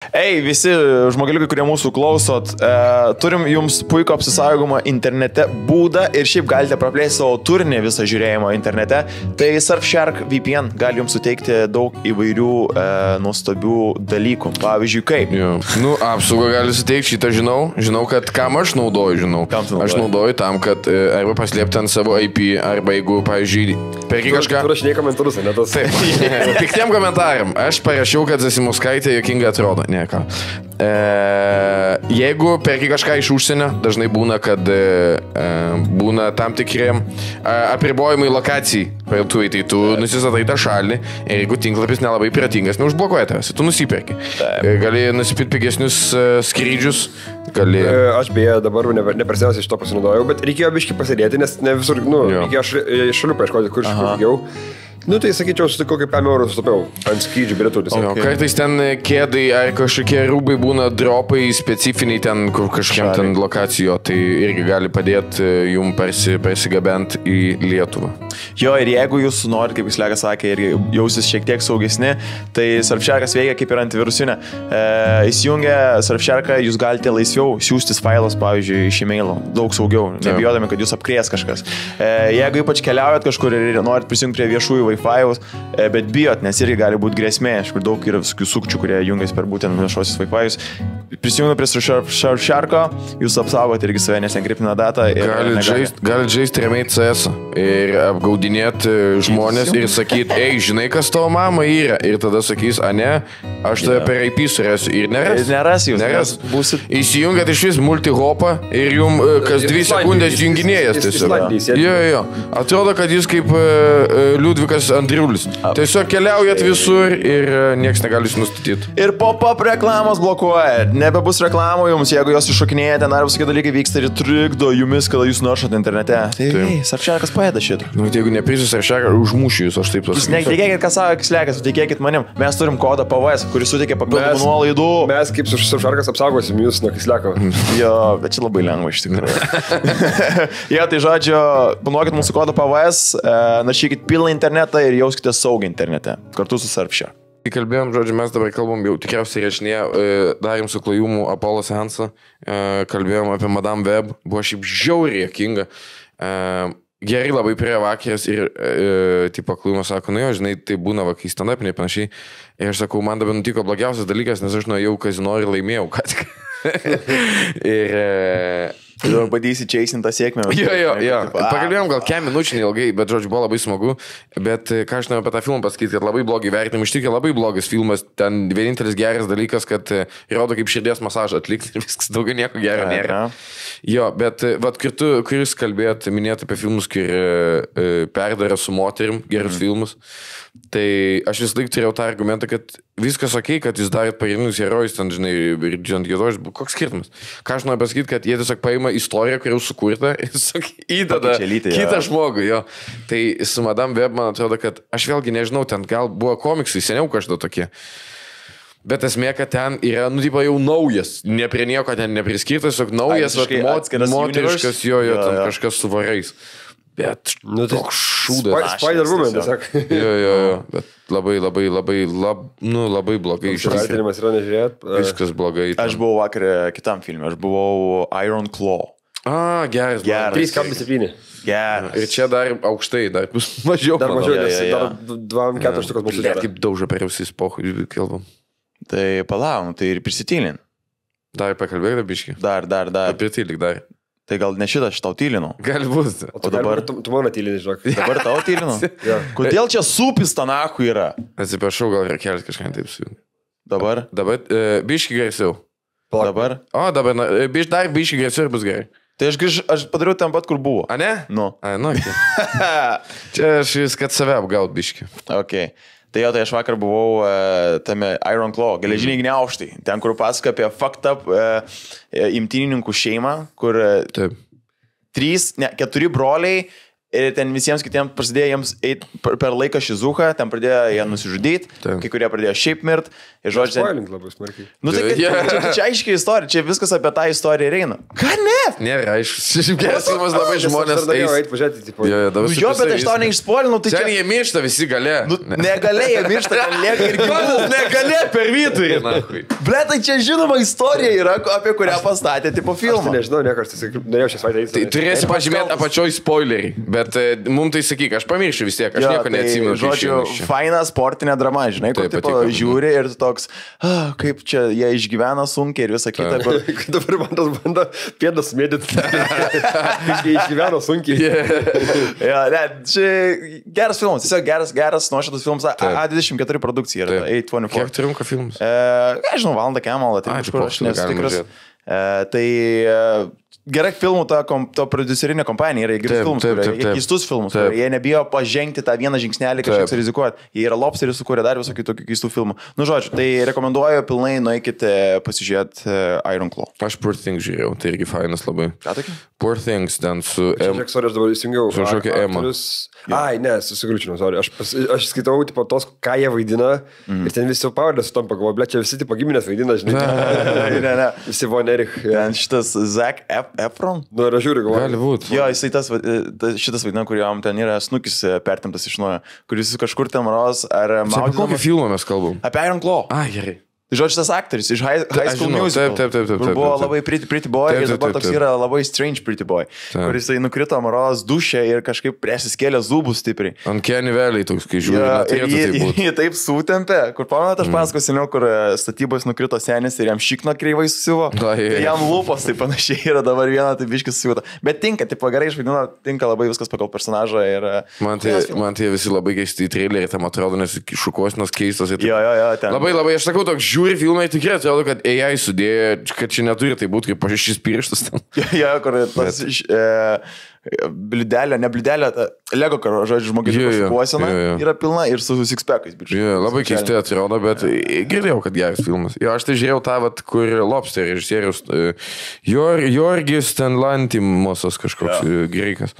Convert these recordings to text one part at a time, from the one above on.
Ei, visi žmogeliukai, kurie mūsų klausot, turim jums puikų apsisaugomą internete būdą ir šiaip galite praplėsti savo turinį visą žiūrėjimą internete. Tai Surfshark VPN gali jums suteikti daug įvairių nuostabių dalykų. Pavyzdžiui, kaip? Nu, apsaugą gali suteikti, šitą žinau, kad kam aš naudoju, Aš naudoju tam, kad arba paslėpti ant savo IP, arba jeigu, pavyzdžiui, perki kažką... Tu rašinėjai komentarus, ne tas... Taip, piktiem komentaram. Aš parašiau, kad Zasimauskaitė juokingai atrodo. Ne, ką. Jeigu perki kažką iš užsienio, dažnai būna, kad būna tam tikri apribojimai lokacijai parduotuvėj, tai tu nusistatai tą šalį ir jeigu tinklapis nelabai piratingas, neužblokuoja tavęs, tu nusiperki. Gali nusipirkti pigesnius skrydžius, gali... Aš beje dabar neprasėjusiai iš to pasinaudojau, bet reikėjo biškį pasėdėti, nes ne visur, reikėjo šalių paieškoti, kur pigiau. Nu tai sakyčiau, sutikau kaip 5 eurų sutapiau ant skrydžių bilietų. Kartais ten kėdai ar kažkokie rūbai būna dropai specifiniai ten, kur kažkiam ten lokacijo, tai irgi gali padėti jum persigabent į Lietuvą. Jo, ir jeigu jūs norit, kaip Slegas sakė, ir jausis šiek tiek saugesni, tai Surfsharkas veikia kaip ir antivirusinė. Įsijungę Surfsharką, jūs galite laisviau siųstis failus, pavyzdžiui, iš e-mailo, daug saugiau, nebijodami, kad jūs apkrės kažkas. Jeigu ypač keliaujat kažkur ir norit prisijungti prie viešųjų Wi-Fi'aus, bet bijot, nes irgi gali būti grėsmė, aišku, daug yra visokių sukčių, kurie jungiasi per būtent viešosius Wi-Fi'us. Prisijungę prie Surfsharko, jūs apsaugot irgi save, nes enkriptina datą. Galit žaisti ramiai CS ir apgaudinėti žmonės ir sakyti, ei, žinai, kas tavo mama yra. Ir tada sakys, a ne, aš tave per IP surėsiu. Ir neras. Įsijungiat iš vis multihopą ir jum kas 2 sekundės junginėjas tiesiog. Jo. Atrodo, kad jūs kaip Liudvikas Andriulis. Tiesiog keliaujat visur ir nieks negali jūs nustatyti. Ir pop-up reklamos blokuoja. Nebebus reklamų jums, jeigu jos iššokinėja, ten ar visokie dalykai vyksta ir trikdo jumis, kada jūs naršot internete. Tai Surfsharkas padeda šitą. Nu, jeigu neprisus Surfsharką, užmušiu jūs, aš taip pasakysiu. Jūs netikėkit, ką sako Slegas, tikėkit manim. Mes turim kodą PVS, kuris suteikia papildomų nuolaidų. Mes kaip Surfsharkas apsaugosim jūs nuo Sleko. Jo, bet čia labai lengva iš tikrųjų. Jo, tai žodžiu, panuokit mūsų kodą PVS, naršykit pilną internetą ir jauskite saugį internete. Kartu su Surfshark. Kalbėjom, žodžiu, mes dabar kalbam jau tikriausiai rašinėje, darėm su Klajumu Apollo seansą, kalbėjom apie Madame Web, buvo šiaip žiauriai juokinga. Gerai labai prie vakarės ir tipo Klajumas sako, nu jo, žinai, tai būna kai stand-upiniai panašiai. Ir aš sakau, man dabar nutiko blogiausias dalykas, nes aš nuėjau kazino ir laimėjau, ką tik. Ir dabar bandysi čia įsintą sėkmę. Jo. Pakalbėjom gal 5 minučių neilgai, bet žodžiu, buvo labai smagu. Bet ką aš noriu apie tą filmą pasakyti, kad labai blogai vertinam. Iš tikrųjų labai blogas filmas. Ten vienintelis geras dalykas, kad rodo kaip širdies masažą atlikti ir viskas daugiau nieko gero nėra. Jo, bet kur jūs kalbėjot, minėjote apie filmus, kur perdara su moterim, gerus filmus. Tai aš vis laik turėjau tą argumentą, kad viskas ok, kad jūs darėt pagrindinius herojus, ten, žinai, ir džant gėdojus, koks skirtumas. Ką aš noriu pasakyti, kad jie tiesiog paima istoriją, kurią jau sukurta ir tiesiog įdeda kitą žmogų, jo. Tai su Madame Web, man atrodo, kad aš vėlgi nežinau, ten gal buvo komiksai, seniau kažkada tokie. Bet esmė, kad ten yra, nu, tipo, jau naujas, ne prie nieko ten nepriskirtas, tiesiog naujas, moteriškas, jo, ten kažkas su varais. Bet toks šūdas. Spider-Woman, tiesiog. Jo, bet labai blogai. Vertinimas yra nežiūrėt. Viskas blogai. Aš buvau vakar kitam filmui, aš buvau Iron Claw. Geras. 3,7. Geras. Ir čia dar aukštai, dar mažiau. Dar mažiau, nes dar 2-4 štukas mūsų dėra. Kaip daužo per ausis pochų kalbam. Tai palauk, tai ir prisitylin. Dar pakalbėk, biški. Dar. Apitylik dar. Tai gal ne šitą, aš tau tylinau. Gali būti. O dabar tu mano tylinai, žinok. Dabar tau tylinau? Kodėl čia supis tanaku yra? Atsiprašau, gal reikia kelti kažką taip su jų. Dabar? Biški garsiau. Dabar? Dabar, dar biški garsiau ir bus gerai. Tai aš padariau ten pat, kur buvo. A ne? Nu. Okay. Čia aš kad save apgaut biški. Ok. Tai jo, tai aš vakar buvau tame Iron Claw, geležiniai gniaužtai, ten, kur pasaka apie fucked up imtynininkų šeimą, kur 4 broliai Ir ten visiems kitiems prasidėjo jiems eit per laiką šizuchą, ten pradėjo jie nusižudyti, kai kurie pradėjo šiaip mirt. Ir žodžiu, spoilint labai smarkiai. Nu, tai čia aiškiai istorija, čia viskas apie tą istoriją ir eina. Ką ne? Nėra, aišku, geras filmas labai žmonės. Jo, bet aš to neišspoilinau, tai čia... Čia jie miršta visi galė. Negalė, jie miršta, ten lieka ir gyvūnų. Negalė per vidurį. Ble, tai čia žinoma istorija yra, apie kurią pastatė tipo filmą. Aš nežinau, niekas, norėjau šią savaitę eiti. Tai turėsi pažymėti apačioj spoilerį. Bet mums tai sakyk, aš pamiršiu vis tiek, aš nieko neatsimenu. Žodžiu, faina sportinė drama, žinai, kur tipo žiūri ir toks, kaip čia jie išgyvena sunkiai ir visą kitą. Dabar man bando pėdas mėdyti. Jie išgyveno sunkiai. Čia geras filmas, tiesiog geras nuoširdus filmas. A24 produkcija yra. A24. Kiek trunka filmas? Aš žinau, valandą kemalą, tai kažkur aš nesu tikras. Tai gerai filmų to prodiuserinė kompanija yra gerus filmus, jie keistus filmus, jie nebijo pažengti tą vieną žingsnelį, kažkiek rizikuoti. Jie yra Lobsterį sukūrė dar visokių tokių keistų filmų. Nu, žodžiu, tai rekomenduoju pilnai nueikite pasižiūrėti Iron Claw. Aš Poor Things žiūrėjau, tai irgi fainas labai. Ką tokį? Poor Things ten su... Aš dabar įsijungiau. Su kažkokia Emma. Ai, ne, susigručinau, sorry. Aš skaitau, tipo, tos, ką jie vaidina, ir ten visi pavardės sutampa, galvo, ble, čia visi, tipo, giminės vaidina, žinai. Ne. Visi Von Erich. Ten šitas Zac Efron. Nu, ir aš žiūriu, galvo. Gali būt. Jo, jisai šitas vaidina, kuriuom ten yra snukis pertimtas iš naujo, kuris kažkur ten maros ar maudinamas. Apie kokį filmą mes kalbam? Apie Iron Claw. Gerai. Žodžiu, tas aktorius iš High School Musical. Taip. Buvo labai pretty boy ir dabar toks yra labai strange pretty boy. Kuris jisai nukrito maros dušę ir kažkaip prisiskėlė zubus stipriai. Ant Kenny Valley toks, kai žiūri. Jį taip sutempė. Kur pamenat, aš pasakosiu, kur statybos nukrito senis ir jam šikna kreivai susivo. Tai jam lūpos taip panašiai yra dabar viena, tai biškis susivuta. Bet tinka, tipo gerai išvaidino, tinka labai viskas pagal personažą. Man tai visi labai keisti į trailerį, tam atrodo, nes šukuosinos keistos. Jo. Labai, aš sakau, toks žiūri filmai, tikrai atrodo, kad AI sudėjo, kad čia neturi tai būti kaip šis pirštas ten. Jo, kur tas bliudelė, ne bliudelė, Lego, žodžiu, žmogiško šukuosena yra pilna ir su sixpackais. Labai keistai atrodo, bet girdėjau, kad geras filmas. Jo, aš tai žiūrėjau tą, kur Lobster režisierius Jorgis ten Lantimosas kažkoks greikas.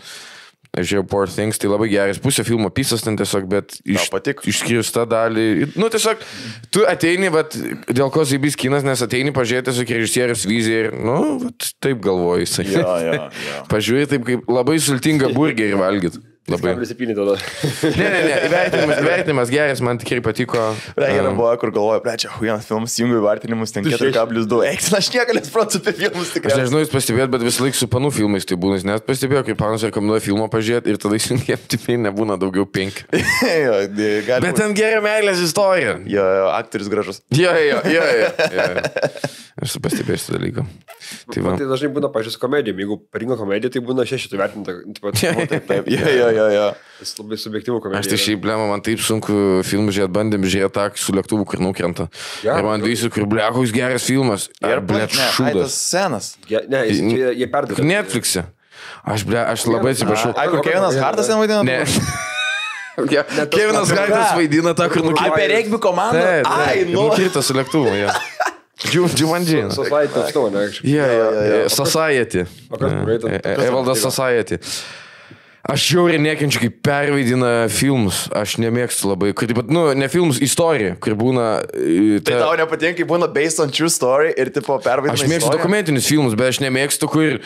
Aš žiūrėjau Poor Things, tai labai geras. Pusė filmo pisas ten tiesiog, bet išskyrus tą dalį. Nu, tiesiog, tu ateini, bet dėl ko Zybys kinas, nes ateini pažiūrėti tiesiog režisierius viziją ir, nu, taip galvoju jisai. Jo. Pažiūrėjai taip, kaip labai sultingą burgerį valgyt. Labai. Ne, įvertinimas geras, man tikrai patiko. Yra buvo, kur galvoju, čia vienas filmas, jungiu įvertinimus, ten 4,2. Aš nieko nesuprantu apie filmus tikrai. Aš nežinau, jūs pastebėjot, bet visą laiką su panų filmais tai būna, nes pastebėjau, kaip panas rekomenduoja filmą pažiūrėti ir tada įsijungiam, tikrai nebūna daugiau 5. Bet ten gera meilės istorija. Jo, aktorius gražus. Jo. Aš pastebėjau šitą dalyką. Tai dažnai būna, pažiūrėjau, su komedijom. Jeigu parinko komediją, tai būna 6 įvertinta. Jo. Tas labai subjektyvų komedija. Aš tai šiaip, blema, man taip sunku filmų žiūrėti, bandėm žiūrėti tą su lėktuvu, kur nukrenta. Ir man visi, kur koks geras filmas. Ir šūdas. Senas. Ne, jie perdavė. Netflix'e. Aš labai atsiprašau. Kur Kevinas Hartas ten vaidina? Ne. Kevinas Hartas vaidina tą, kur nukrita. Apie regbį komandą? Nukrita su lėktuvu, jo. Jumanji. Society. Evaldas Society. Aš žiauriai nekenčiu, kaip pervaidina filmus. Aš nemėgstu labai. Kur, ne filmus, istorija, kur būna... Tai tau nepatinka, kai būna based on true story ir tipo pervaidina istoriją? Aš mėgstu dokumentinius filmus, bet aš nemėgstu, kur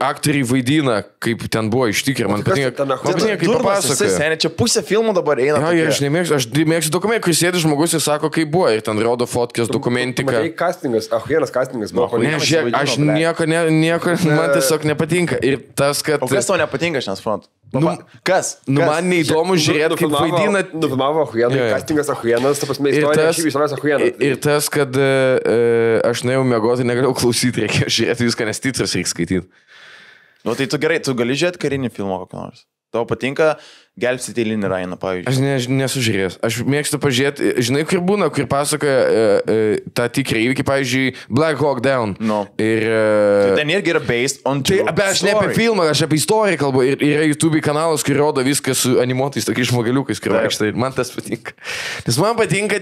aktoriai vaidina, kaip ten buvo iš tikrųjų. Man patinka, kaip papasakoja. Čia pusė filmų dabar eina. Aš nemėgstu dokumentų, kur sėdi žmogus ir sako, kaip buvo. Ir ten rodo fotkės, dokumentiką. Tai castingas, vienas castingas buvo. Aš nieko, man tiesiog nepatinka. Ir tas, kad... O kas tau nepatinka, aš nesuprantu? Kas? Man neįdomu žiūrėti, kaip vaidina. Nufilmavo ahuienai, castingas ahuienas, ta prasme, istorija išvis ahuienas. Ir tas, kad aš nuėjau miegoti, negalėjau klausyti, reikėjo žiūrėti viską, nes titras reikia skaityti. Nu tai tu gerai, tu gali žiūrėti karinį filmą kokį nors. Tau patinka Gelbstyti Linį Rainą, pavyzdžiui. Aš nesužiūrėjęs. Aš mėgstu pažiūrėti, žinai, kur būna, kur pasakoja tą tikrą įvykį, pavyzdžiui, Black Hawk Down. No. Ir... Ten irgi yra based on true Tai, bet aš ne apie filmą, aš apie istoriją kalbu. Ir yra YouTube kanalas, kur rodo viską su animuotais tokiais žmogeliukais, kur vaikštai. Man tas patinka. Nes man patinka,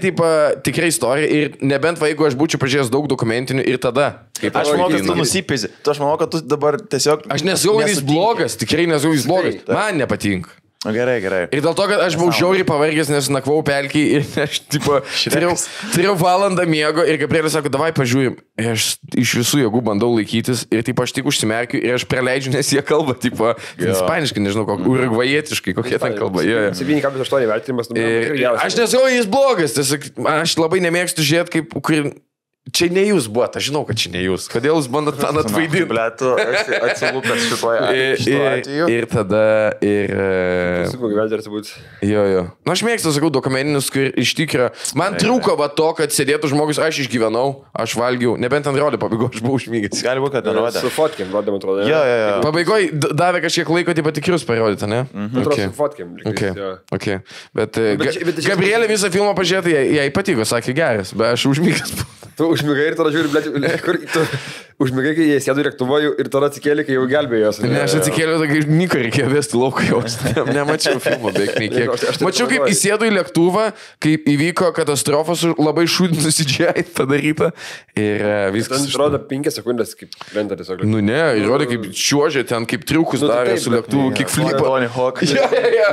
tikrai istorija. Ir nebent jeigu aš būčiau pažiūrėjęs daug dokumentinių ir tada. Aš manau, kad tu nusipėsi. Aš manau, kad tu dabar tiesiog... Aš nesakau, kad jis blogas, tikrai nesakau, jis blogas. Man nepatinka. Gerai. Ir dėl to, kad aš buvau žiauriai pavargęs, nes nakvau pelkiai ir aš, turėjau valandą miego ir Gabrielis sako, davai pažiūrim. Ir aš iš visų jėgų bandau laikytis ir aš tik užsimerkiu ir aš praleidžiu, nes jie kalba, ispaniškai, nežinau, urugvajietiškai, kokie ten kalba. 7,8 vertinimas. Aš nesakau, jis blogas, aš labai nemėgstu žiūrėti, kaip... Čia ne jūs buvote, aš žinau, kad čia ne jūs. Kodėl jūs bandot man atvaidinti? Blėtu, atsilūpęs šitoje atveju. Ir tada, Sakau, gyventi turbūt. Jo. Nu, aš mėgstu, sakau, dokumentinius, kur iš tikrųjų. Man trūko va to, kad sėdėtų žmogus, aš išgyvenau, aš valgiau. Nebent ten rodė pabaigo, aš buvau užmygęs. Gali būti, kad ten rodė. Su fotkėm rodė, man atrodo. Jo. Pabaigoje davė kažkiek laiko, tikrus parodyti, ne? Atrodo, su fotkėm. Okay. Bet Gabrielė visą filmą pažiūrėti, jai patiko, sakė geras, bet aš užmygęs. Tu užmigai ir tada žiūri, kur tu užmigai, kai jie sėdo lėktuvoju ir tada atsikėlė, kai jau gelbėjo jos. Ne, aš atsikėliau, kai Niko reikėjo vesti lauką jos. Nemačiau filmą, beveik nei kiek. Mačiau, kaip įsėdo į lėktuvą, kaip įvyko katastrofa su labai šūdinu CGI padaryta. Ir viskas. Ten rodo 5 sekundės, kaip krenta tiesiog. Nu ne, rodo, kaip čiuožė ten, kaip triukus darė su lėktuvu, kiek flipą. Tony Hawk.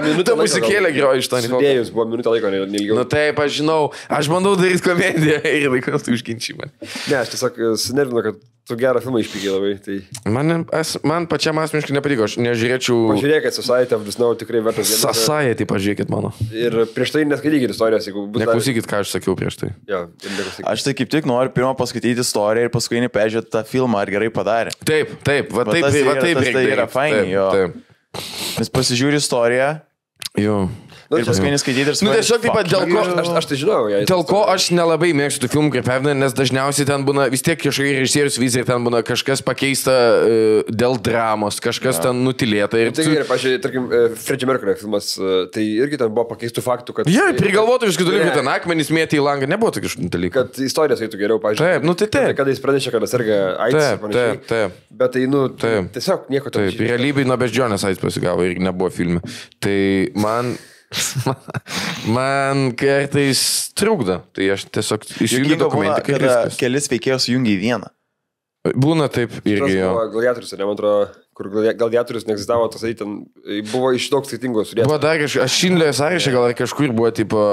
Minutę pasikėlė geroji iš Tony Hawk. Sudėjus buvo minutę laiko, neilgiau. Nu taip, aš žinau, aš bandau daryti komediją ir laikau tu užginčiai man. Ne, aš tiesiog sunervinu, kad tu gerą filmą išpykė labai. Tai... Man pačiam asmeniškai nepatiko, aš nežiūrėčiau... Pažiūrėkit, Society of the Snow tikrai vertas dėmesio. Society pažiūrėkit mano. Ir prieš tai neskaitykit istorijos, jeigu bus... Neklausykit, ką aš sakiau prieš tai. Jo, ir neklausykit. Aš tai kaip tik noriu pirmą paskaityti istoriją ir paskui neperžiūrėti tą filmą, ar gerai padarė. Taip, va taip yra fainai, jo. Nes pasižiūri istoriją. Jo. Ir paskui neskaityti ir nu, tiesiog taip pat dėl ko... Aš tai žinau, dėl ko aš nelabai mėgstu tų filmų kaip Pevna, nes dažniausiai ten būna vis tiek kažkokia režisierius vizija ir ten būna kažkas pakeista dėl dramos, kažkas ten nutilėta. Ir tai gerai, pažiūrėjau, tarkim, Freddie Mercury filmas, tai irgi ten buvo pakeistų faktų, kad... Ja, prigalvotų viskų dalykų, ten akmenys mėtė į langą, nebuvo tokių dalykų. Kad istorijas eitų geriau, pažiūrėjau. Taip, nu tai taip. Kada jis pranešė, kad serga AIDS. Taip. Bet tai, nu, tiesiog nieko to. Taip, realybėj nuo beždžionės AIDS pasigavo ir nebuvo filme. Tai man kartais trukdo, tai aš tiesiog išjungiu dokumentiką ir viskas. Kelis veikėjus jungia į vieną. Būna taip irgi jo. Gladiatorius, ne, man atrodo, kur Gladiatorius neegzistavo, tas ten buvo iš daug skirtingų sudėtų. Buvo dar kažkas, aš Šindlerio sąraše gal kažkur buvo, tipo,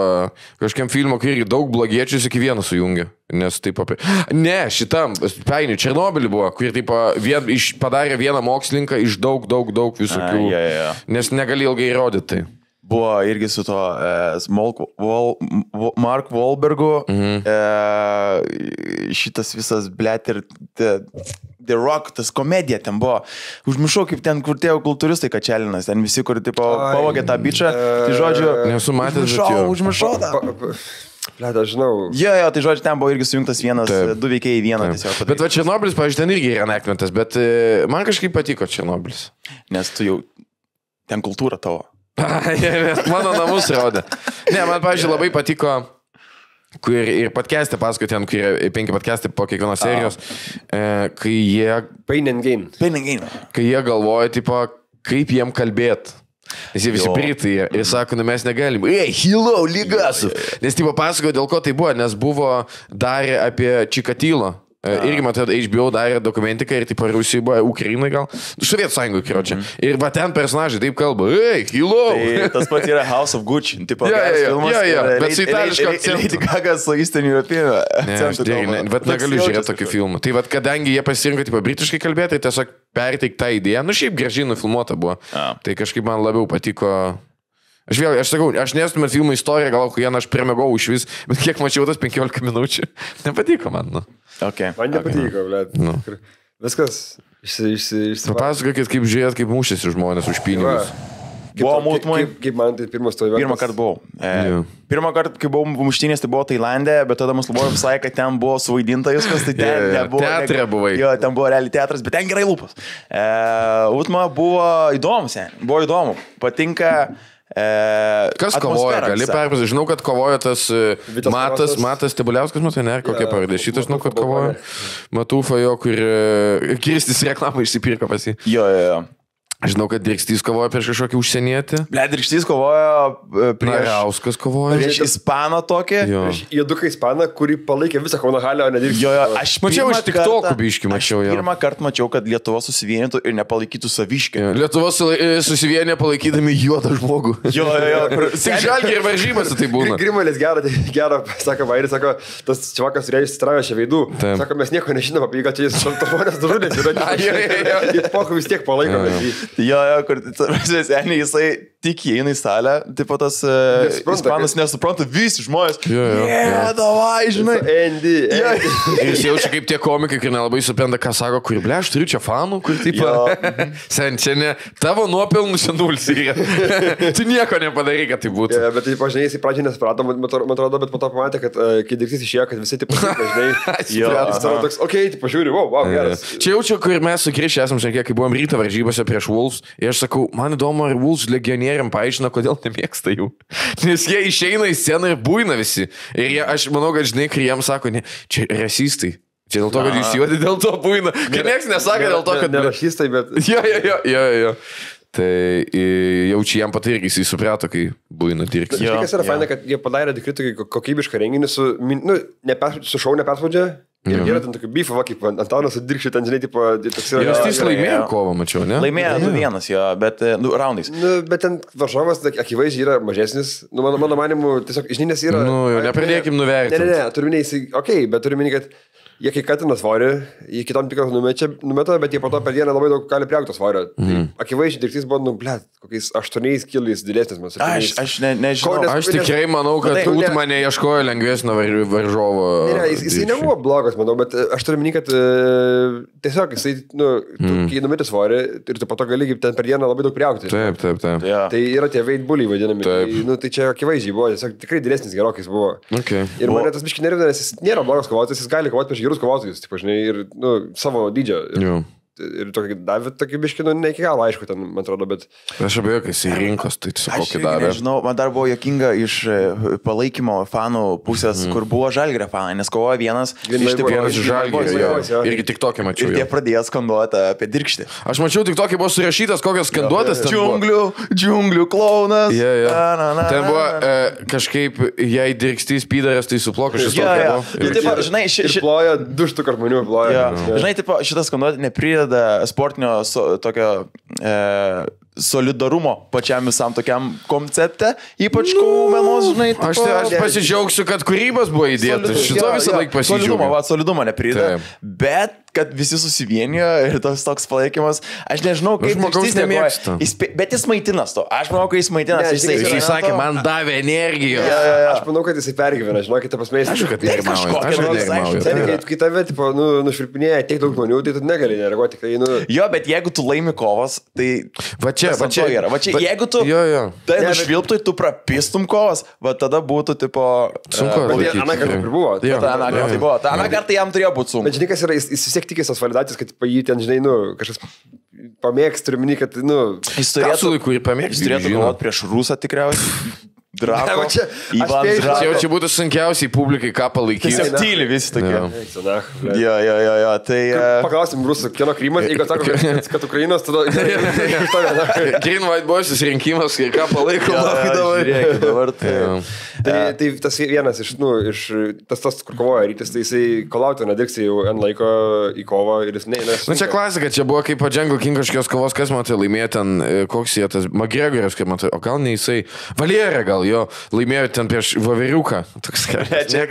kažkiam filmo, kur irgi daug blogiečius iki vieno sujungia. Nes taip apie... Ne, šitam, painiu, Černobylį buvo, kur tipo, padarė vieną mokslininką iš daug visokių. Nes negali ilgai įrodyti tai. Buvo irgi su to Mark Wahlbergu, šitas visas, blėt, ir The Rock, tas komedija ten buvo. Užmiršau, kaip ten, kur tie kultūristai kačelinas, ten visi, kur tipo pavogė tą bičą, tai žodžiu, nesu matęs, užmiršau tą. Blet, aš žinau. Jo, tai žodžiu, ten buvo irgi sujungtas vienas, du veikėjai į vieną tiesiog. Bet va Černobylis, pavyzdžiui, ten irgi yra nekmentas, bet man kažkaip patiko Černobylis. Nes tu jau, ten kultūra tavo. Mano namus rodė. Ne, man, pavyzdžiui, labai patiko, kur ir podcast'e paskui ten, kur 5 podcast'e po kiekvienos serijos, kai jie... Pain and Gain. Kai jie galvoja, tipo, kaip jiem kalbėti. Nes jie visi britai ir sako, nu mes negalim. Hello, lygasu. Nes, tipo, pasakoju, dėl ko tai buvo, nes buvo darė apie Čikatilo. Irgi, matau, HBO darė dokumentiką ir, tipo, Rusijai buvo, Ukrainai gal, Sovietų sąjungoj, kiročią. Ir va ten personažai taip kalba, hello! Tai tas pat yra House of Gucci, tipo, filmas. Bet su itališku akcentu. Lady Gaga su Eastern European akcentu. Bet negaliu žiūrėti tokį filmą. Tai va, kadangi jie pasirinko, tipo, britiškai kalbėti, tai tiesiog perteikti tą idėją. Nu, šiaip gražiai nufilmuota buvo. Tai kažkaip man labiau patiko... Aš sakau, aš nesumet filmų istoriją, gal kurieną aš primegau iš vis, bet kiek mačiau tas 15 minučių, nepatiko man, nu. Man nepatiko, blėt. Viskas Papasakokit, kaip žiūrėt, kaip mušėsi žmonės už pinigus. Buvo mūtumai. Kaip man tai pirmas to įvykis? Pirmą kartą buvau. Pirmą kartą, kai buvau muštynės, tai buvo Tailandė, bet tada mus buvo visai, kad ten buvo suvaidinta viskas, tai ten nebuvo. Teatre buvai. Jo, ten buvo realiai teatras, bet ten gerai lūpas. Utma buvo įdomu, buvo įdomu. Patinka Kas kovoja, gali perpasakyti. Žinau, kad kovoja tas Matas Tebuliauskas, matai, ne, kokia pavardė. Šitas, žinau, kad kovoja. Matufa jo, kur Kristis reklamą išsipirko pas jį. Jo. Žinau, kad Dirkstys kovoja prieš kažkokį užsienietį. Dirkstys kovoja prieš... Rauskas kovoja. Prieš Ispaną tokį. Prieš Jaduką Ispaną, kurį palaikė visą Kauno halę, o ne Dirkstys. Jo, aš mačiau iš TikTok'ų biškį, mačiau jo. Pirmą kartą mačiau, kad Lietuva susivienytų ir nepalaikytų saviškį. Lietuva susivienė palaikydami juodą žmogų. Jo. Tik žalgiai ir varžybose tai būna. Grimalis gerą, sako Vairis, sako, tas čiavakas turėjo įsitravę šią veidų. Sako, mes nieko nežinom apie jį, kad čia jis žmonės nužudęs yra. Ir poku vis tiek palaikome jį. Jo, kur seniai jisai tik įeina į salę, tipo tas Ispanas nesupranta, visi žmonės. Davai, žinai. Andy. Ir jis jaučia kaip tie komikai, kur nelabai supranta, ką sako, kur bleš, turiu čia fanų, kur taip. Sen, čia ne tavo nuopelnų senulis yra. Tu nieko nepadarai, kad tai būtų. Bet tai pažinai, jis į pradžią nesuprato, man atrodo, bet po to pamatė, kad kai Dirkstys išėjo, kad visi taip pažinai. Okei, tai pažiūri, wow, geras. Čia jaučiu, kur mes su Krišiu esam šiek tiek, kai buvom ryto varžybose prieš Wolves. Ir aš sakau, man įdomu, ar Wolves legionieriam paaiškina, kodėl nemėgsta jų. Nes jie išeina į sceną ir būina visi. Ir jie, aš manau, kad žinai, kai jiems sako, ne, čia rasistai. Čia dėl to, kad jūs juodi, dėl to būina. Kai nieks nesako dėl to, kad... Ne rasistai, bet... Jo. Tai jaučiu jam patai irgi, jis suprato, kai būina Dirkstys. Kas yra faina, kad jie padarė tikrai tokį kokybišką renginį su šou nepespaudžia. Ir yra ten tokių bifų, kaip Antanas su Dirkšiu, ten žinai, tipo... Jis laimėjo kovą, mačiau, ne? Laimėjo 2-1, jo, bet raundais. Bet ten varžovas akivaizdžiai yra mažesnis. Mano manimu, tiesiog žinynės yra... Nepradėkim nuvertinti. Ne, turime jisai, okei, bet turime, kad jie kai katina svorį, jie kitam tikras numeta, bet jie po to per dieną labai daug gali priaugti svorio. Akivaizdžiai Dirkstys buvo, kokiais 8 kilais didesnis man. Aš nežinau. Aš tikrai manau, kad Utmanė ieškojo lengvesnio varžovo. Ne, jisai nebuvo blogas, manau, bet aš turiu minį, kad tiesiog jisai, kai numeti svorį ir tu po to gali ten per dieną labai daug priaugti. Taip. Tai yra tie weight bulliai vadinami. Tai čia akivaizdžiai buvo, tiesiog tikrai didesnis gerokai buvo. Ir mane tas biškai nervina, nes jis nėra blogas kovotojas, jis gali kovoti prieš gerus kovotojus, taip, žinai, ir savo dydžio. Ir tokį davė tokį biškį, ne iki galo, aišku, ten, man atrodo, bet... Aš abejoju, kai jis į rinkos, tai tiesiog kokį davė. Aš nežinau, man dar buvo juokinga iš palaikymo fanų pusės, kur buvo Žalgirio fanai, nes kovojo vienas iš Žalgirio, irgi tik tokį mačiau. Ir tie pradėjo skanduoti apie Dirkštį. Aš mačiau, tik tokį buvo surašytas, kokios skanduotės ten buvo. Džiunglių klaunas. Ten buvo kažkaip, jei Dirkstys pydarės, tai suplokušis ir plojo 200 žmonių plojo. Žinai, šitą skanduotę neprideda sportinio tokio solidarumo pačiam visam tokiam koncepte, ypač Kaumenos, žinai. Aš pasidžiaugsiu, kad kūrybos buvo įdėtas. Šito visą laiką pasidžiaugiu. Solidarumo neprideda, bet kad visi susivienijo ir tas toks palaikymas, aš nežinau, kaip žmogaus nemėgsta. Bet jis maitinas to. Aš manau, kad jis maitinas. Jis sakė, man davė energijos. Aš manau, kad jisai pergyvena, žinokit, ta prasme, aš kad nerimauju. Kai tave, tipo, nušvilpinėja tiek daug žmonių, tai tu negali nereaguoti. Jo, bet jeigu tu laimi kovas, tai... Va čia yra. Jeigu tu tai nušvilptum, tu prapistum kovas, va tada būtų, tipo... Sunku. Bet aną kartą ir buvo. Aną kartą jam turėjo būti sunku. Bet žinai, kas yra, jis vis tiek tikės tos validacijos, kad jį ten, žinai, kažkas pamėgs, turiu minį, kad, Jis turėtų laikų ir pamėgs. Jis turėtų galvoti prieš Rusą tikriausiai. Drako. Čia būtų sunkiausiai publikai, ką palaikyti. Tiesiog tyli visi tokie. Jo. Tai... Paklausim Rusų, kieno Krymas, jeigu atsako, kad Ukrainos, tada... Green White Boys rinkimas, ką palaiko dabar. Tai tas vienas iš tas, kur kovoja rytis, tai jisai kolauti nedirksi jau ant laiko į kovą ir jis čia klasika, čia buvo kaip Django King kažkokios kovos, kas matai laimėjo ten, koks jie tas McGregoras, kaip matai, o gal ne jisai, Valierė gal jo laimėjo ten prieš Vaveriuką.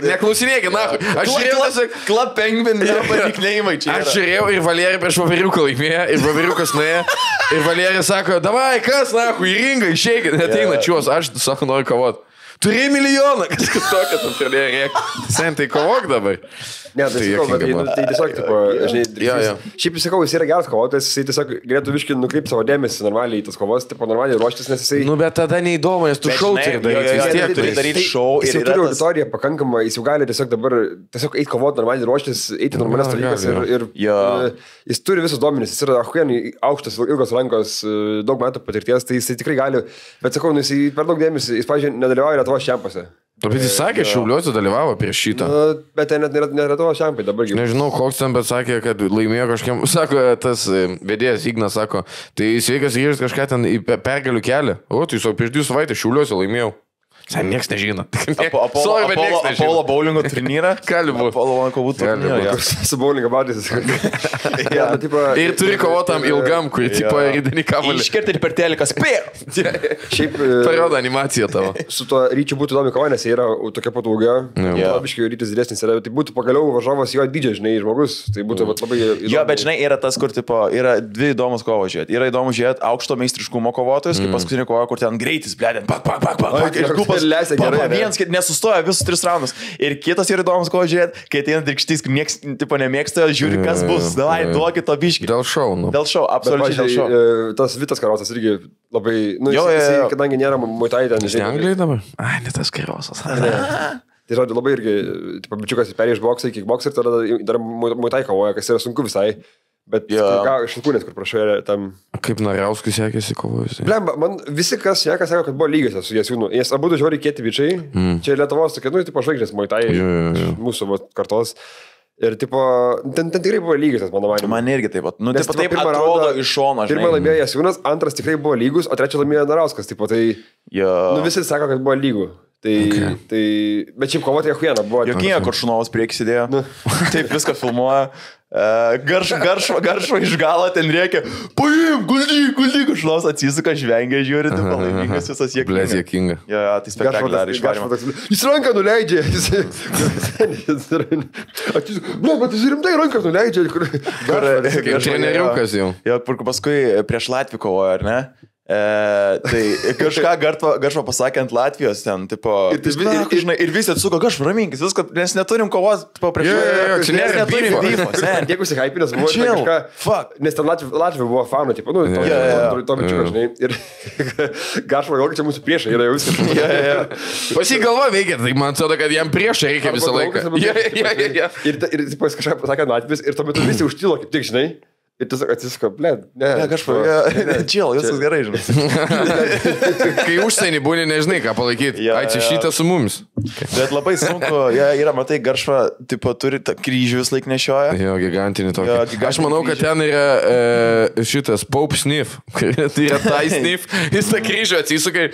Neklausinėkit, na. Aš žiūrėjau, Club Penguin, paniknėjimai čia. Aš žiūrėjau ir Valierė prieš Vaveriuką laimėjo, ir Vaveriukas nuėjo, ir Valierė sako, davai, kas, na, į ringą, išeikit, neteina čiuos, aš sako, noriu kovoti. Turi milijoną, kažkas tokio tam pradėjo rėkti. Sen, tai kovok dabar. Ne, tai tiesiog, tipo, žinai, šiaip sakau, jis yra geras kovotojas, jisai tiesiog galėtų viškai nukreipti savo dėmesį normaliai į tas kovas, tipo, normaliai ruoštis, nes jisai... Nu, bet tada neįdomu, nes tu šou turi daryti, vis tiek turi daryti šou. Jis jau turi auditoriją pakankamą, jis jau gali tiesiog dabar, tiesiog eiti kovoti normaliai, ruoštis, eiti normalias dalykas ir jis turi visus duomenis, jis yra aukštas, ilgos rankos, daug metų patirties, tai jisai tikrai gali, bet sakau, jisai per daug dėmesį, jis, pavyzdžiui, nedalyvauja Lietuvos čempionate. Bet jis sakė, Šiauliuose dalyvavo prieš šitą. Bet ten net Lietuvos čempai dabar gyvena. Nežinau, koks ten, bet sakė, kad laimėjo kažkiam, sako, tas vedėjas Ignas sako, tai sveikas grįžęs kažką ten į pergalių kelią. O, tai jau prieš 2 savaitės Šiauliuose laimėjau. Sen nieks nežino. Apollo bowlingo turnyrą? Gali būti. Apollo kovų turnyrą. Su bowlingo badys. Ir turi kovotam ilgam, kurį tipo rydinį kamalį. Iškerti ir per teliką spėjo. Šiaip... Parodo animaciją tavo. Su tuo ryčiu būtų įdomi kova, nes jie yra tokia pat ūgio. Biškai rytis didesnis yra. Tai būtų pagaliau varžovas jo dydžio, žinai, žmogus. Tai būtų labai įdomu. Jo, bet žinai, yra tas, kur tipo, yra 2 įdomus kovos žiūrėti. Yra įdomu žiūrėti aukšto meistriškumo kovotojus, kaip paskutinė kova, kur ten greitis, blėdėn, vienas nesustoja visus 3 raundus. Ir kitas yra įdomus, ko žiūrėt, kai ateina dirkštys, kur nieks tipo nemėgsta, žiūri, kas bus. Davai, duokit to biškį. Dėl šou, nu. Dėl šou, absoliučiai dėl šou. Tas Vitas Karosas irgi labai, nu, kadangi nėra muitai ten. Jis ne Anglijai dabar? Ai, ne tas Karosas. Tai žodžiu, labai irgi, tipo, bičiukas perėjo iš boksą į kickboksą ir tada dar muitai kovoja, kas yra sunku visai. Bet šilkūnės, kur prašau, tam... Kaip Nariauskui sekėsi kovojus? Blemba, man visi, kas šneka, sako, kad buvo lygias su Jasiūnu. Jis abu du žiūri kieti bičiai. Čia Lietuvos, tokia, nu, tipo, žvaigždės muitai mūsų kartos. Ir, tipo, ten tikrai buvo lygias, mano manimo. Man irgi taip pat. Nu, tipo, taip atrodo iš šono, žinai. Pirmą laimėjo Jasiūnas, antras tikrai buvo lygus, o trečią laimėjo Narauskas. Tipo, tai, nu, visi sako, kad buvo lygų. Tai, bet šiaip kovoti Jahuieną buvo. Jokinga, kur Šunovas priekis įdėjo. Taip viską filmuoja. Garšva iš galo ten reikia. Paim, guldyk, Šunovas atsisuka, žvengia, žiūri, tai palaimingas visas Jakinga. Blės Jakinga. Jo, tai spektaklį dar išvarimo. Jis ranką nuleidžia. Ble, bet jis rimtai ranką nuleidžia. Treneriukas jau. Jo, paskui prieš Latvijų kovojo, ar ne? Tai kažką Garšva pasakė ant Latvijos ten, tipo, ir visi atsuko, Garšva, raminkis, viską, nes neturim kovos, tipo, prieš neturim dyfo, sen. Tiek užsihaipinęs buvo kažką, nes ten Latvijų buvo fanų, tipo, nu, to bičiuko, žinai, ir Garšva, gal čia mūsų priešai yra jau viskas. Pas jį galva veikia, tai man atrodo, kad jam priešai reikia visą laiką. Ir, tipo, jis kažką pasakė ant Latvijos ir tuo metu visi užtilo, kaip tik, žinai. Ir tiesiog atsisuko, blėd, ne. Chill, viskas gerai, žinai. Kai užsienį būni, nežinai, ką palaikyti. Ai, čia šitą su mumis. Bet labai sunku, yra, matai, Garšva, tipo, turi kryžių vis laik nešioja. Jo, gigantinį tokį. Aš manau, kad ten yra šitas Pope Sniff. Tai yra Tai Sniff. Jis tą kryžių atsisuka.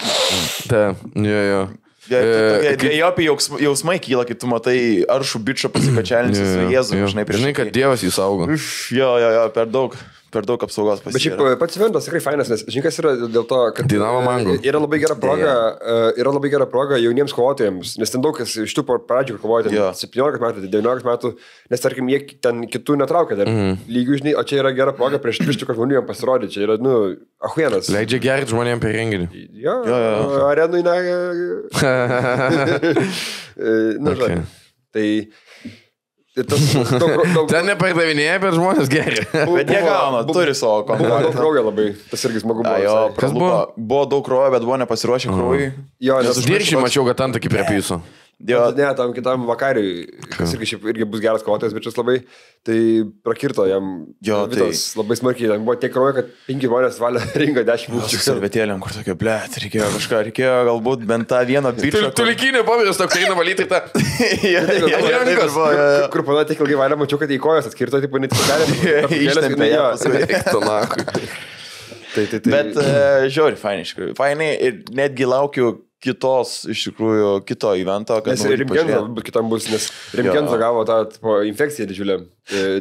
Jo. Dviejopi jausmai kyla, kai tu matai aršų bičą pasikačialinį su Jėzu. Žinai, kad Dievas jį saugo. Jo, per daug apsaugos pasiekė. Bet šiaip pats eventas tikrai fainas, nes žinai, kas yra dėl to, kad Dinamo Mango. Yra labai gera proga jauniems kovotojams, nes ten daug kas iš tų pradžių kovoja 17 metų, 19 metų, nes tarkim, jie ten kitų netraukia dar lygių, žinai, o čia yra gera proga prieš 200 žmonių jam pasirodyti, čia yra, nu, ahuienas. Leidžia gerti žmonėms per renginį. Jo, arenui ne. Nu, žodžiu. Tai... Ten nepardavinėja, bet žmonės geria. Bet jie gauna, turi savo kontaktą. Buvo daug kraujo labai, tas irgi smagu buvo. Kas buvo? Buvo daug kraujo, bet buvo nepasiruošę kraujui. Nes Diršį mačiau, kad ten tokį prepyso. Ne, tam kitam vakariui, kas irgi bus geras kovotojas, bet šis labai, tai prakirto jam Vitas labai smarkiai, ten buvo tiek kraujo, kad 5 žmonės valė ringą 10 minučių. Servetėlėm, kur tokia, blėt, reikėjo galbūt bent tą vieną bičą. Tulikinį paviręs, tau kaina valyti tą. Kur pana tiek ilgai valė, mačiau, kad į kojas atskirto, tipo, net ištempė ją. Bet žiauri, fainai ir netgi laukiu kitos, iš tikrųjų, kito evento. Nes Rimkenzo kitam bus, nes Rimkenzo gavo tą infekciją didžiulę.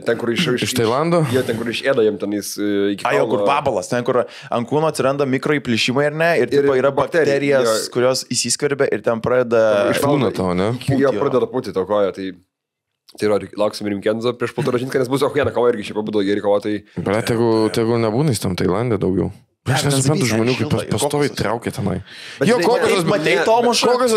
Ten, kur iš Tailando? Jo, ten, kur išėda jam tenais iki kalno. Kur vabalas, ten, kur ant kūno atsiranda mikroįplyšimai, ar ne? Ir tipo, yra bakterijas, kurios įsiskverbia ir ten pradeda... Iš kūno tavo, ne? Jo, pradeda pūti to koją, tai yra, lauksim Rimkenzo prieš Poltoražinką, nes bus Ahuieną kova irgi šiaip būdavo geri kovotojai. Bet tegul nebūna jis tam Tailande daugiau. Aš nesuprantu žmonių, kaip pastoviai traukia tenai. Jo, kokosas,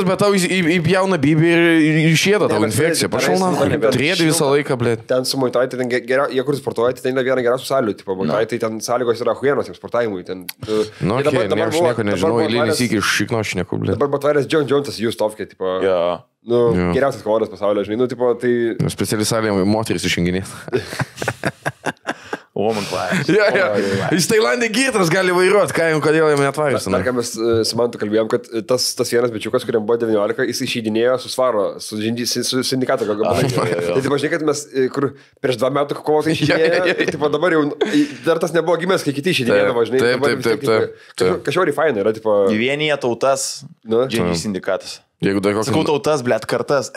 bet tau įpjauna bibį ir išėda tau infekciją. Pašauna, trėdi visą laiką, blėt. Ten su Muay Thai, jie kur sportuoja, tai ten yra viena geriausių sąlygų, tipo Muay Thai, tai ten sąlygos yra huienos jiems sportavimui. Nu, aš nieko nežinau, eilinis iki šikno aš neku, blėt. Dabar Batvarės John Jonesas jų stovkė, tipo, geriausias kovodas pasaulyje, žinai, tipo, tai... Speciali sąlygą moteris išjunginės. Woman class. Jis Tailandė girtas gali vairuoti, kodėl jam netvarys. Dar ką mes su Mantu kalbėjom, kad tas vienas bičiukas, kuriam buvo 19, jis išeidinėjo su Svaro, su sindikato gabalai. Tai taip, žinai, kad mes, kur prieš 2 metų kovotai išeidinėjo, tai dabar jau dar tas nebuvo gimęs, kai kiti išeidinėjo, žinai. Taip. Kažkauriai fainai yra, tipo... Vienyje tautas, Dženį sindikatas. Jeigu dar kokias... Sakau tautas, blėt, kartas.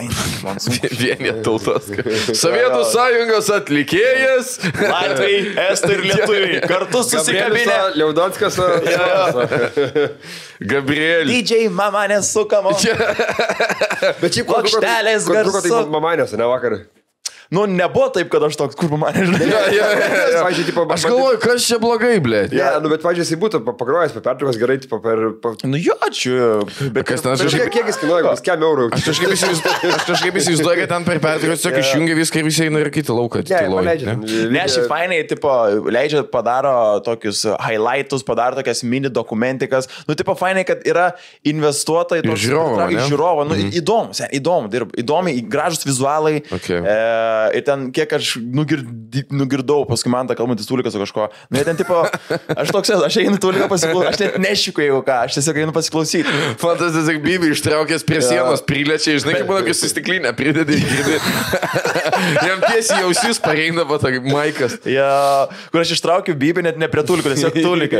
Vienė tautas. Sovietų sąjungos atlikėjas. Latviai, estai ir lietuviai. Kartu susikabinę. Liaudanskas. Gabriel. DJ Mamanės sukamo. Bet šiaip plokštelės garsu. Tai Mamanės, ne vakar. Nu, nebuvo taip, kad aš toks, kur Mamanės, žinai. Aš galvoju, kas čia blogai, blėt. Nu, bet, pavyzdžiui, jisai būtų pagrojęs per pertraukas gerai, tipo per... Nu, jo, čia... Bet kas ten... Kiek jis kainuoja, kokius kem eurų? Aš kažkaip įsivaizduoju, kad ten per pertraukas tiesiog išjungia viską ir visi eina ir kitą lauką. Ne, šiaip fainai, tipo, leidžia, padaro tokius highlightus, padaro tokias mini dokumentikas. Nu, tipo, fainai, kad yra investuota į žiūrovą. Nu, įdomu, gražus vizualai. Ir ten, kiek aš nugirdau, paskui man tą kalbantis Tulikas su kažko. Nu, ten, tipo, aš einu Tuliką pasiklausyti, aš net nešiku, jeigu ką, aš tiesiog einu pasiklausyti. Fantas tiesiog Bibi ištraukęs prie sienos, priliečia, žinai, kaip būna, kai sustiklinę pridedi ir girdi. Jam tiesiai ausis pareina, va, Maikas. Kur aš ištraukiu Bibi, net ne prie Tulikų, tiesiog Tuliką.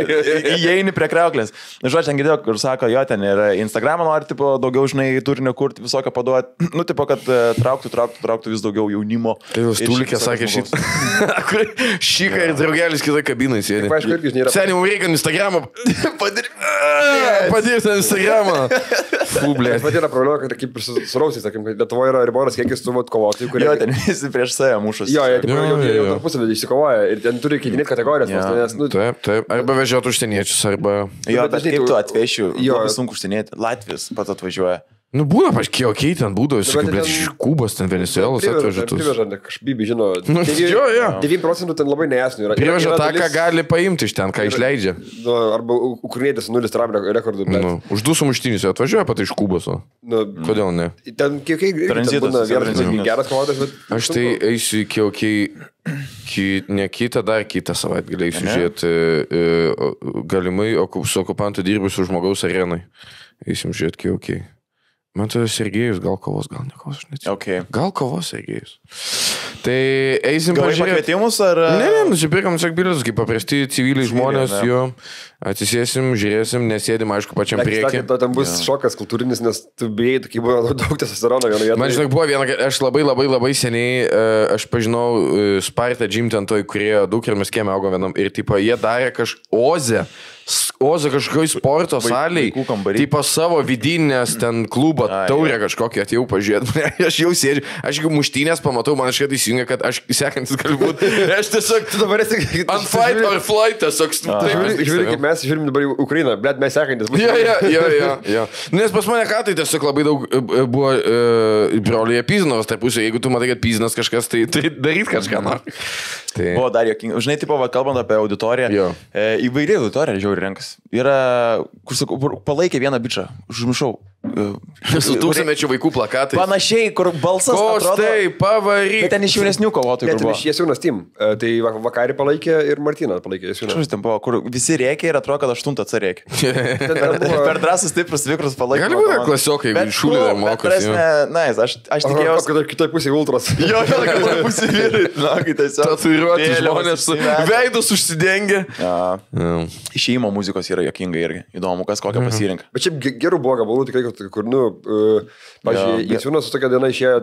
Įeini prie kreuklės. Žodžiu, ten girdėjau, kur sako, jo, ten ir Instagramą nori, tipo, daugiau, žinai, turinio kurti, visokio paduoti. Nu, tipo, kad trauktų vis daugiau jaunimo. Tai jūs Tulikė sakė šitą. Šyka ir draugelis kitoj kabinai sėdi. Seniai, mums reikia Instagramą. Padirti Instagramą. Fublė. Bet yra problema, kad kaip ir su rausiais, sakim, kad Lietuvoje yra ribonas kiekis tų kovotojų, kurie... Jo, ten visi prieš save mušus. Jo, jau tarpusavį išsikovoja ir ten turi keitinėti kategorijas. Taip. Arba vežioti užsieniečius, arba... Jo, bet kaip tu atvešiu, labai sunku užsienieti. Latvis pats atvažiuoja. Nu, būna, paškiai, okei, ten būdavo, blėt, iš Kubos, ten Venezuelos atvežatus. Priveža, kažkaip, žino, 9% ten labai neesnių yra. Priveža tą, ką gali paimti iš ten, ką išleidžia. Arba ukrainietis 0 tram rekordų. Už 2 sumuštinius atvažiuoja pat iš Kubos, o? Kodėl ne? Ten kiek būna geras kovodas, bet... Aš tai eisiu ne kitą, dar kitą savaitgalį eisiu žiūrėti galimai su okupantu dirbusiu žmogaus arenai. Eisim žiūrėti, okei. Man tai Sergejus, gal kovos, gal ne kovos, aš neatsimenu. Okay. Gal kovos Sergejus. Tai eisim pažiūrėti. Pakvietimus ar... Ne, nusipirkam tiesiog bilietus, kaip paprasti civiliai žmonės, jo. Atsisėsim, žiūrėsim, nesėdim, aišku, pačiam priekį. Ten bus šokas kultūrinis, nes tu bijai, kai buvo daug testosterono vienoje vietoje. Man žinok, buvo viena, aš labai seniai, aš pažinau Spartą Gym ten toj, kurie daug ir mes kieme augom vienam. Ir tipo, jie darė Oze kažkokioj sporto saliai, tipo savo vidinės ten klubo taurę kažkokią atėjau pažiūrėti. Aš jau sėdžiu, aš jeigu muštynės pamatau, man aš kad įsijungia, kad aš sekantis galbūt. Aš tiesiog, tu dabar esi on fight or flight, tiesiog. Žiūrėk, kaip mes žiūrim dabar į Ukrainą, blėt, mes sekantis. Jo. Nes pas mane ką tai tiesiog labai daug buvo broliai Pyzinovas tarpusio. Jeigu tu matai, kad Pyzinas kažkas, tai daryt kažką. Buvo dar jokinga. Žinai, tipo, kalbant apie auditoriją, įvairiai auditorija žiauri renkas. Yra, kur sakau, palaikė vieną bičą, užmiršau. Su tūkstantmečio vaikų plakatai. Panašiai, kur balsas atrodo. Kostai, pavaryk. Bet ten iš jaunesnių kovotojų buvo. Jesiūnas Tim. Tai Vakarį palaikė ir Martyną palaikė Jesiūną. Kažkas ten buvo, kur visi rėkė ir atrodo, kad 8 atsarėkė. Per drąsus stiprus vikrus palaikė. Gali būti klasiokai, šūlį dar mokas. Aš tikėjausi. Kad kitoj pusėje ultras. Jo, kitoj pusėje vyrai. Na, kai tiesiog. Tatuiruoti žmonės veidus užsidengia. Išėjimo muzikos yra jokinga irgi. Įdomu, kas kokią pasirinka. Bet šiaip gerų buvo gabalų tikrai, kur, pažiūrėjau, Jesiūnas su tokia diena išėjo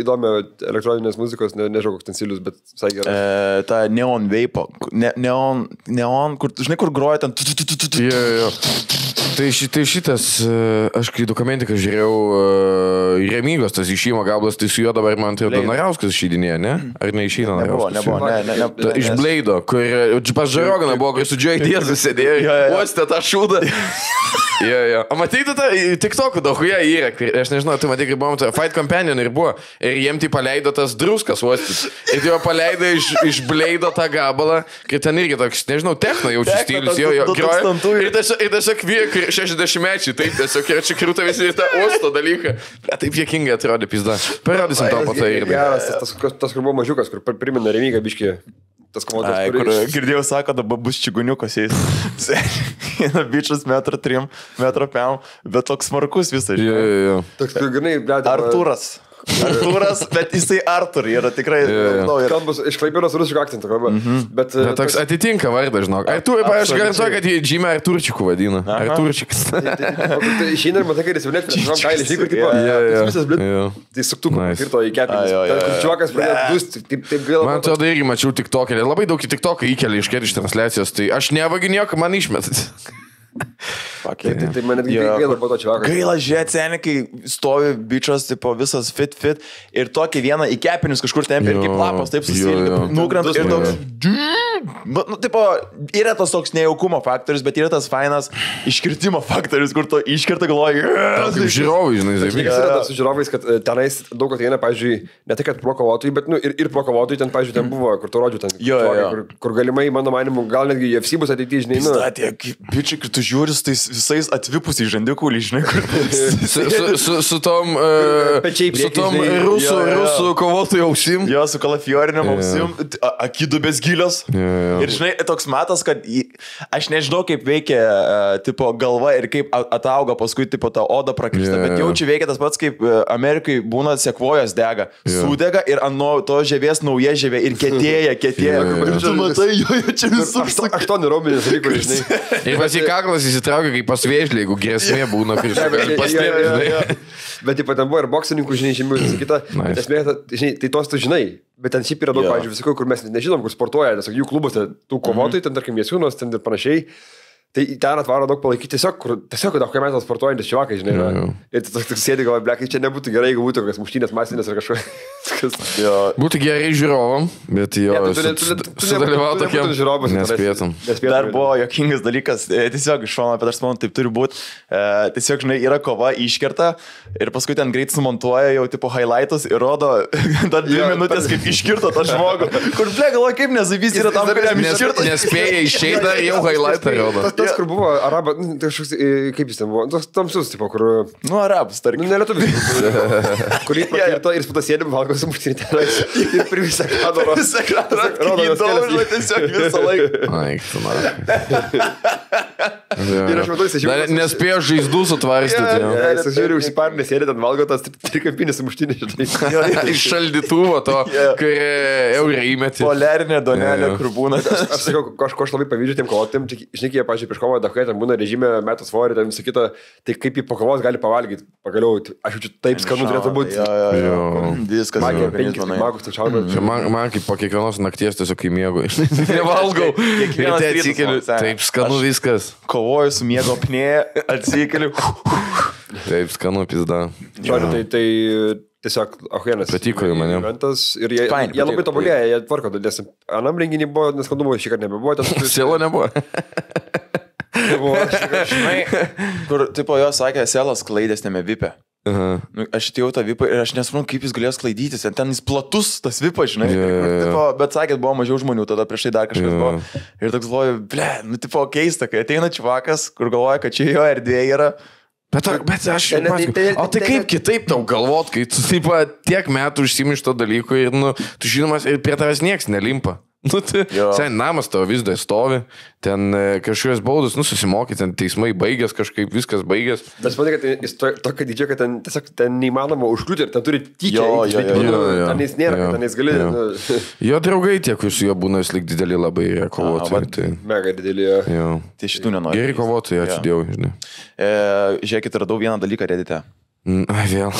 įdomią elektroninės muzikos, nežinau, koks ten stilius, bet visai gerai. Ta Neon Vape, Neon, kur, žinai, kur groja ten... Tai šitas, aš kai dokumentiką žiūrėjau, Remygos tas išėjimo gabalas, tai su juo dabar man tai Donarauskas išeidinėja, ne? Ar neišeina Donarauskas? Iš Bleido, kur pas Žaroganą buvo, kai su Džoji Tiesas sėdėjo, uostė tą šūdą. O matyti tą TikTok'ų dauguje yra, aš nežinau, tu matai, kaip buvom, Fight Companion ir buvo, ir jiem tai paleido tas druskas uostis. Ir tai jo paleido iš Bleido tą gabalą, kai ten irgi toks, nežinau, techno jaučiu stilius, jo groja. Ir tiesiog 60-mečiai, taip, tiesiog ir čia krūta visi tą uosto dalyką. Taip jėkingai atrodė, pizda. Parodysim tau po tai ir. Geras, tas kur buvo mažiukas, kur primena Remygą biškį. Tas komandas, kur girdėjau, sako, dabar bus čiguniukas jais. Bičias 1,3 m, 1,5 m, bet toks smarkus visas. Toks, grinai, Artūras, bet jisai Artur yra tikrai... Kalbas iš Klaipėdos rusiško akcento kalba. Bet toks atitinka vardą, žinok. Aš garantuoju, kad jį Džymę Arturčikų vadina. Arturčikas. Išeina ir matai, kad jis jau net nežinau, ką jis įkur, visas blit. Tai suktuku kirto į kepenis. Čiuvakas pradėjo dusti, taip gaila. Man atrodo, irgi mačiau TikTok'e. Labai daug į TikTok'ą įkelia iš transliacijos. Tai aš nevaginėjau, man išmetat. Tai man netgi gaila po to čiavakas. Gaila, žiūrėt, seniai, kai stovi bičias, tipo visas fit ir tokį vieną į kepinius kažkur tempia ir kaip lapas, taip susilgi, nukrenta ir toks... Nu, tipo, yra tas toks nejaukumo faktorius, bet yra tas fainas iškirtimo faktorius, kur to iškirta galvoji. Kaip žiūrovai, žinai, Zebys. Yra tas su žiūrovais, kad tenais daug ateina, pavyzdžiui, ne tik, kad pro kovotojai, bet ir pro kovotojai ten, pavyzdžiui, ten buvo, kur to rodžiu ten. Kur galimai, mano manimu, gal netgi UFC bus ateityje, žinai. Statė, bičiai, kai tu žiūri su tais visais atvipusiai žandikų, žinai, kur... Su tom rusų kovotojų ausim. Jo, su kalafioriniam ausim, akidubės gilios. Ir žinai, toks matas, kad aš nežinau, kaip veikia tipo galva ir kaip atauga paskui tipo ta oda prakrista, bet jaučiu veikia tas pats, kaip Amerikai būna sekvojos dega. Sudega ir ant to žievės nauja žievė ir kietėja. Ir tu matai, čia visur. 8 raumenys dalykai, žinai. Ir pasikaklas įsitraukia, kaip pas vėžlį, jeigu grėsmė būna. Bet taip pat ten buvo ir boksininkų, žinai, žymių ir kita. Esmė, žinai, tai tos tu žinai. Bet ten šiaip yra daug, pavyzdžiui, visokių, kur mes nežinom, kur sportuoja, tiesiog jų klubuose, tų kovotojų, ten, tarkim, Jėsiūnos, ten ir panašiai. Tai ten atvaro daug palaikyti, tiesiog daug kai metas sportuojantis čiavakai, žinai. Ir tu sėdi galvoji, blekai, čia nebūtų gerai, jeigu būtų kokias muštynės masinės ar kažkas. Būtų gerai žiūrovam, bet jo, sudalyvauti tokiam nespėtum. Dar buvo jokingas dalykas, tiesiog iš šono, bet aš manau, taip turi būti. Tiesiog, žinai, yra kova iškerta ir paskui ten greit sumontuoja jau tipo highlightus ir rodo dar 2 minutės, kaip iškirto tą žmogų. Kur, ble, galvoju, kaip nezavys yra tam, kuriam iškirto. Nespėja išeina ir jau highlightą rodo. Tas, kur buvo arabas, kaip jis ten buvo, tas tamsus, tipo, kur... Nu, arabas, tarkim. Nu, nelietuvis. Kur jį pakirto ir sputas sėdim, valgos muštinį tenais. Ir per visą kadrą. Visą kadrą. Įdaužo tiesiog visą laiką. Aik, tu man. Ir aš matau, jis išėjau. Nespėjo žaizdų sutvarstyti. Jis žiūri, užsiparnė, sėdė ten valgo tas trikampinės muštinį. Iš šaldytuvo to, kai eurą įmetė. Poliarinė donelė, kur būna. Aš sakau, ko aš labai pavyzdžiu tiem kovotėm, žinai, jie, pažiūrėjau, prieš kovą Dakai, ten būna režime, metas svorį, ten visą kitą, tai kaip į pakovos gali pavalgyti, pagaliau, aš jaučiu, taip skanu turėtų būti. Viskas. Man kaip po kiekvienos nakties tiesiog kai miego. Nevalgau. Taip skanu viskas. Kovoju su miego apnėja, atsikeliu. Taip skanu pizda. Tai tiesiog, ahienas. Patiko jau manim. Ir jie labai tobulėja, jie tvarko, nes anam renginį buvo, neskandumų šį kartą nebebuvo. Sėlo nebuvo. Žinai, kur, tipo, jo sakė, Selas klaidės tame vipė. Aš atėjau tą vipą ir aš nesuprantu, kaip jis galėjo sklaidytis. Ten jis platus, tas vipas, žinai. Tipo, bet sakė, buvo mažiau žmonių, tada prieš tai dar kažkas buvo. Ir toks galvoju, ble, nu, tipo, keista, kai ateina čivakas, kur galvoja, kad čia jo erdvė yra. Bet aš o tai kaip kitaip tau galvot, kai tu taip tiek metų užsimi iš to dalyko ir, nu, tu žinomas, ir prie tavęs nieks nelimpa. Nu, sen namas tavo vis dar stovi, ten kažkokios baudos, nu, susimoky, ten teismai baigęs, kažkaip viskas baigęs. Tas matai, kad jis tokio didžio, kad ten tiesiog ten neįmanoma užkliūti ir ten turi tyčia. Ten jis nėra, ten jis gali. Jo draugai tie, kur su juo būna vis lik dideli labai kovotojai. Mega dideli. Tai šitų nenori. Geri kovotojai, ačiū Dievui, žinai. Žiūrėkit, radau vieną dalyką Reddite. Vėl.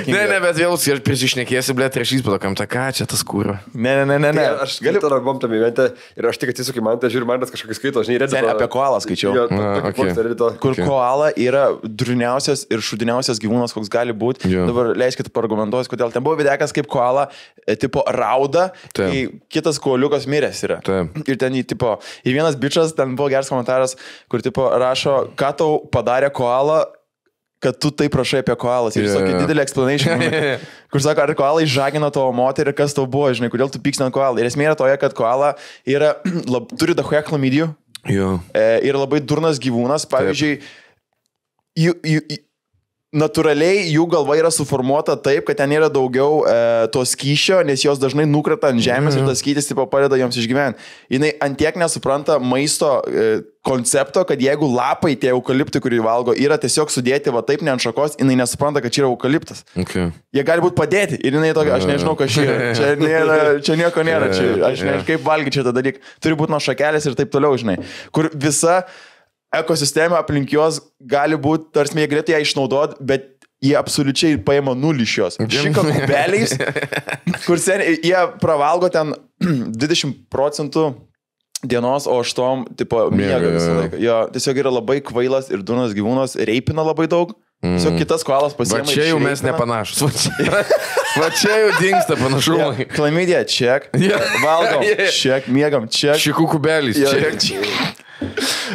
Ne, bet vėl aš prisišnekėsiu, blėt, rašys padokam, ta ką, čia tas kūro. Ne. Aš galiu tada bom tam įventę ir aš tik atsisukiu man, tai žiūriu, man tas kažkokį skaito, aš neįrėdžiu. Apie koalą skaičiau. Kur koala yra durniausias ir šudiniausias gyvūnas, koks gali būti. Dabar leiskit paargumentuoti, kodėl. Ten buvo videkas kaip koala, tipo rauda, kai kitas koaliukas miręs yra. Ir ten tipo, ir vienas bičas, ten buvo geras komentaras, kur tipo rašo, ką tau padarė koala, kad tu tai prašai apie koalas. Ir tokį didelį explanation, kur sako, ar koalai žagino tavo moterį, kas tau buvo, žinai, kodėl tu pyksti ant koalą. Ir esmė yra toje, kad koala turi dahuja chlamidijų ir labai durnas gyvūnas. Pavyzdžiui, natūraliai jų galva yra suformuota taip, kad ten yra daugiau to skysčio, nes jos dažnai nukrata ant žemės ir tas skystis tipo padeda joms išgyventi. Jis ant tiek nesupranta maisto koncepto, kad jeigu lapai tie eukaliptai, kurį valgo, yra tiesiog sudėti va taip ne ant šakos, jinai nesupranta, kad čia yra eukaliptas. Jie gali būti padėti ir jinai tokia, aš nežinau, kas čia yra. Čia nieko nėra, aš nežinau, kaip valgyti šitą dalyką. Turi būti nuo šakelės ir taip toliau, žinai. Kur visa ekosistema aplink jos gali būti, tarsi jie galėtų ją išnaudoti, bet jie absoliučiai paima nulį iš jos. Šika kubeliais, kur jie pravalgo ten 20% dienos, o aštom, tipo, miega visą laiką. Jo, tiesiog yra labai kvailas ir durnas gyvūnas, reipina labai daug. Tiesiog kitas koalas pasiema. Va čia jau mes nepanašus. Va čia jau dingsta panašumai. Chlamidija, ček. Valgom, ček, miegam, ček. Šikų kubelis, ček.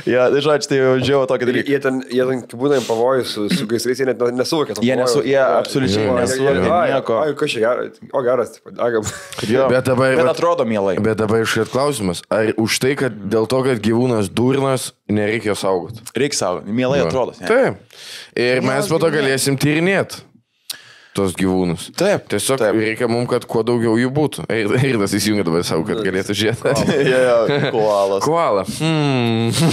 Ja, tai žodžiu, tai jau žiūrėjau tokį dalyką. Jie ten būna jam pavojus su gaisrais, jie net nesuvokia. Jie absoliučiai nesuvokia nieko. Kas čia geras? O geras, agam. Bet atrodo mielai. Bet dabar iškart klausimas, ar už tai, kad dėl to, kad gyvūnas durnas, nereikia saugoti? Reikia saugoti, mielai atrodo. Taip. Ir mes po to galėsim tyrinėti tos gyvūnus. Taip. Tiesiog reikia mums, kad kuo daugiau jų būtų. Ir tas įsijungia dabar savo, kad galėtų žiūrėti. Koalas. Koala.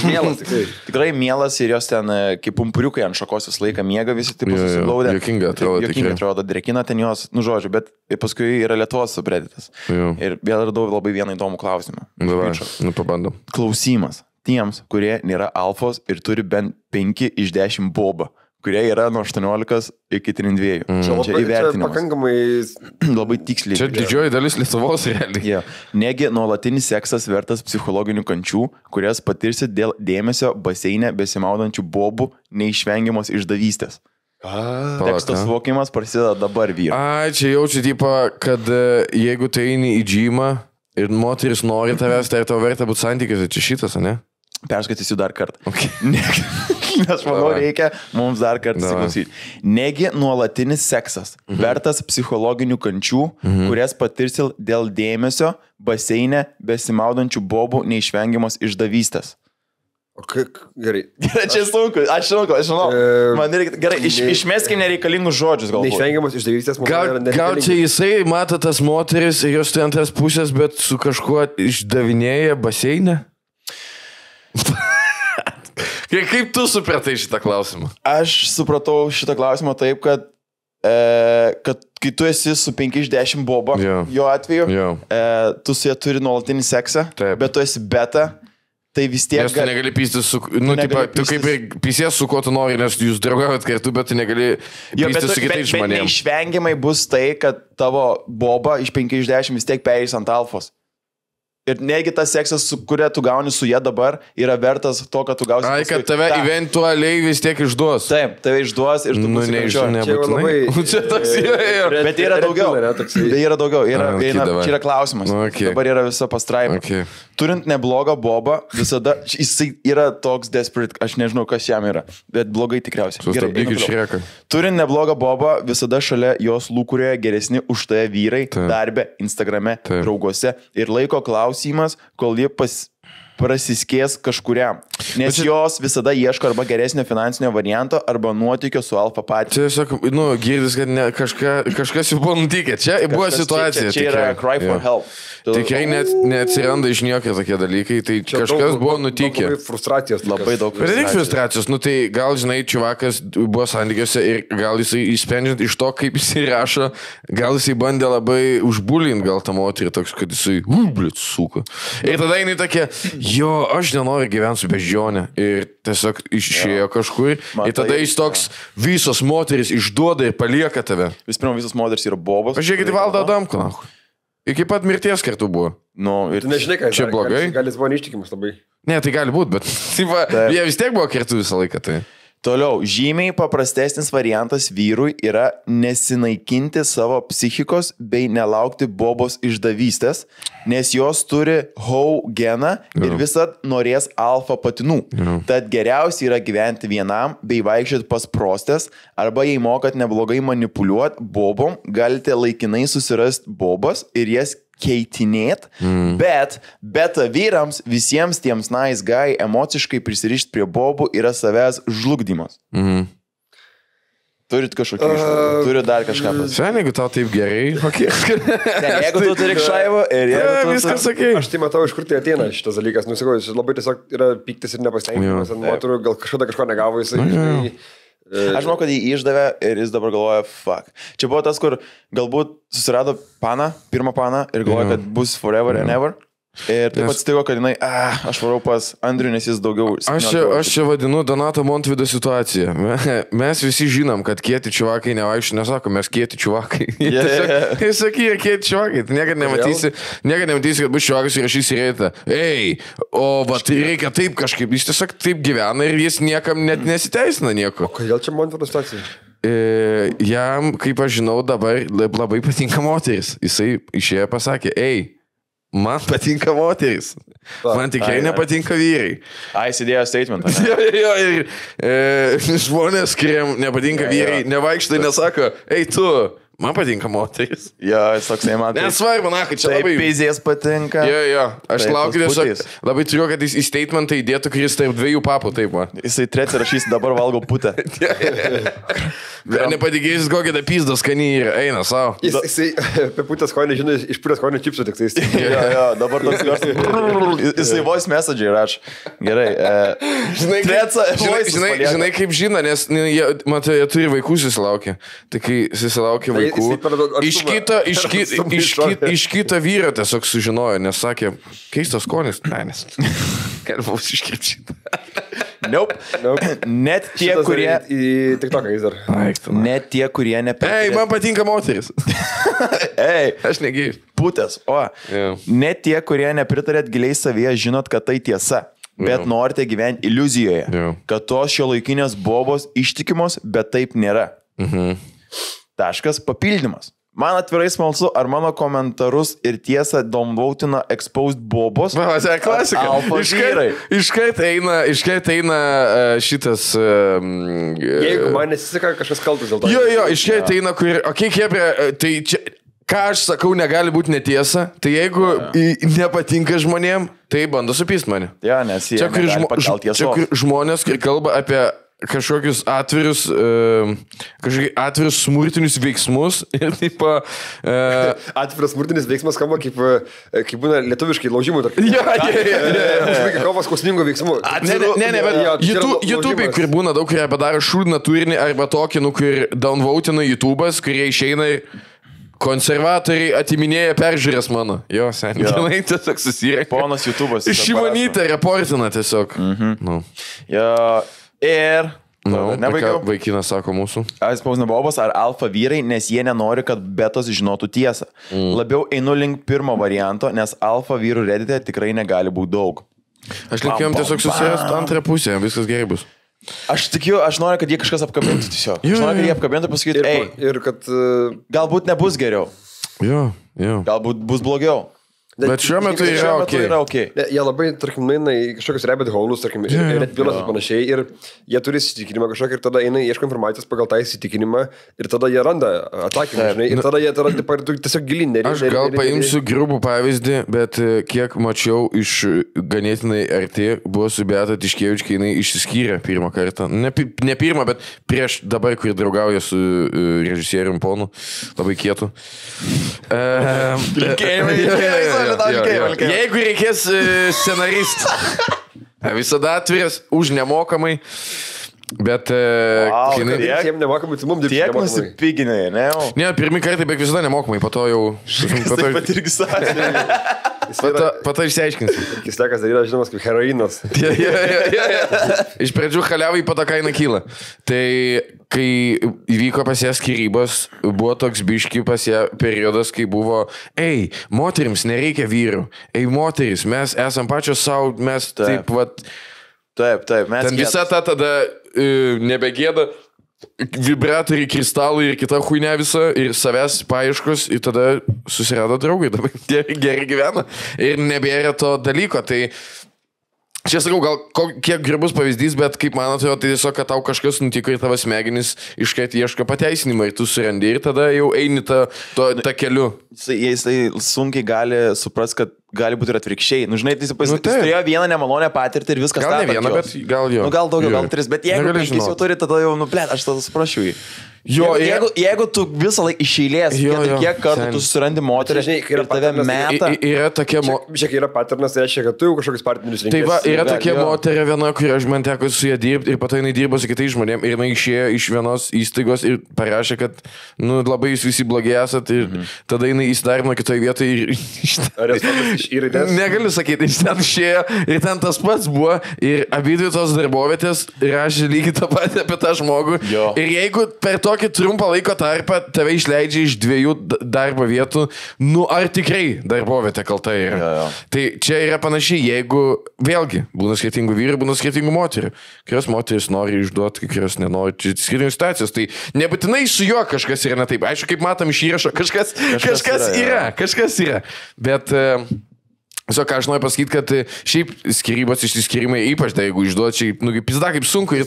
Mielas tikrai. Tikrai mielas ir jos ten, kaip pumpuriukai ant šakos visą laiką miega, visi taip susiglaudę. Jokinga atrodo. Jokinga atrodo, drekina ten jos, nu žodžiu, bet paskui yra Lietuvos supreditas. Ir vėl radau labai vieną įdomų klausimą. Davai, pabandom. Klausimas tiems, kurie nėra alfos ir turi bent 5 iš 10 bobą, kurie yra nuo 18 iki 32. Čia įvertinimas. Pakankamai labai tiksliai. Čia didžioji dalis Lietuvos realiai. Negi nuolatinis seksas vertas psichologinių kančių, kurias patirsi dėl dėmesio baseine besimaudančių bobų neišvengiamos išdavystės. Tekstas suvokimas prasideda dabar, vyru. Čia jaučiu, kad jeigu tai eini į džymą ir moteris nori tavęs, tai tavo verta būti santykiuose, čia šitas, ne? Perskaitysiu dar kartą. Nes manau reikia mums dar kartą įsiklausyti. Negi nuolatinis seksas vertas psichologinių kančių, kurias patirsi dėl dėmesio baseine besimaudančių bobų neišvengiamos išdavystės. Gerai. Gerai, čia sunku, aš žinau. Man reikia, gerai, išmeskim nereikalingus žodžius galbūt. Neišvengiamos išdavystės. Gal čia jisai mato tas moteris ir jos tai antras pusės, bet su kažkuo išdavinėja baseinę? Kaip tu supratai šitą klausimą? Aš supratau šitą klausimą taip, kad kai tu esi su 5 iš 10 boba, jo atveju, tu su jie turi nuolatinį seksą, bet tu esi beta, tai vis tiek... Nes tu negali pystis su... Tu kaip ir pysės su kuo tu nori, nes jūs draugavot kartu, bet tu negali pystis su kitais žmonėmis. Bet neišvengiamai bus tai, kad tavo boba iš 5 iš 10 vis tiek perės ant alfos. Ir negi tas seksas, kuria tu gauni su jie dabar, yra vertas to, kad tu gausi... Kad tave eventualiai vis tiek išduos. Taip, tave išduos ir tu nebūtinai. Čia toks yra. Bet yra daugiau. Yra daugiau. Čia yra klausimas. Dabar yra visa pastraipa. Turint neblogą bobą, visada jisai yra toks desperate, aš nežinau, kas jam yra, bet blogai tikriausiai. Sustabdykit šrieką. Turint neblogą bobą, visada šalia jos lūkurioje geresni už tave vyrai, darbe, Instagrame, drauguose ir laiko klausimas, kol jie prasiskės kažkuriam. Nes jos visada ieško arba geresnio finansinio varianto, arba nuotykio su alfa patys. Tiesiog, girdis, kad kažkas jau buvo nutikę. Čia buvo situacija. Čia yra cry for help. Tikrai neatsiranda iš niekai tokie dalykai, tai kažkas buvo nutikę. Frustracijos. Labai daug frustracijos. Bet tik frustracijos. Tai gal, žinai, čiuvakas buvo santykiuose ir gal jisai išsprendžiant iš to, kaip jisai rašo, gal jisai bandė labai užbulinti gal tą moterį toks, kad jisai, blit, suka. Ir tada jinai tokia, Jo, aš nenoriu gyventi su beždžionė. Ir tiesiog išėjo kažkur. Ir tada jis toks, visos moteris išduoda ir palieka tave. Vis pirma, visos moteris yra bobos. Pažiūrėkit į Valdą Adamkų. Iki pat mirties kartu buvo. Nu, ir tu nežinai, ką čia blogai. Gal jis buvo neištikimas labai. Ne, tai gali būti, bet jie vis tiek buvo kartu visą laiką. Tai. Toliau, žymiai paprastesnis variantas vyrui yra nesinaikinti savo psichikos bei nelaukti bobos išdavystės, nes jos turi hau geną ir visad norės alfa patinų. Tad geriausia yra gyventi vienam bei vaikščioti pas prostės, arba jei mokat neblogai manipuliuoti bobom, galite laikinai susirasti bobas ir jas keitinėt, bet beta vyrams visiems tiems nice guy emociškai prisirišti prie bobų yra savęs žlugdymas. Turit kažkokį iššūkį, turit dar kažką pasakyti. Sen, jeigu tau taip gerai, jeigu tu turi šaivą ir viskas sakė. Aš tai matau, iš kur tai ateina šitas dalykas. Nusikau, jis labai tiesiog yra piktis ir nepasitenkinimas. Moterų gal kažko negavo jisai. Aš manau, kad jį išdavė ir jis dabar galvoja, fuck. Čia buvo tas, kur galbūt susirado paną, pirmą paną ir galvoja, kad bus forever and ever. Ir taip atsitiko, kad jinai, aš varau pas Andrių, nes jis daugiau... Aš čia vadinu Donato Montvydo situaciją. Mes visi žinom, kad kieti čiuvakai nevaikščiai, nesako, mes kieti čiuvakai. Jis sakė, kieti čiuvakai. Niekad nematysi, kad bus čiuvakas ir rašys į reitą. Ei, o tai reikia taip kažkaip. Jis tiesiog taip gyvena ir jis niekam net nesiteisina nieko. Kodėl čia Montvydo situacija? Jam, kaip aš žinau, dabar labai patinka moteris. Jisai išėjo pasakė, ei, man patinka moteris. Man tikrai nepatinka vyrai. Įsidėjo statementą. Jo, ir žmonės, kuriem nepatinka vyrai, nevaikštai, nesako, ei tu, man patinka moteris. Jo, jis toksai man. Nesvarbu, kad čia labai... Taip, pizės patinka. Jo, aš laukiu tiesiog. Labai turiu, kad jis į statementą įdėtų, kuris tarp dviejų papų, taip, man. Jisai trečia rašys, dabar valgo putę. Nepatikėjusis, kokia ta pizdos skani yra, eina savo. Jisai apie putę skonį, žinai, iš putės skonį čipsų tik tais. Jo, dabar toks garsas. Jisai voice message raš. Gerai. Žinai, kaip žino, nes, matai, jie turi vaikų susilaukė. Tai kai susilaukė vaikų, iš kito vyro tiesiog sužinojo, nes sakė, keistas skonis, nes galima užsiškirpšyti. Nope. Net tie, kurie... Į TikToką jis dar. Net tie, kurie nepritarė... Ei, man patinka moteris. Ei, aš negyviu. Putės. Net tie, kurie nepritarėt giliai savyje, žinot, kad tai tiesa. Bet norite gyventi iliuzijoje, kad tos šiuolaikinės bobos ištikimos, bet taip nėra. Taškas papildymas. Man atvirai smalsu, ar mano komentarus ir tiesą downvotina exposed bobos. Klasika. Iškart eina šitas... Jeigu man nesiseka, kažkas kaltas dėl to. Jo, iškart eina, kur... Okei, Kebra, tai čia... Ką aš sakau, negali būti netiesa. Tai jeigu nepatinka žmonėm, tai bando supyst mane. Ja, nes jie negali pakelt tiesos. Čia kur žmonės kalba apie... kažkokius atvirus smurtinius veiksmus ir taip... Atviras smurtinis veiksmas skamba kaip būna lietuviškai laužimų. Kažkokia kovas skausmingų veiksmų. Ne, bet YouTube'ai, kur būna daug, kurie padaro šūdiną turinį arba tokį, kur downvotina YouTube'as, kurie išeina ir konservatoriai atiminėja peržiūrės mano. Jo, seniai tiesiog susirė. Ponas YouTube'as. Šimonytė reportina tiesiog. Jo. Ir... Nebaigiau. Vaikinas sako mūsų. Spausina bobos ar alfa vyrai, nes jie nenori, kad betos žinotų tiesą. Labiau einu link pirmo varianto, nes alfa vyrų Reddit'e tikrai negali būti daug. Aš linkėjom tiesiog susirasti antrą pusę, viskas gerai bus. Aš tikiu, aš noriu, kad jie kažkas apkabintų tiesiog. Aš noriu, kad jie apkabintų ir pasakytų, ei. Ir kad... Galbūt nebus geriau. Jo. Galbūt bus blogiau. Bet šiuo metu yra okay. Jie labai, tarkim, eina į kažkokius rabbit hole'us, tarkim, Red Pillas ir panašiai, ir jie turi įsitikinimą kažkokį, ir tada eina, ieško informacijos pagal tą įsitikinimą, ir tada jie randa atsakymą, žinai, ir tada jie tiesiog gilinė. Aš gal paimsiu grubų pavyzdį, bet kiek mačiau iš ganėtinai arti, buvo su Beata Tiškevič, kai jinai išsiskyrė pirmą kartą. Ne pirmą, bet prieš dabar, kur draugauja su režisierium ponu, labai kietu. Jeigu reikės scenaristų, visada atviras už nemokamai, bet... Jiems nemokamai, tai mums dirbti tiek nemokamai. Tiek nusipiginai, ne? Ne, pirmi kartai beveik visada nemokamai, po to jau... Taip pat irgi sakė. Pata išsiaiškinsi. Kislekas dar yra žinomas kaip heroinas. Iš pradžių haliavai po to kaina kyla. Tai kai įvyko pas ją skyrybos, buvo toks biški pas ją periodas, kai buvo, moterims nereikia vyrų. Moteris, mes esam pačios savo, mes taip vat... Taip, mes... Ten visa ta tada nebegėda. Vibratoriai, kristalai ir kita huinė visa ir savęs paieškos ir tada susirado draugai, dabar gerai gyvena ir nebėra to dalyko, tai čia sakau, gal kiek gribus pavyzdys, bet kaip man atrodo, tai tiesiog, kad tau kažkas nutiko ir tavo smegenys iškart ieško pateisinimą ir tu surandi ir tada jau eini tą keliu. Jisai sunkiai gali suprasti, kad gali būti ir atvirkščiai. Nu, žinai, jis turėjo vieną nemalonę patirtį ir viskas. Gal ne vieną, bet gal jo. Nu, gal daugiau, gal tris, bet jeigu jis jau turi, tada jau, aš tada suprašiu jį. Jeigu tu visą laiką iš eilės, kiek kartų tu susirandi moterį ir tave meta. Yra tokia Žiūrėk, yra paternas, tai reiškia, kad tu jau kažkokius partnerius renkiesi. Tai va, yra tokia moterė viena, kuri aš man teko su ją dirbti ir pato jinai dirbo su kitais žmonėm ir jinai išėjo iš vienos įstaigos ir parašė, kad labai jūs visi blogi esat ir tada jinai įsidarino kitoje vietoje ir... Ar jas iš įraidės? Negaliu sakyti, iš ten išėjo ir ten tas pats buvo ir abidvi tos darbovietės rašė lygiai tą patį apie tą žmogų. Ir jeigu per tokį trumpą laiko tarpą tave išleidžia iš 2 darbo vietų, ar tikrai darbovietė kalta yra. Tai čia yra panašiai, jeigu vėlgi būna skirtingų vyrų, būna skirtingų moterių. Kurios moteris nori išduoti, kurios nenori. Čia skirtingos situacijos. Tai nebūtinai su juo kažkas yra ne taip. Aišku, kaip matom iš įrašo, kažkas yra. Bet... ką aš noriu pasakyti, kad šiaip skirybos išsiskyrimai, ypač da, jeigu išduot, šiaip, pizda kaip sunku ir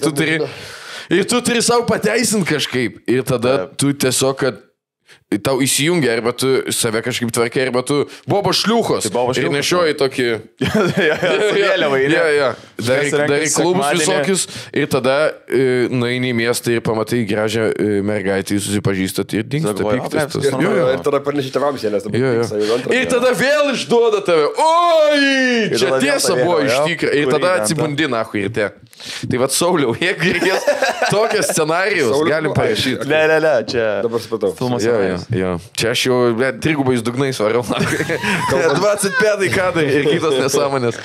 tu turi savo pateisinti kažkaip. Ir tada tu tiesiog, kad tau įsijungia, arba tu save kažkaip tvarkai, arba tu bobo šliūchos. Ir nešioji tokį... Darai klubus visokius ir tada nueini į miestą ir pamatai gražią mergaitę, susipažįstat ir dingsta piktas. Ir tada parneši tėvams ją, nes dabar... Ir tada vėl išduoda tave. Oi, čia tiesa buvo iš tikrųjų. Ir tada atsibundi nahui ir te. Tai vat Sauliau, jeigu reikės tokio scenarijos, galim parašyti. Ne, čia... Dabar supratau. Filmas. Jo. Čia aš jau trigubais dugnais varau. 25 kadrai ir kitos nesąmonės.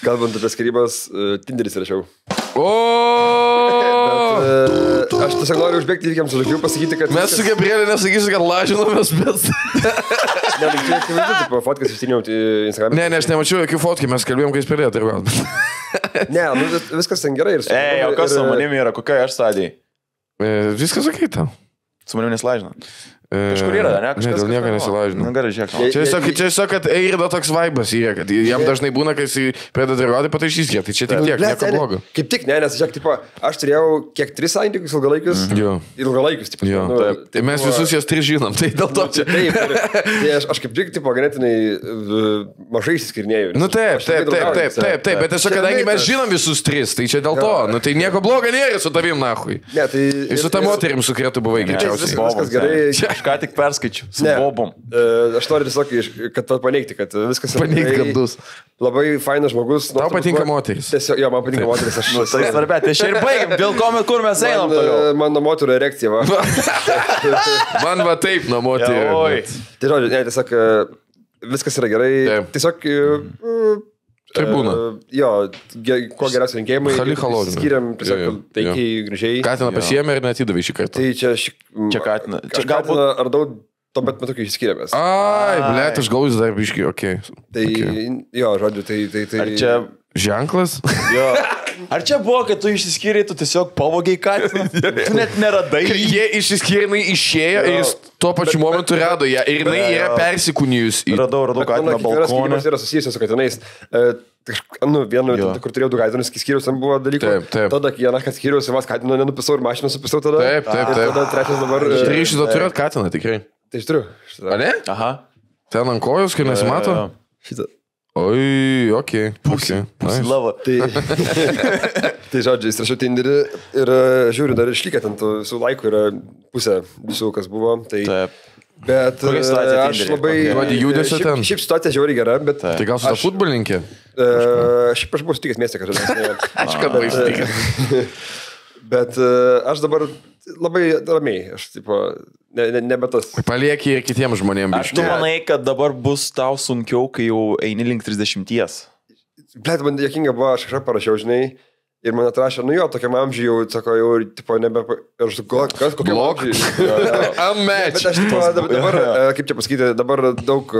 Kalbant apie skirybas, Tinderis rašiau. Aš tiesiog noriu užbėgti įvykiams už akių, pasakyti, kad... Mes su Gabrielė nesakysiu, kad lažinomės, bet... Ne, čia akivaizdu, fotkas ištinėjau Instagram'e. Ne, aš nemačiau jokių fotkų, mes kalbėjom, kai jis pradėjo dalyvauti. Ne, viskas ten gerai. O kas su manimi yra, kokia aš stadijai? Viskas okei tau. Su manimi neslažina. Kažkur yra, ne? Ne, dėl nieko nesilažinu. Na, gerai, žiūrėk. Čia tiesiog, kad Eirido toks vaibas yra, kad jam dažnai būna, kai jis pradeda dalyvauti, po to išsiskiria. Tai čia tik tiek, nieko blogo. Kaip tik, nes, žiūrėk, aš turėjau kiek 3 santykius ilgalaikius. Ilgalaikius, tai mes visus jas 3 žinom, tai dėl to čia. Taip, tai aš kaip tik, ganėtinai mažai įsiskirinėjau. Nu taip, bet tiesiog, kadangi mes žinom visus 3, tai čia dėl to, nu tai nieko blogo nėra su tavim, nahui. Ir su ta moterim, su kuria tu buvai greičiausiai. Viskas gerai. Aš ką tik perskaičiu, su bobom. Aš noriu tiesiog, kad paneigti, kad viskas yra paneigti gandus. Labai fainas žmogus. Tau patinka moteris. Tiesiog, jo, man patinka moteris. Tai svarbia, tai čia ir baigim, dėl kur mes einam toliau. Man nuo moterų erekcija, va. Man va taip nuo moterų. Tai žodžiu, ne, tiesiog viskas yra gerai. Tiesiog... Tai būna. Jo, kuo geriausi rinkėjimai. Skiriam tiesiog taikiai, gražiai. Katiną pasiėmė ir neatidavė šį kartą. Tai čia Katiną. Čia galbūt ar daug to bet metu, kai išskiriamės. Ai, blėt, aš galvoju, dar biškai, okei. Tai, jo, žodžiu, tai... Ar čia... Ženklas? Jo. Ar čia buvo, kad tu išsiskyrei, tu tiesiog pavogiai katiną? Tu net neradai. Jie išsiskyrė, jinai išėjo ir jis tuo pačiu momentu rado ją. Ir jinai yra persikūnijus. Radau katiną balkoną. Yra susijusios su katinais. Vienu, kur turėjau 2 katinus, kai skyrius, ten buvo dalykų. Tada, kai vieną, kad skyrius, vas katiną nenupisau ir mašiną supisau tada. Taip. Tada trečias dabar... Tai iš šito turėt katiną, tikrai. Tai iš turiu. A ne? Aha. Ten ant kojos, kai nesimato? Šitą. Oi, okei. Pusė lava. Tai žodžiu, įstrašiau Tinderį ir žiūriu, dar išlikę ten su laiku yra pusė visų, kas buvo. Bet aš labai... Duodi judesio ten? Šiaip situacija žiauriai gera, bet... Tai gal su ta futbolininkė? Šiaip aš buvau sutikęs miestė, kad žodžiu. Aš kada įsitikęs. Bet aš dabar labai ramiai, aš tipo, nebe tas. Palieki ir kitiems žmonėms. Aš tu manai, kad dabar bus tau sunkiau, kai jau eini link 30. Blet, man dėkinga buvo, aš kažką parašiau, žinai, ir man atrašė, nu jo, tokiam amžiui jau, sako, jau, tipo, nebe, ir aš sakau, kas, kokiam amžiui? Ameč. Bet aš, tipo, dabar, kaip čia pasakyti, dabar daug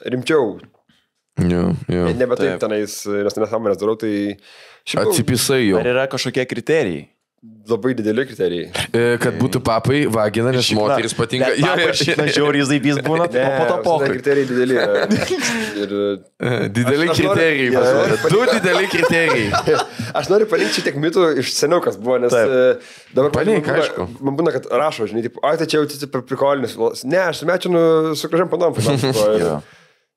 rimčiau. Jo. Nebe taip tenais, nes nesąmonės darau, tai... Atsipisai jau. Ar yra kažkokie kriterijai? Labai dideli kriterijai. Kad būtų papai vagina, nes moteris patinka. Žiauriai zaibys būna, o po to pokai. Kriterijai dideli. Dideli kriterijai. Du dideli kriterijai. Aš noriu palinkti šiek tiek mitų iš seniau, kas buvo, nes dabar man būna, kad rašo, žinai, tipo, ai, tai čia jau prikolinis. Ne, aš sumečinu su kažkam panom.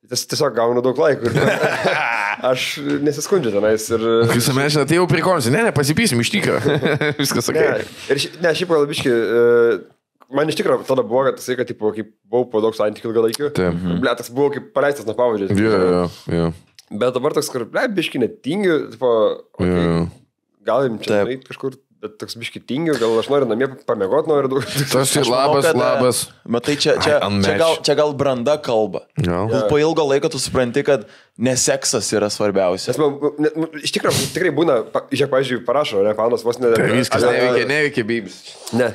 Tas tiesiog gaunu daug laiko ir aš nesiskundžiu tenais. Kai sumečina, tai jau prikolinis. Ne, pasipysim iš tikrą. Viskas sakai. Ne, šiaip labiškai, man iš tikrųjų tada buvo, kad tai, kad tipo, kaip buvau po daug santykių ilgalaikių, tas buvo kaip paleistas nuo pavadžiais. Jo. Bet dabar toks, kur, biškai netingiu, tipo, galim čia kažkur. Bet toks biški tingiu, gal aš noriu namie pamiegoti, noriu daug. Tas ir labas. Matai, čia gal branda kalba. Po ilgo laiko tu supranti, kad neseksas yra svarbiausia. Iš tikrųjų, tikrai būna, žiūrėk, pavyzdžiui, parašo, ne, panas vos ne... Viskas neveikia bybis. Ne.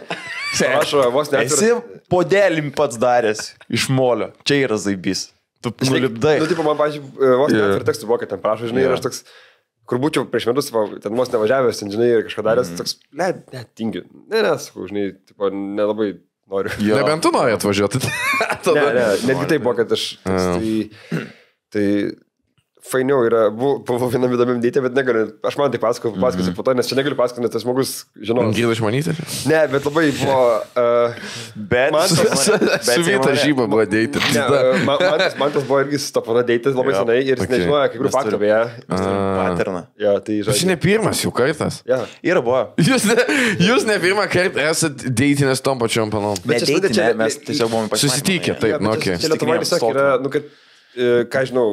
Parašo, vos ne... Esi podėlim pats daręs iš molio. Čia yra zaibys. Tu nulipdai. Nu, tipo, man, pavyzdžiui, vos ne ir tekstų buvo, kad ten prašo, žinai, ir aš toks... Kur būčiau prieš metus, ten vos nevažiavęs, ten, žinai, ir kažką daręs, toks, tingiu. Ne, sakau, žinai, tipo, nelabai noriu. Nebent tu nori atvažiuoti. Ne, netgi tai buvo, kad aš, tai fainiau yra, buvau vienam įdomiam dėtė, bet negaliu, aš man tai pasakosiu po to, nes čia negaliu pasakoti, nes tas žmogus, žinau. Gėda išmanyti? Ne, bet labai buvo... Bet su Vyta žyba buvo dėtė. Man tas buvo irgi stopana dėtė labai senai ir jis nežinojo, kai kurių faktų beje. Paterną. Jūs ne pirmas jau kartas. Yra buvo. Jūs ne pirmą kartą esat dėtinės tom pačiom panom. Bet dėtinė, mes tiesiog buvome susitikę, taip, nu, okei. Čia Lietuvoje tiesiog yra, nu, kad, ką žinau,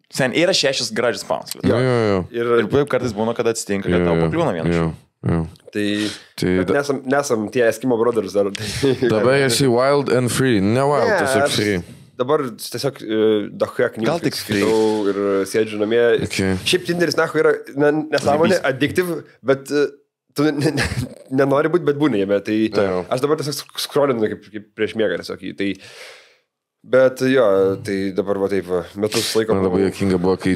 sen yra 6 gražius pams. Ir kartais būna, kad atsitinka, kad tau pakliūna vienas. Tai nesam tie Eskimo Brothers dar. Dabar esi wild and free. Ne wild, tiesiog free. Dabar tiesiog dahuja knygų skaitau ir sėdžiu namie. Šiaip Tinderis, nahu, yra nesąmonė, addictive, bet tu nenori būti, bet būni jame. Tai aš dabar tiesiog scrollinu kaip prieš miegą tiesiog. Bet jo, tai dabar va taip, metus laiko. Man labai juokinga buvo, kai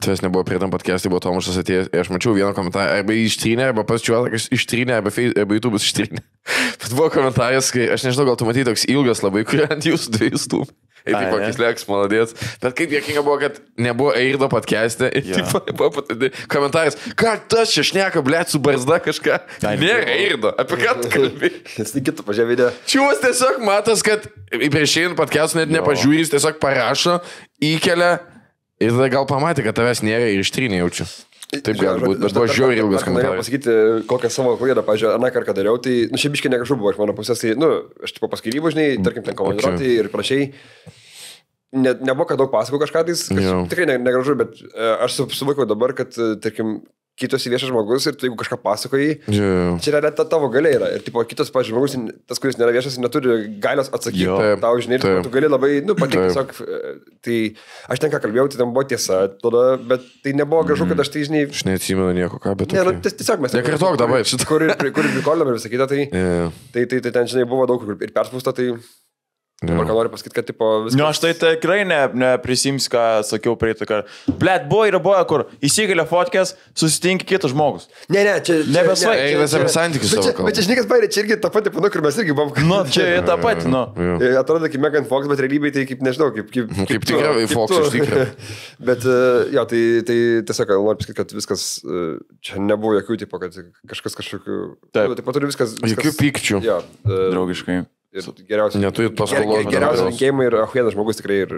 tas nebuvo prie tam podcast'ai, buvo Tomašas atėjęs ir aš mačiau vieną komentarą, arba ištrynė, arba pas Čiuotakas ištrynė, arba YouTube'as ištrynė. Bet buvo komentaras, kai aš nežinau, gal tu matyti toks ilgas labai, kur ant jūsų dviejų stūmų. Ir taip, Kisleks, maladės. Bet kaip juokinga buvo, kad nebuvo Eirdo podcast'e. Ir taip, komentaras, ką tas čia šneka, blėt, su barzda kažką. Nėra Eirdo. Apie ką tu kalbi? Jis tik kitą pažiūrė. Čiūvas tiesiog matas, kad prieš einant podcast'u net nepažiūrė, jis tiesiog parašo, įkelia ir tada gal pamatė, kad tavęs nėra ir ištrynė jaučiu. Taip gali būti, bet buvo žiauriai ilgas komentaras. Norėjau pasakyti, kokią savo klaidą, pažiūrėjau, aną kartą dariau, tai, nu, šiaip biškai negražu buvo iš mano pusės, tai, nu, aš tipo paskirybų, žinai, tarkim, ten komandiruoti ir prašiai, nebuvo, kad daug pasakau kažką, tai tikrai negražu, bet aš suvokiau dabar, kad, tarkim, kitos viešas žmogus ir tu, jeigu kažką pasakoji, čia yra tavo galia yra. Ir tipo, kitas, pavyzdžiui, žmogus, tas, kuris nėra viešas, neturi galios atsakyti. Tau, žinai, tu gali labai, nu, patikti tiesiog. Tai aš ten ką kalbėjau, tai tam buvo tiesa, tada, bet tai nebuvo gražu, kad aš tai, žinai... Aš neatsimenu nieko ką, bet... Ne, nu, tiesiog mes... Nekartok dabar. Kur ir prikolinam ir visą kitą, tai ten, žinai, buvo daug kur ir perspūsta, tai... Dabar ką noriu pasakyti, kad tipo viskas... Nu, aš tai tikrai neprisimsiu, ką sakiau praeitą kartą. Blet, buvo, kur įsigalia fotkės, susitinki kitas žmogus. Ne, čia... Nebesvai. Eilas apie santykius savo kalbą. Bet čia, žinai, kas bairė, čia irgi tą patį panu, kur mes irgi buvom... Nu, čia tą patį, nu. Atrodo, kaip Megan Fox, bet realybėj tai kaip, nežinau, kaip tikrai Fox iš tikrųjų. Bet, jo, tai tiesiog noriu pasakyti, kad viskas... Čia nebuvo jokių, tipo, kad kažkas kažkokių... Taip, turi viskas... Jokių pykčių. Jo, draugiškai. Ir geriausiai. Neturi tos skolos. Geriausiai linkėjimai ir ahvienas žmogus tikrai ir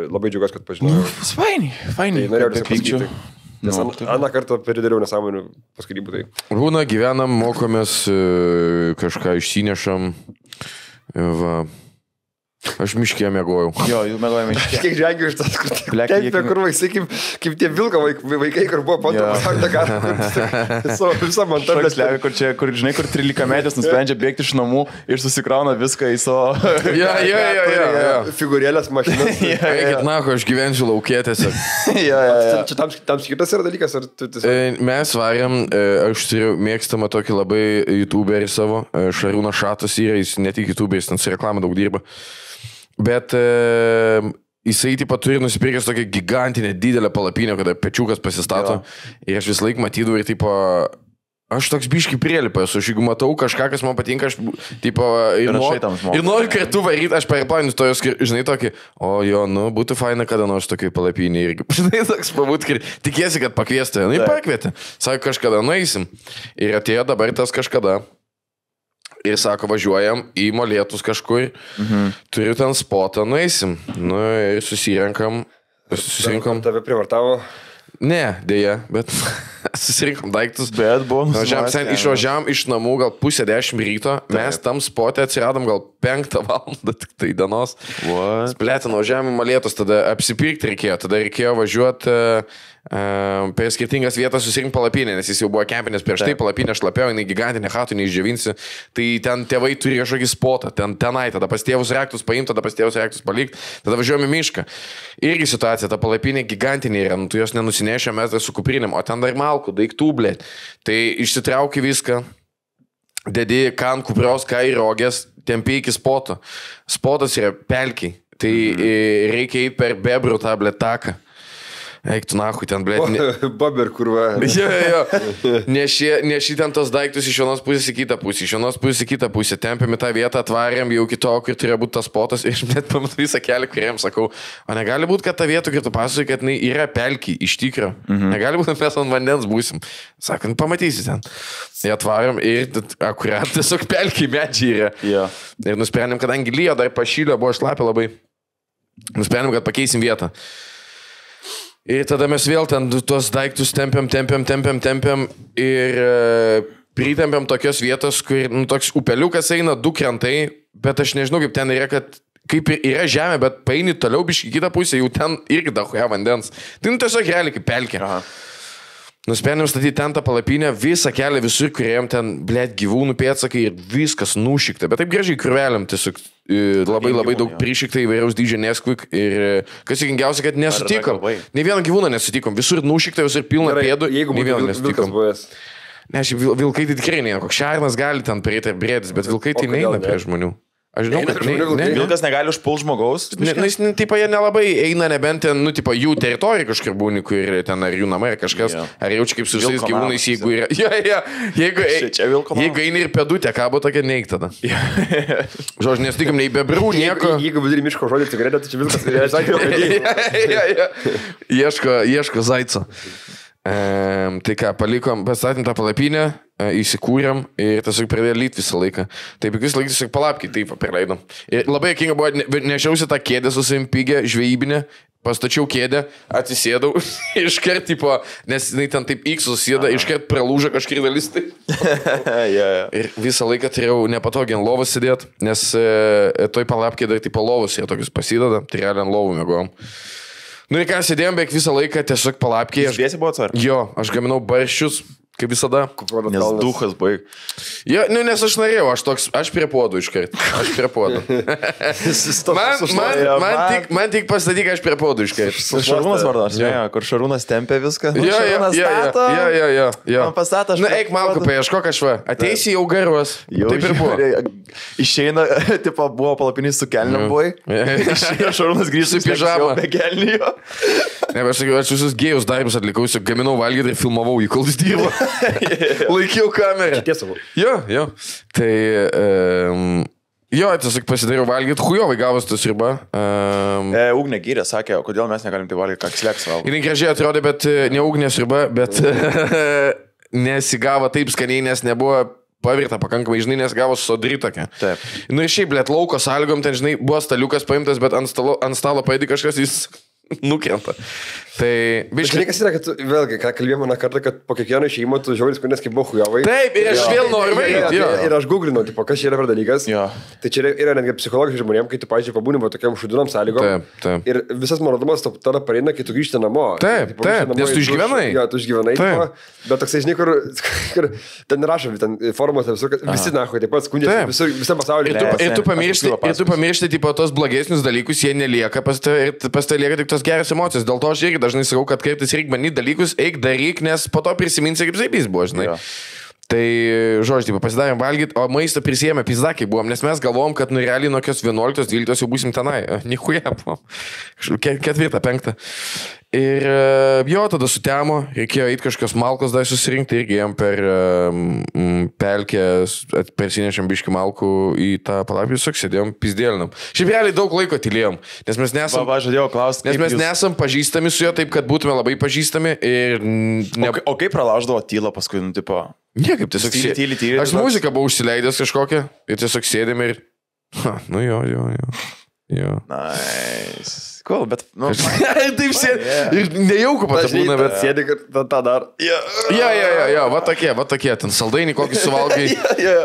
labai džiugas, kad pažinojau. Fainai. Tai norėjau tiesiog pasakyti. Nes aną kartą peridariau nesąmonių paskirybų. Tai. Būna, gyvenam, mokomės, kažką išsinešam. Va. Aš miškė mėgojau. Jo, jūs mėgojame miškė. Kiek žengiu iš tas, kur vaikai, kaip tie vilko vaikai, kur buvo po antro pasaulinio karo. Visą montažą slegia, kur, žinai, kur 13 metės nusprendžia bėgti iš namų ir susikrauna viską į savo... Figūrėlės mašinas. Eikit, naho, aš gyvensiu laukė tiesiog. Čia tam skirtas yra dalykas, ar tu tiesiog... Mes varėm, aš turiu mėgstamą tokį labai youtuberį savo, Šarūnas Šatas yra, jis ne tik youtuberis, ten su reklama daug dirba. Bet jisai taip pat turi nusipirkęs tokią gigantinę, didelę palapinę, kada pečiukas pasistato. Ir aš vis laik matydavau ir taip, aš toks biški prielipas, aš jeigu matau kažką, kas man patinka, aš taip, ir noriu kartu varyti, aš perplanus to, žinai, tokį, būtų faina kada nors tokį palapinį irgi. Žinai, toks pabūt, tikėsi, kad pakviesti. Nu, pakvietė. Sako, kažkada nueisim. Ir atėjo dabar tas kažkada. Ir sako, važiuojam į Molėtus kažkur, turiu ten spotą, nueisim. Nu ir susirinkom. Tave privartavo? Ne, dėja, bet susirinkom daiktus. Bet buvo. Išvažiavam iš namų gal 9:30 ryto, mes tam spotę atsiradom gal 5 valandą tik tai dienos. Splėtin, važiavam į Molėtus, tada apsipirkti reikėjo, tada reikėjo važiuoti per skirtingas vietas susirinkti palapinę, nes jis jau buvo kempinės prieš tai, palapinė šlapiau, jinai gigantinė chatų neišdžiovinsi, tai ten tėvai turi kažkokį spotą, tenai, tada pas tėvus rektus paimti, tada pas tėvus rektus palikti, tada važiuojame į mišką. Irgi situacija, ta palapinė gigantinė yra, tu jos nenusinešė, mes dar su kuprinėm, o ten dar malkų, daiktų, blėt. Tai išsitrauki viską, dedi kan kuprios, ką įrogės, tempi iki spoto. Spotas yra pelkiai, tai reikia eiti per bebrų tą blėtaką. Eik tu nahui ten, blėt. Baber, kurva. Jo. Neši ten tos daiktus iš vienos pusės į kitą pusę, iš vienos pusės į kitą pusę. Tempėm į tą vietą, atvarėm jau kitokį ir turėjo būti tas spotas. Ir net pamatau visą kelią, kuriam sakau, o negali būti, kad ta vieta, kai tu pasakai, kad yra pelkiai iš tikro. Negali būti, kad mes ant vandens būsim. Sakant, pamatysi ten. Ir atvarėm ir akurat tiesiog pelkiai medžiai yra. Ir nusprendėm, kadangi lyjo, dar pašylio, buvo šlapia labai. Nusprendėm, kad pakeisim vietą. Ir tada mes vėl ten tuos daiktus tempiam ir pritempėm tokios vietos, kur toks upeliukas eina, 2 krantai, bet aš nežinau, kaip ten yra, kad kaip ir yra žemė, bet paini toliau biškį kitą pusę, jau ten irgi dahuja vandens. Tai tiesiog realiai kaip pelkė. Nusprendėm statyti ten tą palapinę, visą kelią visur, kuriem ten, blėt, gyvūnų pėdsakai ir viskas nušikta. Bet taip gražiai krūvelėm, tiesiog labai daug prišikta įvairiaus dydžio Nesquik ir kas įkingiausia, kad nesutikom. Ne vieną gyvūną nesutikom, visur nušikta, visur pilna pėdų, ne vieną nesutikom. Ne, vilkai tai tikrai neina, koks šernas gali ten prieiti ir brėdis, bet vilkai tai neina prie žmonių. Aš žinau, kad vilkas negali užpult žmogaus. Jie nelabai eina, nebent ten, jų teritorija kažkur būni, kur ten ar jų namai ar kažkas, ar jaučia kaip su visais gyvūnais, jeigu yra. Jeigu eini ir pėdutė, ką buvo tokia neik tada. Žodžiu, nesutikim nei bebrų, nieko. Jeigu vidury miško žodį cigaretę, tai čia vilkas. Ieško zaico. Tai ką, palikom, pastatėm tą palapinę, įsikūrėm ir tiesiog pradėjo lyti visą laiką. Taip, jūs laikys tiesiog palapkį, taip, perleidom. Ir labai jokinga buvo, nešiausi tą kėdę su savim pigę, žvejybinę, pastačiau kėdę, atsisėdau, iškart, tipo, nes jinai ten taip X susėda, iškart pralūža kažkiek dalis. Ir visą laiką turėjau nepatogiai ant lovos sėdėti, nes toj palapkė dar tipo lovos ir tokius pasideda, tai realiai ant lovų mėgojom. Nu ir ką, sėdėjom beveik visą laiką tiesiog palapkėje. Jūs dviesi buvo atsar? Jo, aš gaminau barščius, kaip visada. Nes duhas baig. Jo, nes aš norėjau, aš prie puodų iškart. Aš prie puodų. man tik pasakyk, aš prie puodų iškart. Šarūnas vardas, kur Šarūnas tempia viską. Jo. Man pastato, aš... Na, eik, Malku, paieškok aš va. Ateisi jau garus. Taip ir buvo. Išeina, tipo, buvo palapinys su kelniam buvai. Išeina Šarūnas grįžtų į pižamą. Be kelnijo. Ne, aš visus gėjus darbus atlikau, gaminau valgyti ir filmavau jį, kol jis dirbo. Laikiau kamerą. Tiesa. Jo. Tai, tiesiog pasidariau valgyti, hujovai gavos tas riba. Ugnė gyrė, sakė, o kodėl mes negalim tai valgyti, ką sleks valgyti. Jis gražiai atrodė, bet ne ugnės riba, bet nesigavo taip skaniai, nes nebuvo pavirta pakankamai, žinai, nes gavo sodri tokia. Taip. Nu ir šiaip, blėt, lauko sąlygom, ten, žinai, buvo staliukas paimtas, bet ant stalo paėdė kažkas, jis nukrenta. Tai, biškai. Kas yra, kad vėlgi, ką kalbėjome vieną kartą, kad po kiekvieno išėjimo tu žiūri skundės kaip buvo hujovai. Taip, ir aš vėl noriu veikti. Ir aš googlinau, tipo, kas čia yra per dalykas. Jo. Tai čia yra netgi psichologiškai žmonėms, kai tu, pavyzdžiui, pabūni po tokiam šudinam sąlygom. Taip. Ir visas malonumas tada pareina, kai tu grįžti namo. Taip, nes tu išgyvenai. Jo, tu išgyvenai. Bet toksai, žinai, kur ten rašo, ten formuose visur, kad visi nahui taip pat skundžiasi visam pasaulyje. Ir tu pamiršti, tipo, tos blogesnius dalykus, jie nelieka, pas tai lieka tik tos geros emocijos. Dėl to aš irgi dažnai sakau, kad kartais reikia manyti dalykus, eik daryk, nes po to prisiminsi, kaip zaibys buvo, žinai. Ja. Tai, žodžiu, tipo, pasidarėm valgyti, o maistą prisėmė pizdakai buvom, nes mes galvom, kad nu realiai nuo 11-12 jau būsim tenai. Nichuja buvom. 4-5. Ir jo, tada sutemo, reikėjo eiti kažkokios malkos dar susirinkti, irgi jam per pelkę, persinešėm biškį malkų į tą palapį, tiesiog sėdėjom pizdėlinam. Šiaip realiai daug laiko tylėjom, nes mes nesam pažįstami su juo taip, kad būtume labai pažįstami ir... O kaip pralauždavo tylą paskui, nu, tipo... Niekaip, tiesiog tyli. Aš muziką buvau užsileidęs kažkokią ir tiesiog sėdėm ir... Nu jo. Nice. Cool, bet... Nu, taip sėdė. Ir nejauku pat būna, bet... Sėdė, kad tą dar... Jo, va tokie. Ten saldainį kokį suvalgai,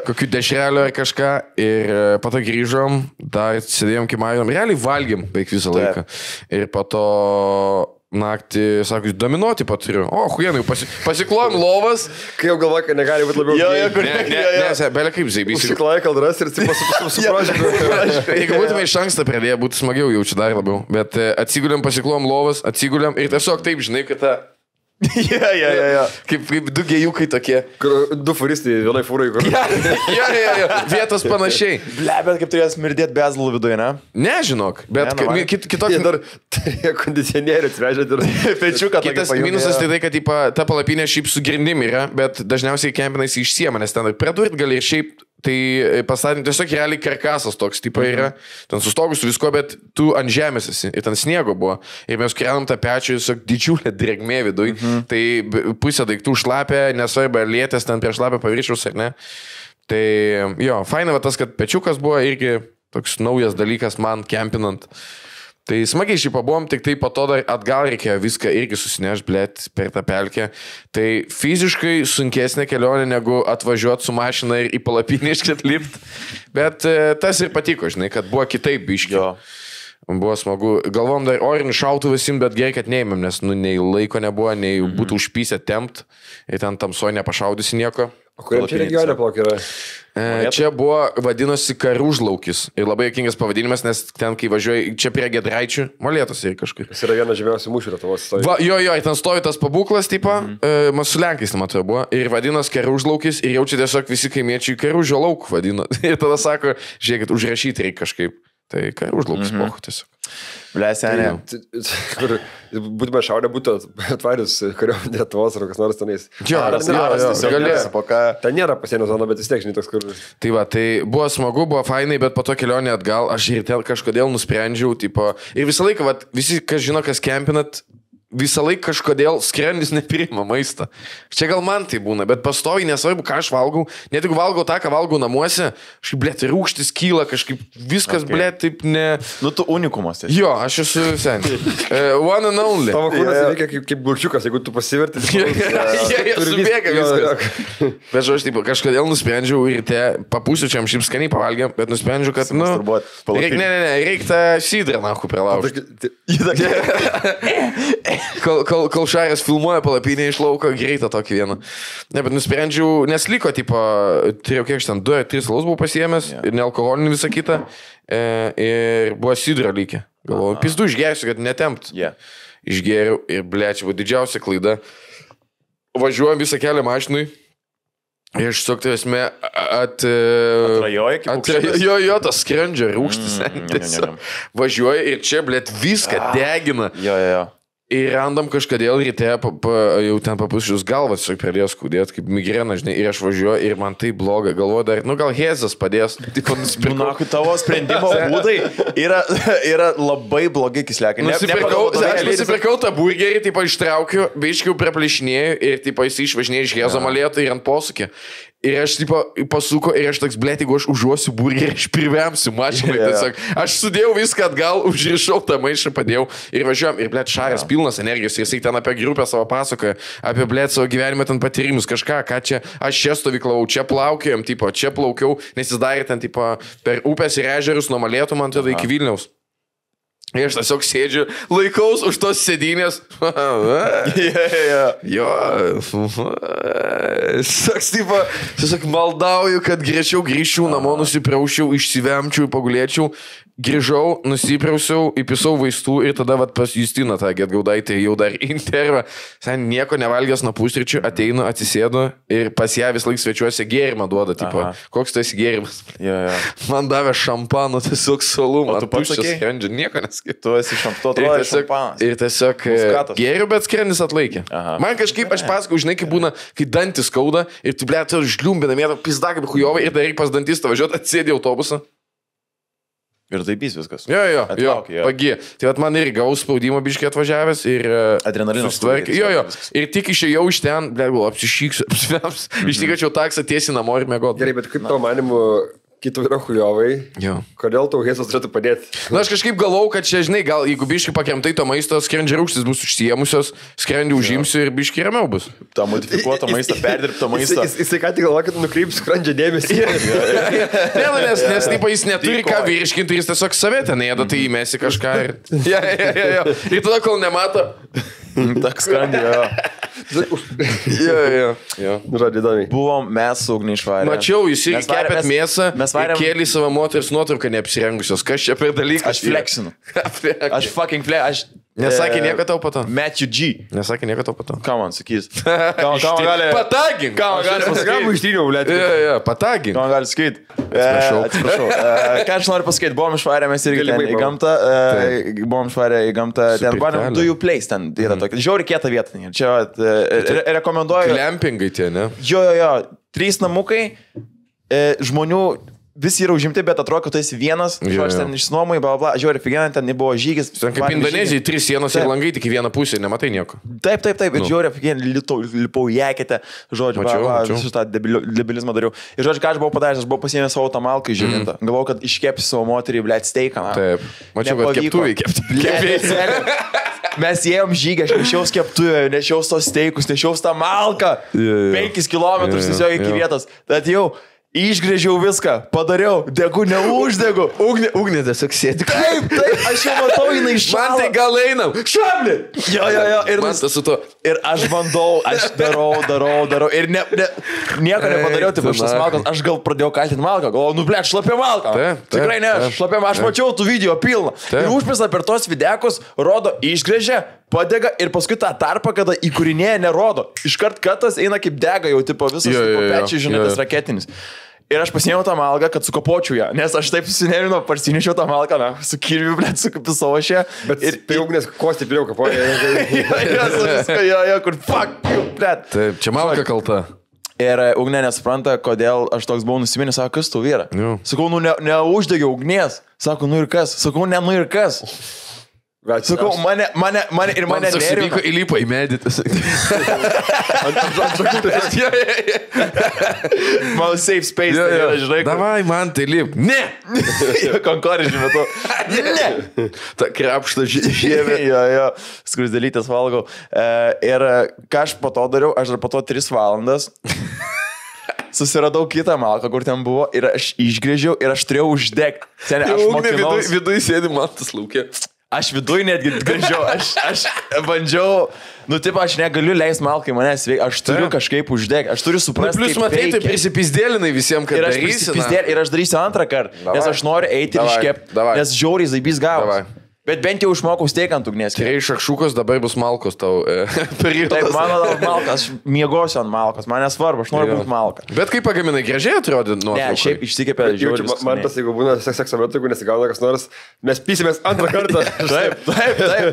kokių dešrelių ar kažką. Ir po to grįžom, dar sėdėjom kimarijom. Realiai valgėm beveik visą laiką. Ir po to... Naktį, sakus, dominuoti paturiu. O, huienai, pasiklojom lovas. Kai jau galvoju, kad negali būti labiau Ne, belia kaip zaibys. Pasiklojai kaldras ir suprašau. Jeigu būtume iš anksto pradėję, būtų smagiau, jaučiu dar labiau. Bet atsigulėm, pasiklojom lovas, atsigulėm ir tiesiog taip, žinai, kad ta... Ja. Kaip du gėjukai tokie. Kur du furistai vienai fūrai. Jo. Vietos panašiai. Ble, bet kaip turės mirdėti bezlų viduje, ne? Nežinok, bet kitokį... Dar kondicionierių atvežėt ir pečiuką. Kitas minusas tai kad ta palapinė šiaip su grindim yra, bet dažniausiai kempinais išsiema, nes ten pradurt gali ir šiaip... Tai pastatėm tiesiog realiai karkasas toks tipo yra, ten su stogu su visko, bet tu ant žemės esi ir ten sniego buvo. Ir mes krenam tą pečių, tiesiog didžiulę drėgmė viduj, tai pusė daiktų šlapė, nesvarbu, ar lietės ten prie šlapę paviršiaus ar ne. Tai jo, faina va tas, kad pečiukas buvo irgi toks naujas dalykas man kempinant. Tai smagiai šiaip pabuvom, tik tai po to dar atgal reikėjo viską irgi susinešti, blėt, per tą pelkę. Tai fiziškai sunkesnė kelionė negu atvažiuoti su mašina ir į palapinį iškart lipt. Bet tas ir patiko, žinai, kad buvo kitaip biškio. Buvo smagu. Galvom dar orinį šautuvą sim, bet gerai, kad neėmėm, nes nu, nei laiko nebuvo, nei būtų užpysę tempt. Ir ten tamsoje nepašaudysi nieko. O kuriam čia regione plauk yra? Čia buvo, vadinosi Karužlaukis. Ir labai jokingas pavadinimas, nes ten, kai važiuoji, čia prie Gedraičių, molėtos ir kažkur. Jis yra vienas žemiausių mūšių Lietuvos stovi. Jo, ten stovi tas pabūklas, tipo, su Lenkais, matau, buvo. Ir vadinos Karužlaukis ir jaučia tiesiog visi kaimiečiai Karužio lauk vadino. Ir tada sako, žiūrėkit, užrašyti reikia kažkaip. Tai Karužlaukis pochu tiesiog. Ble, senė. Kur būtume šaudę, būtų atvarius kariuomenė Lietuvos ar kas nors tenais. Jo, ten nėra pasienio zona, bet vis tiek, žinai, toks kur. Tai va, tai buvo smagu, buvo fainai, bet po to kelionė atgal, aš ir ten kažkodėl nusprendžiau, tipo, ir visą laiką, va, visi, kas žino, kas kempinat, visą laiką kažkodėl skrendis nepriima maistą. Čia gal man tai būna, bet pastoviai nesvarbu, ką aš valgau. Net jeigu valgau tą, ką valgau namuose, kažkaip, blėt, rūgštis kyla, kažkaip viskas, blėt, taip ne... Nu, tu unikumas. Jo, aš esu sen. One and only. Tavo kūnas veikia kaip gurčiukas, jeigu tu pasiverti. Subėga viskas. Bet aš taip, kažkodėl nusprendžiau ir te papusėčiam šiaip skaniai pavalgiam, bet nusprendžiau, kad, nu... Reikia tą sidrą, nahu, pralaužti. Kol Šarės filmuoja palapinę iš lauko, greitą tokį vieną. Ne, bet nusprendžiau, nes liko, tipo, turėjau kiek ten 2-3 alaus buvau pasiėmęs, ir nealkoholinį visą kitą, ir buvo sidro lygiai. Galvoju, pizdu išgersiu, kad netempt. Išgeriau ir, ble, čia buvo didžiausia klaida. Važiuojam visą kelią mašinui. Ir aš tiesiog tai esmė atrajoja kaip paukštis. Jo, tas skrandžio rūgštis. Važiuoja ir čia, blėt, viską degina. Jo. Ir randam kažkodėl ryte jau ten papušius galvas, tiesiog pradėjo skaudėti, kaip migrena, žinai, ir aš važiuoju ir man tai bloga, galvoju dar, gal Hezas padės. Naku, tavo sprendimo būdai yra labai blogi kislekai. Aš nusipirkau tą burgerį, taip ištraukiu, biškiau praplišinėjau ir taip jis išvažinėjo iš Hezo malėto ir ant posūkį. Ir aš tipo pasuko ir aš toks, blėt, jeigu aš užuosiu burgerį, aš privemsiu mašinai. Tiesiog aš sudėjau viską atgal, užrišau tą maišą, padėjau ir važiuojam. Ir blėt, Šaras pilnas energijos, jisai ten apie grupę savo pasakoja, apie blėt savo gyvenimą ten patyrimus, kažką, ką čia, aš čia stovyklavau, čia plaukiojom, tipo, čia plaukiau, nes jis darė ten, tipo, per upės ir ežerus nuo Molėtų, man tada iki Vilniaus. Ir aš tiesiog sėdžiu, laikaus už tos sėdynės. Jo. Tiesiog maldauju, kad greičiau grįžčiau namo, nusipraušiau, išsivemčiau, pagulėčiau. Grįžau, nusiprausiau, įpisau vaistų ir tada vat, pas Justiną tą Getgaudaitę jau dar intervą. Sen nieko nevalgęs nuo pusryčių, ateinu, atsisėdu ir pas ją vis laik svečiuose gėrimą duoda. Tipo, koks tas gėrimas? Man davė šampano, tiesiog salumą. O tu pats skrendžia, nieko neskaitau. Tu esi šampanas. Ir tiesiog gėriu, bet skrendis atlaikė. Man kažkaip, aš pasakau, žinai, kaip būna, kai dantis skauda ir tu, blėt, žliumbina mėtą, pizda kaip hujovai ir darai pas dantistą važiuoti, atsėdė autobusą. Ir taip jis viskas. Jo, pagie. Tai vat man irgi gaus spaudimo biškiai atvažiavęs ir... Adrenalinas. Jo. Ir tik išėjau iš ten, blėt, buvo apsišyksiu, ištikačiau taksą tiesiai namo ir mėgot. Gerai, bet kaip tavo manimu... Kitų yra hujovai. Kodėl tau Hezas turėtų padėti? Na, aš kažkaip galvau, kad čia, žinai, gal jeigu biškai pakemtai to maisto, skrendžio rūkštis bus užsiemusios, skrendį užimsiu ir biškai ramiau bus. Ta modifikuoto maistą, perdirbto maistą. Jisai ką tik galvoja, kad nukreips skrandžio dėmesį. Nes taip jis neturi ką virškinti, jis tiesiog save ten ėda, tai įmesi kažką ir... Ir tada, kol nemato... Tak skrandį, jo. Žodį įdomiai. Buvom mes su Ugni išvarę. Mačiau, jūs ir kepėt mėsą ir kėlė savo moters nuotrauką neapsirengusios. Kas čia per dalykas? Aš fleksinu. Aš fucking fleksinu. Nesakė nieko tau pato. Matthew G. Nesakė nieko tau pato. Ką man sakys? Ką man gali... Patagink. Ką man gali pasakyti? Ką man ištryniau, blėt? Patagink. Ką man gali sakyti? Atsiprašau. Ką aš noriu pasakyti? Buvom išvarę mes irgi ten į gamtą. Buvom išvarę į gamtą. Ten bandėm Do You Place ten. Yra tokia. Žiauri kieta vieta. Čia rekomenduoju. Glampingai tie, ne? Jo. 3 namukai. Žmonių... Visi yra užimti, bet atrodo, kad tu esi vienas, aš ten išsinuomoju, žiūrėjau, figianai, ten nebuvo žygis. Ten kaip Indonezijai, 3 sienos ir langai tik į vieną pusę, nematai nieko. Taip, ir žiūrėjau, figianai, lipau jekėte, žodžiu, visų tą debilizmą dariau. Ir žodžiu, ką aš buvau padaręs, aš buvau pasiėmęs savo tą malką žymintą. Galvojau, kad iškepsiu savo moterį, blėt, steiką. Taip, mačiau, kad keptuvį kepti. Mes ėjom žygį, aš nešiaus keptuvę, nešiaus tos steikus, nešiaus tą malką. 5 kilometrus tiesiog iki vietos. Tad jau išgrėžiau viską, padariau, degu, neuždegu. Ugnė tiesiog sėdi. Taip, aš jau matau, jinai šalė. Man tai gal einam. Šablė. Jo. Ir aš bandau, aš darau. Ir nieko nepadariau, taip aš tas malkas, aš gal pradėjau kaltinti malką. Galvoju, nu blėt, šlapė malką. Tikrai ne, šlapė malką. Aš mačiau tų video pilną. Ir užpisa per tos videkus, rodo, išgrėžė, padega ir paskui tą tarpą, kada įkūrinėje nerodo. Iškart katas eina kaip dega, jau tipo visas pečiai, žinai, tas raketinis. Ir aš pasiėmiau tą malką, kad sukapočiau ją, nes aš taip susinervinau, parsinešiau tą malką, su kirviu, blėt, sukapisau aš ją. Bet ir tai Ugnės kosti piliau kapoja. Jo, kur fuck, blėt. Taip, čia malka kalta. Ir Ugnė nesupranta, kodėl aš toks buvau nusiminęs, sako, kas tu vyra? Sakau, nu neuždegiau ugnies. Sako, nu ir kas? Sakau, ne, nu ir kas? Sakau, mane nervino. Įlipo į medį. Mano safe space. Davai, man tai lip. Ne! Konkorėžių metu. Ne! Ta krapšta žiemė. Jo. Skrusdelytės valgau. Ir ką aš po to dariau, aš dar po to 3 valandas susiradau kitą malką, kur ten buvo, ir aš išgrėžiau ir aš turėjau uždegti. Aš mokinausi. Viduje sėdi man tas laukė. Aš viduje netgi grįžau, aš bandžiau, nu taip, aš negaliu leisti malkai manęs veikti, aš turiu kažkaip uždegti, aš turiu suprasti, kaip veikia. Plius matai, tu prisipizdėlinai visiems, kad darysi. Ir aš darysiu antrą kartą, nes aš noriu eiti ir iškepti, nes žiauriai zaibys gavos. Bet bent jau išmokau steik ant ugnies. Turėjai šakšukas, dabar bus malkos tau periodas. Taip, mano malkas, aš miegosiu ant malkos, man nesvarbu, aš noriu būti malka. Bet kaip pagaminai, gražiai atrodė nuotraukai? Ne, šiaip išsikėpė žiūrį. Man tas, jeigu būna sekso metu, jeigu nesigauna kas nors, mes pysimės antrą kartą. Taip.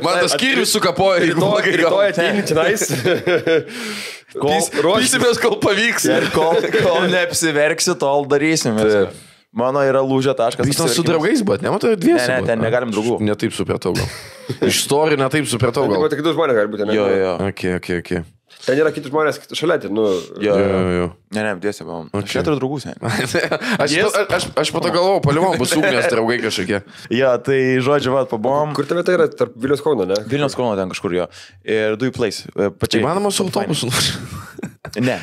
Man tas skyrius sukapoja, rytoj ateini čionais. Pysimės, kol pavyks. Ir kol neapsiverksi, tol darysim. Mano yra lūžio taškas. Jūs ten su draugais, bet nematai dviesi. Ne, ten negalim draugų. Netaip supratau gal. Iš istorijų netaip supratau gal. Bet kitų žmonės gali būti, ne? Jo. Okay. Ten yra kitų žmonės šalia, nu. Jo. Ne, tiesiai, bavom. Aš neturiu draugų, seniai. Aš pato galvojau, palivom, bus ūknės draugai kažkokie. Jo, tai žodžiu, va, pabuvom. Kur tave tai yra tarp Vilniaus Kauno, ne? Vilniaus Kauno ten kažkur jo. Ir Dujų Place. Įmanoma su autobusu. Ne.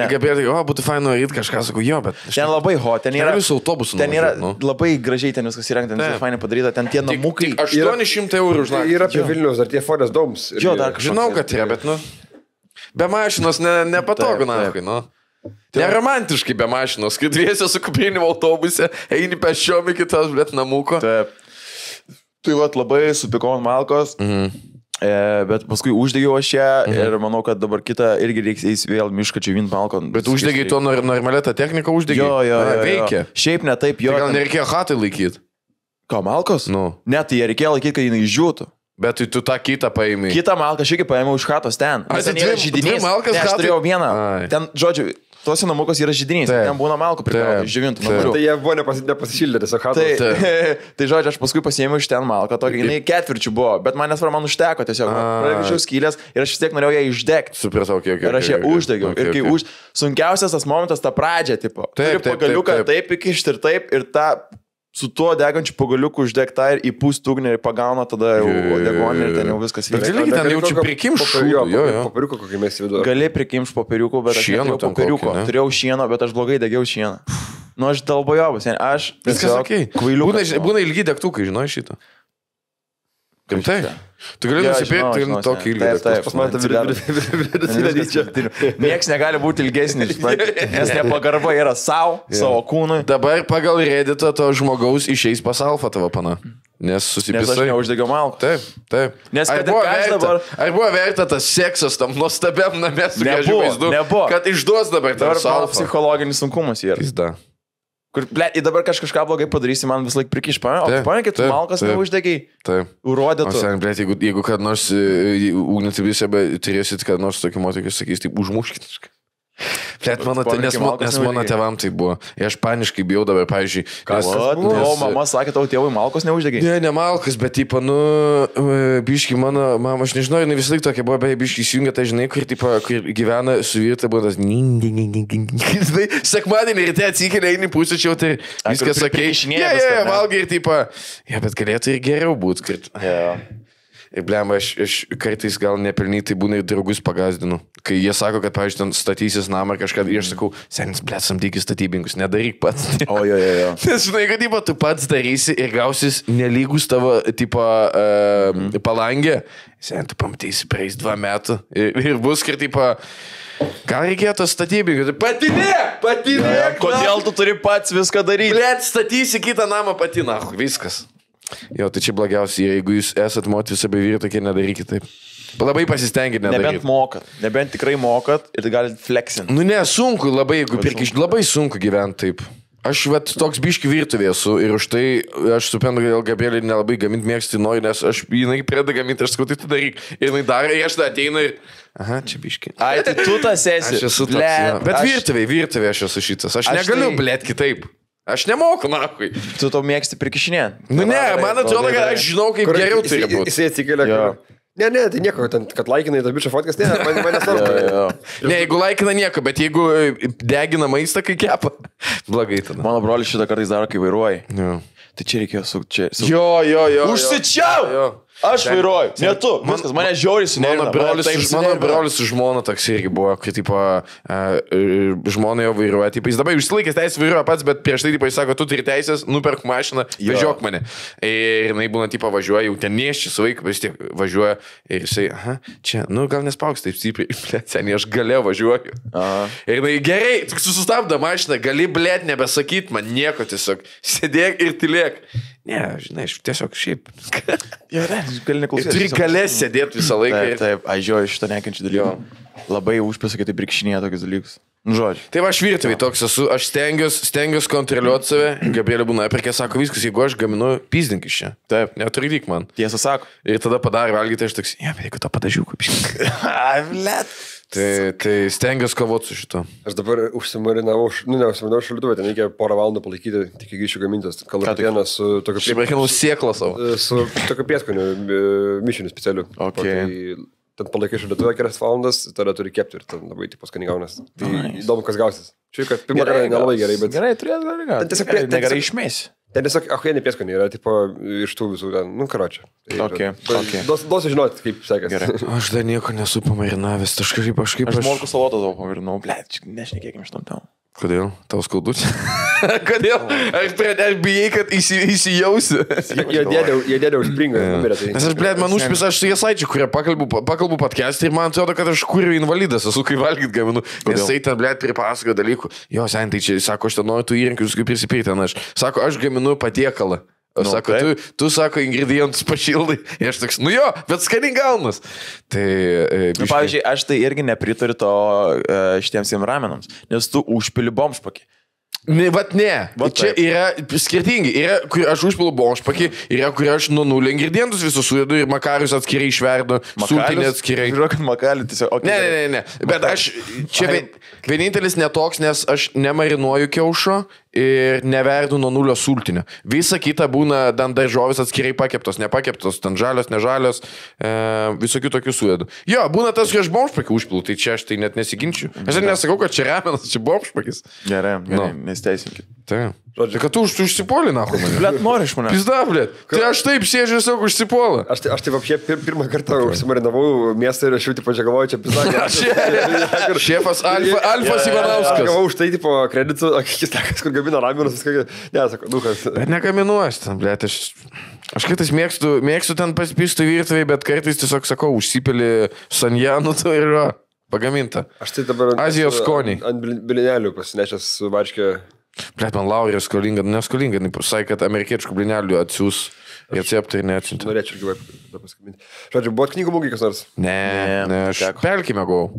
Gabrielė, būtų fainu daryti kažką, sakau, jo, bet... Ten labai hot, ten yra... Su autobusu. Ten yra labai gražiai ten viskas įrengta, ten viskas fainai padaryta, ten tie namukai... 800 eurų už naktį. Yra prie Vilniaus, dar tie Forest Domes. Jo, dar kažkas. Žinau, kad yra, bet, be mašinos nepatogu, na. Neromantiškai be mašinos, kai dviesi su kupriniu autobuse, eini pėsčiom iki tos, bet namuko. Taip. Tai vat labai supikau ant malkos. Bet paskui uždegiau aš ją ir manau, kad dabar kitą irgi reiks eis vėl mišką čia vint malko. Bet uždegiai to normalią tą techniką uždegiai? Jo. Veikia. Šiaip ne taip, jo. Tai gal nereikėjo hatai laikyti? Ką, malkos? Nu. Ne, tai jie reikėjo laikyti, kad jinai išdžiūtų. Bet tu tą kitą paėmai. Kitą malką aš irgi paėmiau iš hatos ten. Ten yra židinys. Malkas, aš turėjau vieną. Ten, žodžiu, tuose namukas yra židinys. Ten būna malkų prikrauti, išdžiavintų namų. Tai jie buvo nepasišildę tiesiog hatos. Tai žodžiu, aš paskui pasiėmiau iš ten malką, tokia jinai ketvirčių buvo, bet man nesvarbu, man užteko tiesiog. Pragyčiau skylės ir aš vis tiek norėjau ją išdegti. Supratau, ir aš ją uždegiau. Ir kai sunkiausias tas momentas, ta pradžia, tipo. Turi pagaliuką taip įkišti ir taip, ir tą su tuo degančiu pagaliuku uždegta ir įpūst ugnį ir pagauna tada jau degonį ir ten jau viskas vyksta. Bet ten jaučiu prikimšų. Popieriuko kokį mes įviduoju. Gali prikimšti popieriuko, bet aš neturėjau popieriuko. Turėjau šieno, bet aš blogai degiau šieną. Nu, aš dalbojovas, aš viskas okei. Būna ilgi degtukai, žinai šitą. Rimtai? Tu gali nusipirkti tokį ilgį degtuką. Pas man vidutinė dydžio. Nieks negali būti ilgesnis, nes nepagarba yra savo kūnui. Dabar pagal Redditą to žmogaus išeis pas alfa tavo pana. Nes susipisai. Nes aš neuždegiau malką. Taip. Nes ar buvo verta tas seksas tam nuostabiam namė su gražiu vaizdu? Nebuvo. Kad išduos dabar tavo alfa. Psichologinis sunkumas yra. Pizda. Kur, ble, dabar kažką blogai padarysi, man vis laik prikiš, o tu panikė, tu malkas neuždegiai. Taip. Urodė tu. O, ble, jeigu kad nors ugnį visi turėsit, kad nors tokį moterį sakys, taip užmuškit. Nes mano tėvam tai buvo. Ir aš paniškai bijau dabar, pavyzdžiui. Mama sakė, tavo tėvui malkos neuždegiai. Ne malkos, bet, tipo, biški mano mama, aš nežinau, jinai visą laiką tokia buvo, bet biški įsijungia, tai žinai, kur gyvena su vyrta, buvo tas sekmadienį ryte atsikėlė, eini pusėčiau, tai viskas sakė, valgai ir, tipo, bet galėtų ir geriau būti. Ir blem, aš kartais gal nepelnytai būna ir draugus pagazdinu. Kai jie sako, kad, pavyzdžiui, ten statysis namą ar kažką, ir aš sakau, senis, blem, samdykis statybinkus, nedaryk pats. Jo. Nes žinai, kad, tipo, tu pats darysi ir gausis nelygus tavo, tipo, palangė. Sen, tu pamatysi praeis 2 metų ir bus, kad, tipo, gal reikėtų statybinkus. Patinė! Kodėl tu turi pats viską daryti? Blem, statysi kitą namą patina, viskas. Jo, tai čia blogiausia, jeigu jūs esat moteris arba vyrai, tokie nedarykit taip. Labai pasistengit nedaryti. Nebent tikrai mokat ir galit flexinti. Nu ne, sunku labai, jeigu labai sunku gyventi taip. Aš toks biški virtuvė esu ir už tai aš suprantu, kad Gabrielė nelabai gaminti mėgsti nori, nes jinai pradeda gaminti, aš sakau, tai tu daryk. Ir jinai daro, ir aš ateinu ir... Aha, čia biški. Ai, tai tu tas esi. Aš esu toks, bet virtuvė aš esu šitas. Aš negaliu, blėt, kitaip. Aš nemoku, nakui. Tu to mėgsti prikišinė. Nu ne, man atrodo, kad aš žinau, kaip geriau turi būti. Jisai atsikėlė. Ne, tai nieko, kad laikinai tą bičio fotkas, ne, man nesvarbu. Ne, jeigu laikina nieko, bet jeigu degina maistą, kai kepa, blogai tada. Mano brolis šitą kartais daro, kai vairuoji. Tai čia reikėjo sukti. Jo. Užsičiau! Aš vairuoju, ne tu. Viskas, mane žiauriai sunervino. Mano brolis su žmona toks irgi buvo, kai tipo žmona jo vairuoja. Jis dabar išsilaikęs teisės vairuoja pats, bet prieš tai tipo, jis sako, tu turi teisės, nuperk mašiną, važiuok mane. Ir jinai būna tipo važiuoja, jau ten nešči su vaiku, bet vis tiek važiuoja. Ir jisai, aha, čia, nu gal nespauks taip stipriai, blėt, seniai, aš galėjau važiuoju. Ir jinai gerai, tik sustabdo mašiną, gali blėt nebesakyt man nieko tiesiog, sėdėk ir tylėk. Ne, žinai, tiesiog šiaip. Gali neklausyti. Turi galės sėdėti visą laiką. Taip, aš žiūrėjau šitą nekenčių dalykų. Labai užpisa, kad taip rikšinėje tokius dalykus. Žodžiu. Tai va, aš virtuvėj toks esu, aš stengiuosi kontroliuoti save. Gabrielė būna, perkė sako, viskas, jeigu aš gaminu, pyzdink iš čia. Taip, netrukdyk man. Tiesą sako. Ir tada padarė valgyti, aš toks, bet jeigu to padažiau, kaip Tai stengiuosi kovoti su šito. Aš dabar užsimarinavau, neužsimarinavau šaldytuvę, ten reikia porą valandų palaikyti, tik grįšiu gamintas. Kalakutieną su tokiu prieskoniu. Sėklą savo. Su tokiu prieskoniu mišiniu specialiu. Okay. Ten palaikai šaldytuvę 4 valandas, tada turi kepti ir ten labai tipo skaniai gaunas. Tai įdomu, kas gausis. Šiaip, kad pirmą kartą nelabai gerai, bet... Gerai, turėtų gerai gauti. Ten tiesiog... Negerai išmėsi. Ten tiesiog ahuienė prieskoniai yra, tipo, iš tų visų, nu, karočią. Duosiu žinoti, kaip sekasi. Aš dar nieko nesu pamarinavęs, aš morkų salotą tavo pamarinau, blėt, nešnekėkim iš tam tau. Kodėl? Tau skaudut? Kodėl? Aš bijai, kad įsijausiu. Jie dėdė užspringą. Nes aš, blėt, man užpis, aš su Jasaičiu, kurie pakalbu podcast'į ir man atrodo, kad aš kuriu invalidas, esu kai valgyt gaminu. Nes tai ten, blėt, pripasakoja dalykų. Jo, sen, tai čia, sako, aš ten noriu tų įrankius, kaip prisipirkti, ten aš. Sako, aš gaminu patiekalą. Sako, tu sako, ingredientus pašildai. Ir aš toks, nu jo, bet skaniai gaunas. Tai, pavyzdžiui, aš tai irgi nepritariu to šitiems ramenams, nes tu užpili bomžpakį. Vat ne, čia yra skirtingi, yra, kur aš užpilu bomžpakį, yra, kur aš nuo nulio ingredientus visus suėdu ir makarius atskirai išverdu, sultinį atskirai. Žiūrėk, makalių tiesiog. Okay, ne, bet aš čia vienintelis netoks, nes aš nemarinuoju kiaušo ir neverdu nuo nulio sultinio. Visa kita būna dan daržovės atskirai pakeptos, nepakeptos, ten žalios, nežalios, visokių tokių suėdu. Jo, būna tas, kai aš bomžpakį užpilu, tai čia aš tai net nesiginčiu. Aš nesakau, kad čia ramenas, čia bomžpakis. Gerai, nesteisinkit. Tai. Tai kad tu užsipuoli, nahu mane. Blet, nori iš manęs. Pizda, blet. Tai aš taip sėdžiu, tiesiog užsipuolą. Aš taip apšė pirmą kartą užsimarinavau miestą ir aš jau tipo čia galvoju, čia pizda. Šefas Alfas Ivanauskas. Gavau už tai tipo kreditų, akis tekas, kur gamina raminus, viską, ne, sako, dukas. Bet nekaminuosi ten, blet, aš kartais mėgstu ten pasipistų virtuvėje, bet kartais tiesiog sakau, užsipili sanjanų to ir pagaminta. Aš tai dabar Azijos skoniai. Ant bilinelių pasinešęs su varškė. Blet, man Laurija skolinga, neskolinga, pasakė, kad amerikietiškų blinelių atsiūs receptą ir neatsiuntė. Norėčiau gyvai paskambinti. Žodžiu, buvo knygų mūgiai kas nors? Ne, aš pelkime buvau.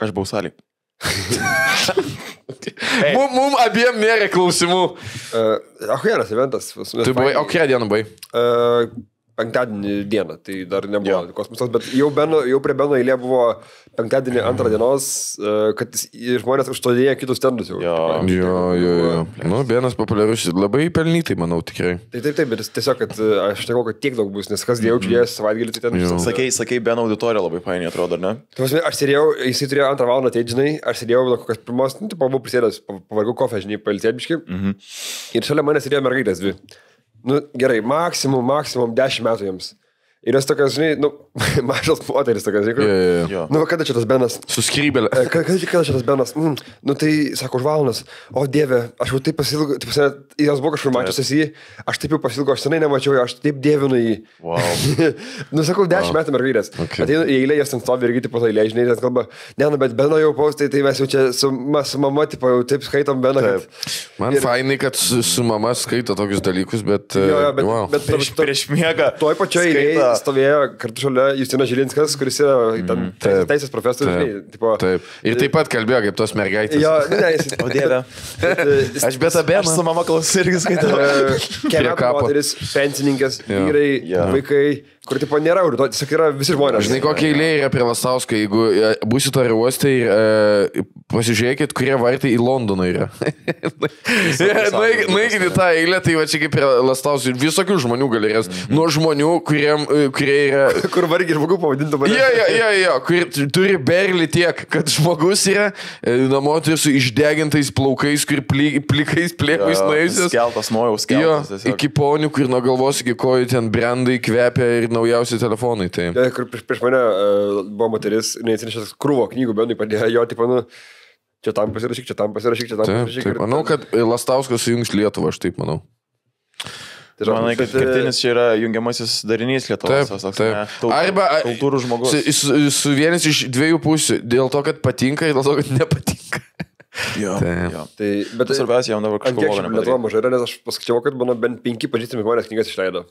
Aš buvau salį. Mum abiem nėra klausimų. Ahuienas eventas. Tu buvai, o kurią dieną buvai? Penktadienį dieną, tai dar nebuvo kosmosas, bet jau prie Beno eilė buvo penktadienį 2 dienos, kad žmonės užtodėjo kitus stendus jau. Jo. Nu, Benas populiarus, labai pelnytai, manau, tikrai. Tai taip, bet tiesiog, kad aš negalvoju, kad tiek daug bus, nes kas jaučiasi savaitgalį, tai ten. Sakai, Beno auditorija labai painiai atrodo, ne? Aš sėdėjau, jisai turėjo 2 valandą ateit, žinai, aš sėdėjau nuo kokios pirmos, nu, tai buvau prisėdęs, pavargau kofę, žinai, pailsėbiškai. Ir šalia manęs sėdėjo mergaitės 2. Nu, gerai, maksimum 10 metų jiems. Ir jos tokios, žinai, nu, mažas moteris tokios, žinai, nu, kada čia tas Benas? Su skrybelė. Kada čia tas Benas? Nu, tai, sako, už valandas. O, Dieve, aš jau taip pasilgau, jos buvo kažkur mačiusias jį, aš taip jau pasilgau, aš senai nemačiau, aš taip dievinu jį. Nu, sakau, 10 metų mergaitės. Ateinu į eilę, jos ten stovi irgi, tipo, eilė, žinai, ten kalba, ne, bet Beno jau paustai, tai mes jau čia su mama, tipo, jau taip skaitom Beną. Man fainai, kad su mama skaito tokius dalykus, bet... Bet prieš miegą. Toj pačioj eilėje stovėjo kartu šalia Justinas Žilinskas, kuris yra teisės profesorius. Taip. Ir taip pat kalbėjo kaip tos mergaitės. Jo, ne, o Dieve. Aš bet Beną. Aš su mama klausiu irgi skaitau. Kelias moteris, pensininkės, vyrai, vaikai, kur tipo nėra audito, tiesiog yra visi žmonės. Žinai, kokia eilė yra prie Lastausko, jeigu būsit oro uoste ir pasižiūrėkit, kurie vartai į Londoną yra. Nueikit į tą eilę, tai va čia kaip prie Lastausko, visokių žmonių gali rasti. Nuo žmonių, kurie yra... Kur vargiai žmogų pavadintų mane. Jo, kur turi berli tiek, kad žmogus yra namo su išdegintais plaukais, kur plikais plėkais nuėjusios. Skeltas, nojaus skeltas. Jo, iki ponių, kur nuo galvos iki kojų ten brandai kvepia ir naujausi telefonai. Tai. Ja, kur prieš mane buvo moteris, neatsinešęs krūvo knygų, Benui padėjo jo, tipo, nu, čia tam pasirašyk. Taip. Manau, kad Lastauskas sujungs Lietuvą, aš taip manau. Manai, kad kertinis čia yra jungiamasis darinys Lietuvos. Taip. Arba kultūrų žmogus. Su vienas iš 2 pusių. Dėl to, kad patinka ir dėl to, kad nepatinka. Jo. Tai, bet svarbiausia, jau dabar kažkas blogo. Lietuva mažai yra, nes aš paskaičiavau, kad mano bent 5 pažįstami žmonės knygas išleido.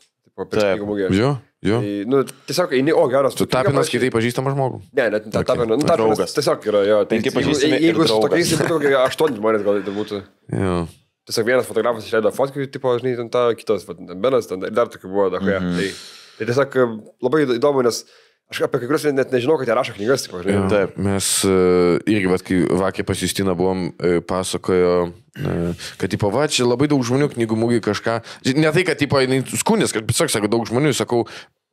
Jo. Tai, nu, tiesiog eini, geras. Tu Tapinas kitai pažįstamą žmogų? Ne, net Tapinas. Tapinas tiesiog yra, jo. 5 pažįstami. Jeigu su tokiais būtų 8 žmonės gal tai būtų. Jo. Tiesiog vienas fotografas išleido fotkų, tipo, žinai, ten ta kitas, Benas, ten dar tokių buvo, dahoje. Tai tiesiog labai įdomu, nes aš apie kai kuriuos net nežinau, kad jie rašo knygas, tipo, žinai. Taip, mes irgi, kai vakar pas Justiną buvom, pasakojo, kad, tipo, čia labai daug žmonių knygų mūgiai kažką, ne tai, kad, tipo, skundės, kad, tiesiog, sako, daug žmonių, sakau,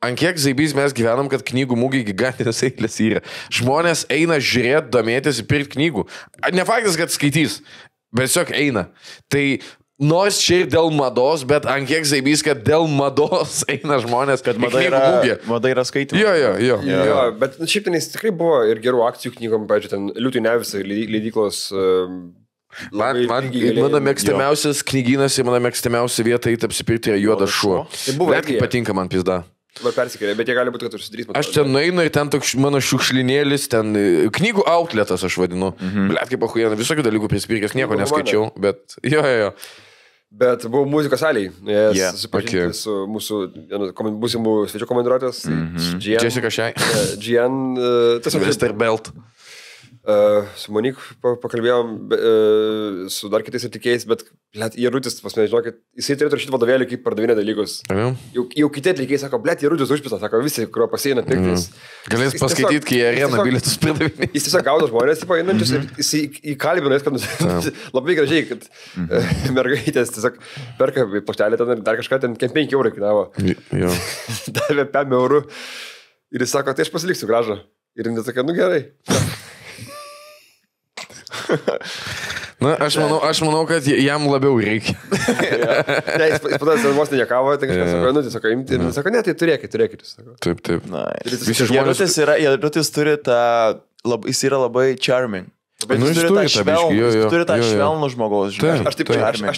ant kiek zaibys mes gyvenam, kad knygų mūgiai gigantinės eilės yra. Žmonės eina žiūrėti, domėtis ir pirkti knygų. Ne faktas, kad skaitys, bet tiesiog eina. Tai nors čia ir dėl mados, bet ant kiek zaibys, kad dėl mados eina žmonės, kad mada yra skaitymai. Jo. Bet šiaip ten tikrai buvo ir gerų akcijų knygom, pavyzdžiui, ten Liūtų Nevisai, leidyklos. Mano mėgstamiausias knygynas ir mano mėgstamiausia vieta apsipirkti yra Juodas šuo. Tai buvo, net kaip patinka man pizda. Persikėlė, bet jie gali būti, kad užsidarys. Aš ten nueinu ir ten toks mano šiukšlinėlis, ten knygų outletas aš vadinu. Blet, kaip ahujena, visokių dalykų prispirkęs, nieko neskaičiau, bet jo. Bet buvau muzikos salėje, susipažinti su mūsų būsimų svečių komandiruotės. Jessica Shai. Mr. Belt. Su Monik pakalbėjom, su dar kitais atlikėjais, bet Jarutis, pas mane, žinokit, jisai turėtų rašyti vadovėlį, kaip pardavinė dalykus. Jau kiti atlikėjai sako, Jarutis užpisa, sako, visi, kurio pasieina piktis. Galės paskaityti, kai jie arena bilietus pardavinė. Jis tiesiog gaudo žmonės, einančius, ir jis įkalbino, kad labai gražiai, kad mergaitės tiesiog perka plokštelę ten ir dar kažką, ten 5 eurų kainavo. Davė 5 eurų ir jis sako, tai aš pasiliksiu gražą. Ir jis sakė, gerai. Na, aš manau, kad jam labiau reikia. Ne, jis padarė vos nejakavo, tai kažkas sako, tiesiog imti. Ir sako, ne, tai turėkit. Taip. Visi žmonės. Jarutis turi tą, jis yra labai charming. Bet jis turi tą švelnų žmogaus. Aš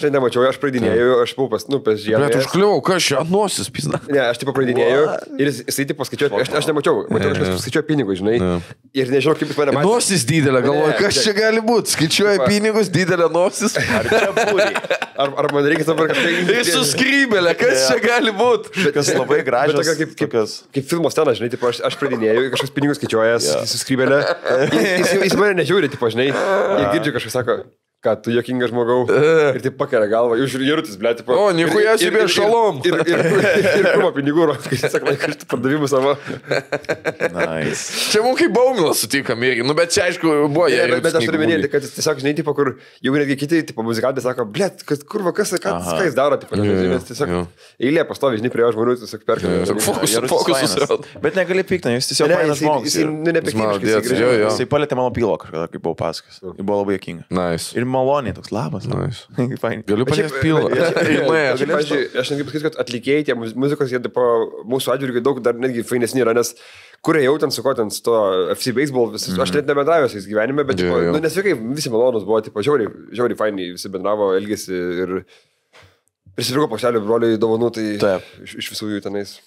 net nemačiau, aš praeidinėjau, aš buvau pas žemę. Bet aš kliuvau, kas čia nosis pizna. Ne, aš tipo praeidinėjau ir jisai tipo skaičiuoja, aš nemačiau, kažkas skaičiuoja pinigus, žinai. Ir nežinau, kaip jis mane matė. Nosis didelė, galvoju, kas čia gali būti, skaičiuoja pinigus, didelė nosis. Ar čia būri? Ar man reikia dabar kažką įvykti? Jis suskrybelė, kas čia gali būti? Kas labai gražios. Kaip filmo scena, žinai, tipo, aš praeidinėjau, kažkas pinigus skaičiuoja, suskrybelė. Jis mane nežiūri, tipo, žinai, jie girdžiu kažkas sako, kad tu jokingas žmogau ir taip pakelia galvą, jau Jarutis, blėt, tipo. O, nichuja себе šalom. Ir krūma pinigų, kai jis sako, laikas pardavimų savo. Nice. Čia mums kaip Baumilas sutikam irgi, nu bet čia aišku buvo jie. Bet aš turiu minėti, kad jis tiesiog, žinai, tipo, kur jau netgi kiti, tipo, muzikantai sako, blėt, kurva, kas jis daro, tipo, nes tiesiog eilė pastovi, žinai, prie jo žmonių, tiesiog perka. Fokusus. Bet negali pykti, jis tiesiog fainas žmogus. Jisai palėtė mano pilo kažkada, kai buvau pasakęs. Ir buvo labai juokinga. Nice. Ir maloniai toks labas. Nice. Galiu pažiūrėti pilą. Aš netgi pasakysiu, kad atlikėjai, tie muzikos, jie mūsų atžvilgiu daug dar netgi fainesni yra, nes kurie jau ten su ko ten, su to FC Baseball, aš net nebendravęs jais gyvenime, bet nesveikai visi malonus buvo, žiauriai fainiai, visi bendravo, elgėsi ir prisipirko plokštelių broliai dovanų, tai iš visų jų tenais.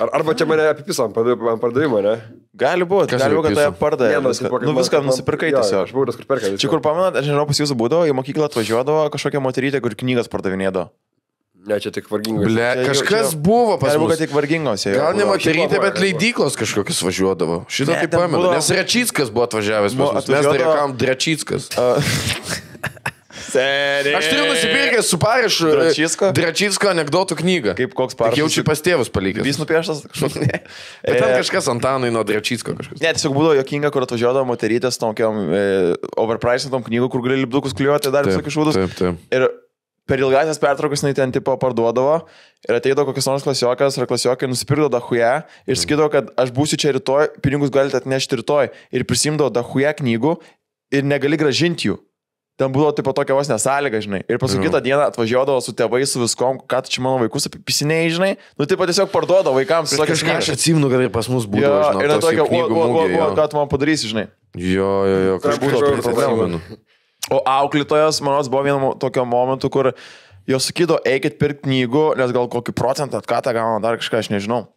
Arba čia mane apipiso ant pardavimo, ne? Gali būti, kad tai pardavė. Viską nusipirkai tiesiog. Aš buvau tas, kur perka. Čia kur pamenat, aš nežinau, pas jūsų būdavo, į mokyklą atvažiuodavo kažkokia moterytė, kur knygas pardavinėdavo. Ne, čia tik vargingos. Ble, kažkas buvo pas mus. Gali būti, kad tik vargingos. Gal ne moterytė, bet leidyklos kažkokios važiuodavo. Šitą taip pamenu. Nes Drečickas buvo atvažiavęs pas mus. Mes dar kam Drečickas. Aš turiu nusipirkęs su parašu Drečicko anekdotų knygą. Kaip koks parašas? Jaučiu pas tėvus palikęs. Vis nupieštas kažkoks? Ne. Bet ten kažkas Antanui nuo Drečicko kažkas. Ne, tiesiog būdavo jokinga, kur atvažiuodavo moterytės tokiam overpricintom knygų, kur gali lipdukus klijuoti, dar visokius šūdus. Ir per ilgąsias pertraukas jinai ten tipo parduodavo ir ateidavo kokios nors klasiokas ar klasiokai, nusipirkdavo dahuja ir sakydavo, kad aš būsiu čia rytoj, pinigus galite atnešti rytoj. Ir prisimdavo dahuja knygų ir negali gražinti jų. Ten būdavo taip tokia vos nesąlyga, žinai. Ir paskui kitą dieną atvažiuodavo su tėvais, su viskom, ką tu čia mano vaikus apipisinėjai, žinai. Nu taip pat tiesiog parduodavo vaikams. Kažką aš atsimenu, kad ir pas mus būdavo, žinai. Ir tokia, ką tu man padarysi, žinai. Jo, kažką atsimenu. O auklėtojas, manos, buvo vienu tokio momentu, kur jos sakydavo, eikit pirkti knygų, nes gal kokį procentą atkatą gauna, dar kažką, aš nežinau.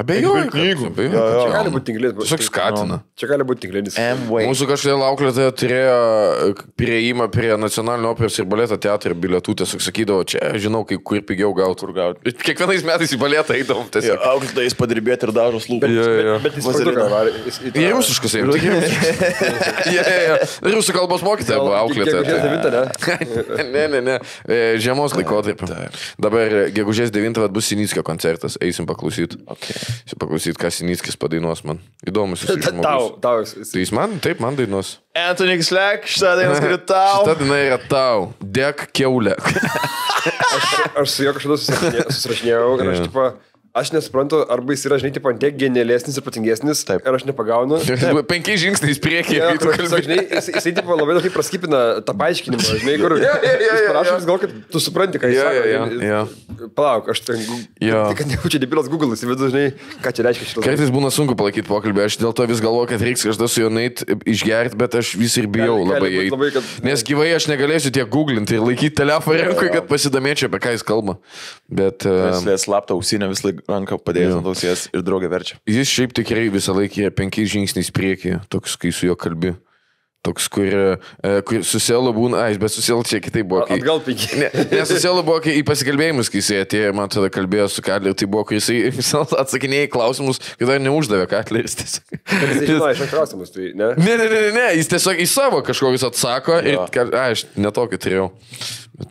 Abejoju. Čia gali būti tinklinis. Tiesiog skatina. Čia gali būti tinklinis. Mūsų kažkodėl auklėtoja turėjo prieimą prie Nacionalinio operos ir baleto teatro bilietų, tiesiog sakydavo, čia žinau, kur pigiau gauti. Kiekvienais metais į baletą eidavom. Auklėtojais padirbėti ir dažos lūpas. Bet jis ir rusiškas jau. Rusų kalbos mokytoja buvo auklėtoja. Ne. Žiemos laikotarpiu. Dabar gegužės 9 bus Sinickio koncertas. Eisim paklausyti. Paklausyti, ką Sinickis padainuos man. Įdomus jis žmogus. Tau. Tai jis man dainuos. Anthony Slek, šitą dainą skiriu tau. Šitą dainą yra tau. Dek kiaulę. Aš su juo kažkada susirašinėjau ir aš nesuprantu, arba jis yra, žinai, tipo, tiek genialesnis ir patingesnis, ir aš nepagaunu. 5 žingsniais priekį. Jisai tipo, labai daug praskipina tą paaiškinimą, žinai, kur jis parašo, gal, kad tu supranti, ką jis sako. Palauk, aš ten, kad nejaučia debilas Google, jis vidų, žinai, ką čia reiškia šitas. Kartais būna sunku palaikyti pokalbį, aš dėl to vis galvoju, kad reiks kažkas su juo nait išgerti, bet aš vis ir bijau labai eiti. Nes gyvai aš negalėsiu tiek googlinti ir laikyti telefoną rankoje, kad pasidomėčiau, apie ką jis kalba. Bet... Slaptą ausinę vis laik ranką padėjęs ant ausies ir draugę verčia. Jis šiaip tikrai visą laiką 5 žingsniais priekį, toks, kai su juo kalbi. Toks, kur su Selu būna, bet su Selu čia kitaip buvo. Atgal 5. Ne, su Selu buvo į pasikalbėjimus, kai jisai atėjo, man tada kalbėjo su Katleri, tai buvo, kai jisai atsakinėjo klausimus, kai dar neuždavė Katleris tiesiog. Jis žinojo iš klausimus, tai ne? Ne, jis tiesiog į savo kažkokius atsako ir, aš netokį turėjau. Bet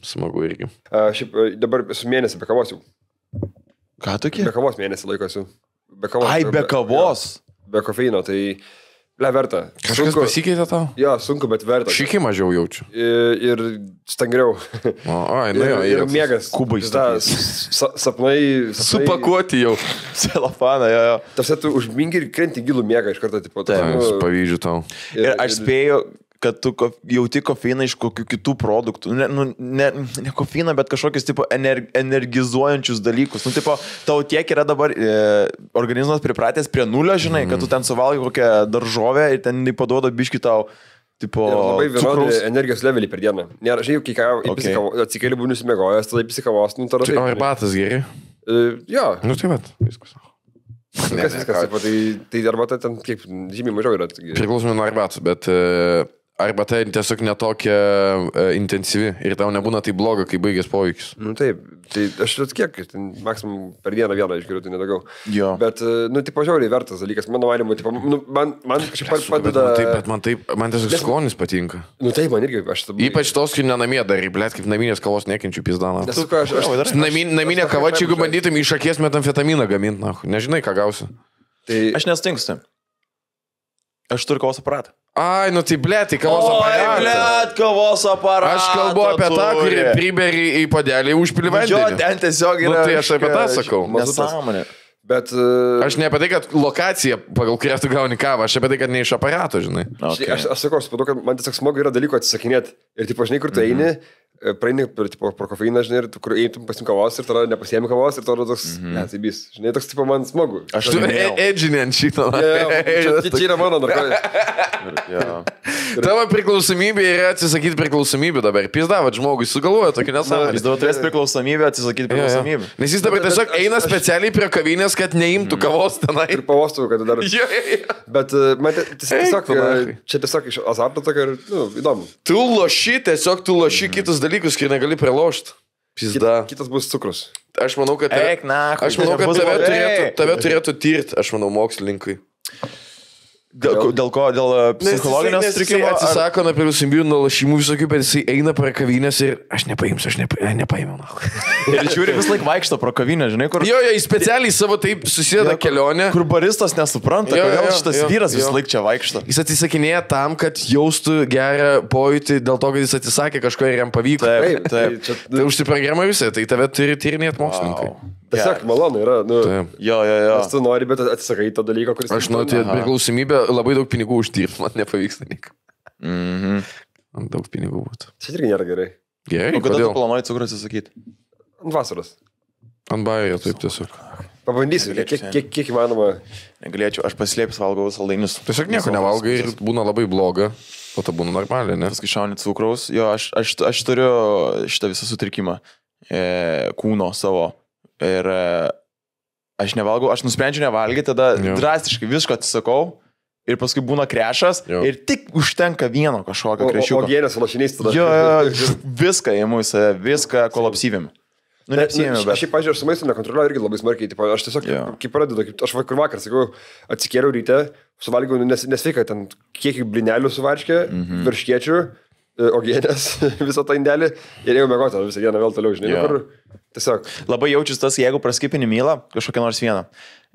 smagu irgi. Šiaip dabar su mėnesį be kavos jau. Ką tokie? Be kavos mėnesį laikosi. Be kavos. Ai, be kavos? Be kofeino, tai... verta. Kažkas pasikeitė tau? Jo, sunku, bet verta. Šikį mažiau jaučiu. Ir stangriau. Ir miegas. Kubais. Sapnai. Supakuoti jau. Celofaną, jo. Tarsi tu užmingi ir krenti gilų miegą iš karto. Pavyzdžiu tau. Ir aš spėju, kad tu jauti kofeiną iš kokių kitų produktų. Ne kofeiną, bet kažkokius tipo energizuojančius dalykus. Tipo, tau tiek yra dabar organizmas pripratęs prie nulio, žinai, kad tu ten suvalgai kokią daržovę ir ten paduoda biškį tau. Tipo, labai vienodai energijos levelį per dieną. Nėra, žinai, kai atsikeli būni nusimegojęs, tada įpisi kavos, nu tada... Ar arbatas geri? Jo. Nu tai vat, viskas. Viskas, tai arbata ten kiek žymiai mažiau yra. Priklausomai nuo arbatos, bet arbata tiesiog netokia intensyvi ir tau nebūna tai bloga, kai baigės poveikis. Nu taip, tai aš kiek, maksimum per dieną vieną išgeriu, tai nedaugiau. Jo. Bet, nu, tipo, žiauriai vertas dalykas, mano manimu, tipo, nu, man kažkaip padeda... Man tiesiog skonis patinka. Nu taip, man irgi, aš... Ypač tos, kai nenamie darai, blėt, kaip naminės kavos nekenčiu pizdaną. Naminė kava, čia jeigu bandytum iš akies metamfetaminą gaminti, na, nežinai, ką gausi. Aš nestingstu. Aš turiu kavos aparatą. Ai, nu tai blėt, kavos aparatą. Oi, blėt, kavos aparatą. Aš kalbu apie tą, kurį priberi į padelį užpili vandenį. Jo, ten tiesiog yra... Nu, tai aš apie tą sakau. Nesąmonė. Bet... Aš ne apie tai, kad lokacija, pagal kurią tu gauni kavą, aš apie tai, kad ne iš aparato, žinai. Okay. Aš sakau, aš supratau, kad man tiesiog smagu yra dalykų atsisakinėti. Ir tipo, žinai, kur tu eini, praeini pro kofeiną, žinai, ir kur eitum pasim kavos ir tada nepasiemi kavos ir tada toks, neatsibys. Žinai, toks tipo man smagu. Aš tu edžinė ant šitą. Čia yra mano narkotika. Tavo priklausomybė yra atsisakyti priklausomybę dabar. Pizdavo, žmogui sugalvoja tokį nesąmonę. Jis dabar turės priklausomybę, atsisakyti priklausomybę. Nes jis dabar tiesiog eina specialiai prie kavinės, kad neimtų kavos tenai. Ir pavostų, kad dar... Bet man tiesiog, čia tiesiog iš azarto tokia ir, nu, įdomu. Tu loši kitus dalykus, kai negali prelošti. Kitas bus cukrus. Aš manau, kad tave turėtų tirti, aš manau, mokslininkai. Dėl ko? Dėl psichologinio sutrikimo? Jis atsisako nuo priklausomybių, nuo lašymų visokių, bet jisai eina pro kavinės ir aš nepaimsiu, nepaimiau. Ir žiūri vis laik vaikšto pro kavinę, žinai, kur... Jo, jis specialiai savo taip susėda kelionę. Kur baristas nesupranta, kodėl šitas vyras vis laik čia vaikšto. Jis atsisakinėja tam, kad jaustų gerą pojūtį dėl to, kad jis atsisakė kažko ir jam pavyko. Taip. Tai užsiprograma visai, tai tave turi tyrinėti mokslininkai. Tiesiog malonu yra, nu... Jo. Nes tu nori, bet atsisakai to dalyko, kuris... Aš noriu priklausomybę labai daug pinigų uždirbti, man nepavyksta nieko. Man daug pinigų būtų. Čia irgi nėra gerai. Gerai, o kada tu planuoji cukrų atsisakyti? Ant vasaros. Ant bajerio, taip tiesiog. Pabandysiu, kiek įmanoma. Negalėčiau, aš paslėpęs valgau saldainius. Tiesiog nieko nevalgai ir būna labai bloga. O ta būna normaliai, ne? Paskui šauni cukraus. Jo, aš turiu šitą visą sutrikimą kūno savo. Ir aš nevalgau, aš nusprendžiu nevalgyti, tada drastiškai visko atsisakau. Ir paskui būna krešas ir tik užtenka vieno kažkokio krešiuko. O gėlės lašiniais tada. Jo, viską įimu į save, viską kol apsivėm. Nu, neapsivėm, bet. Aš šiaip, pažiūrėjau, su maistu nekontroliuoju irgi labai smarkiai. Tipo, aš tiesiog, kaip pradedu, aš vakar, sakau, atsikėliau ryte, suvalgiau, nesveika, ten kiekį blinelių suvarškė, virškiečių, ogėnės, visą tą indelį ir jau mėgoti visą dieną vėl toliau, žinai. Tiesiog. Labai jaučius tas, jeigu praskipini mylą, kažkokią nors vieną.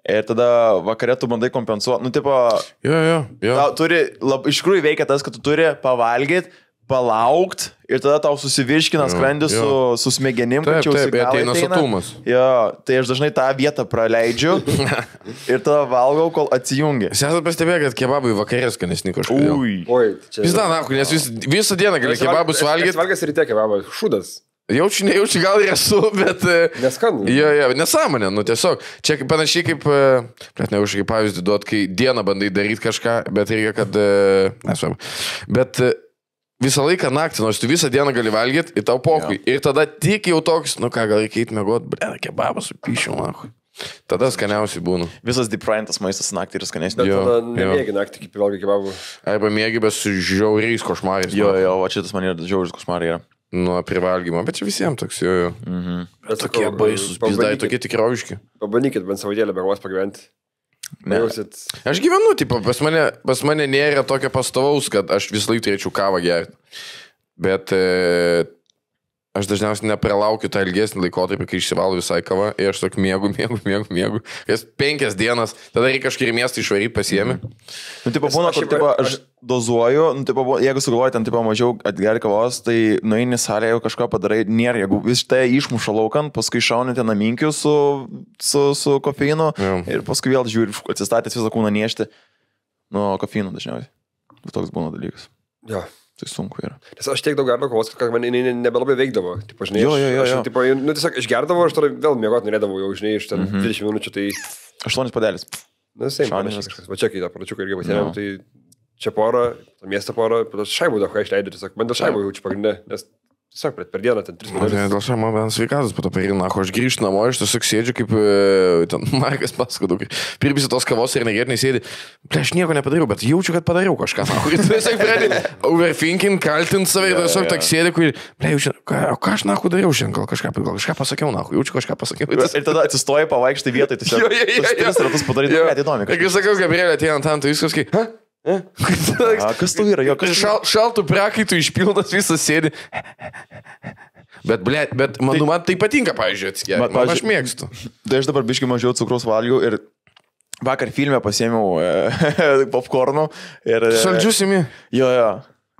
Ir tada vakarė tu bandai kompensuoti. Nu, tipo, iš tikrųjų veikia tas, kad tu turi pavalgyti, palaukti ir tada tau susivirškina skrandis su smegenim, kad čia ateina sotumas. Jo, tai aš dažnai tą vietą praleidžiu ir tada valgau, kol atsijungi. Jūs esate pastebėję, kad kebabai vakarė skanesni kažkodėl. Oi, čia. Vis dar, nes visą dieną gali kebabus valgyti. Aš valgęs ryte kebabą, šūdas. Jaučiu, gal ir esu, bet... Neskanu. Jo, nesąmonė, nu tiesiog. Čia panašiai kaip, net neužkai pavyzdį duot, kai dieną bandai daryti kažką, bet reikia, kad... Nesvarbu. Bet visą laiką naktį, nors tu visą dieną gali valgyti, į tau pokui. Ir tada tik jau toks, nu ką, gal reikia eiti mėgot, kebabą su pyšiu, nakui. Tada skaniausiai būna. Visas deepfryintas maistas naktį yra skanesnis. Bet tada nemėgi naktį, kaip valgai kebabų. Arba mėgi, bet su žiauriais košmarais. Jo, o šitas man yra žiauris košmarai yra. Nuo privalgymo, bet čia visiems toks, jo. Bet tokie baisus, pizdai, tokie tikroviški. Pabandykit bent savaitėlę be vos pagyventi. Aš gyvenu, tipo, pas mane nėra tokio pastovaus, kad aš vis laik turėčiau kavą gerti. Bet aš dažniausiai nepralaukiu tą ilgesnį laikotarpį, kai išsivalau visai kavą ir aš tokį miegu. Kas 5 dienas, tada reikia kažkaip miestą išvaryti pasiemi. Nu, tipo, būna, kur aš dozuoju, nu, tipo, jeigu sugalvoji ten tipo, mažiau atgerti kavos, tai nueini salėje, jeigu kažką padarai, nėra, jeigu vis tai išmuša laukant, paskui šaunite naminkių su kofeinu ir paskui vėl žiūri, atsistatęs visą kūną niešti nuo kofeino dažniausiai. Toks būna dalykas. Jo. Tai sunku yra. Nes aš tiek daug gerdavau kavos, kad man nebelabai veikdavo. Tipo, žinai, aš tipo, nu, tiesiog išgerdavau, aš tada vėl miegoti norėdavau jau, žinai, iš ten 20 minučių, tai... 8 padelis. Na, panašiai. Va čia kai tą paračiuką irgi pasėmėm, tai čia porą, miestą porą, šaibų daug ką išleidžiu, tiesiog man dėl šaibų jaučiu pagrindė, nes tiesiog per dieną ten 3 minutės. Dėl šaimo bent sveikatas po to perina, aš grįžtu namo, aš tiesiog sėdžiu, kaip ten Markas pasako, pirmisi tos kavos ir negėtinai sėdi, aš nieko nepadariau, bet jaučiu, kad padariau kažką. Tiesiog pradėjau overthinking, kaltint save ir tiesiog tak sėdi, kur, o ką aš nahu dariau šiandien, gal kažką pasakiau, nahu, jaučiu kažką pasakiau. Ir tada atsistoji, pavaikštai vietoj, tiesiog 3 ratus padarai, kad įdomi. Kai sakau, Gabrielė, atėjo ant tam, tai viskas kaip, kas tu yra, jo, šaltų prakaitų išpildas visas sėdi. Bet man tai patinka, pavyzdžiui, atsigerti. Aš mėgstu. Tai aš dabar biškai mažiau cukraus valgiau ir vakar filme pasiėmiau popcornų ir... Saldžius įmi? Jo.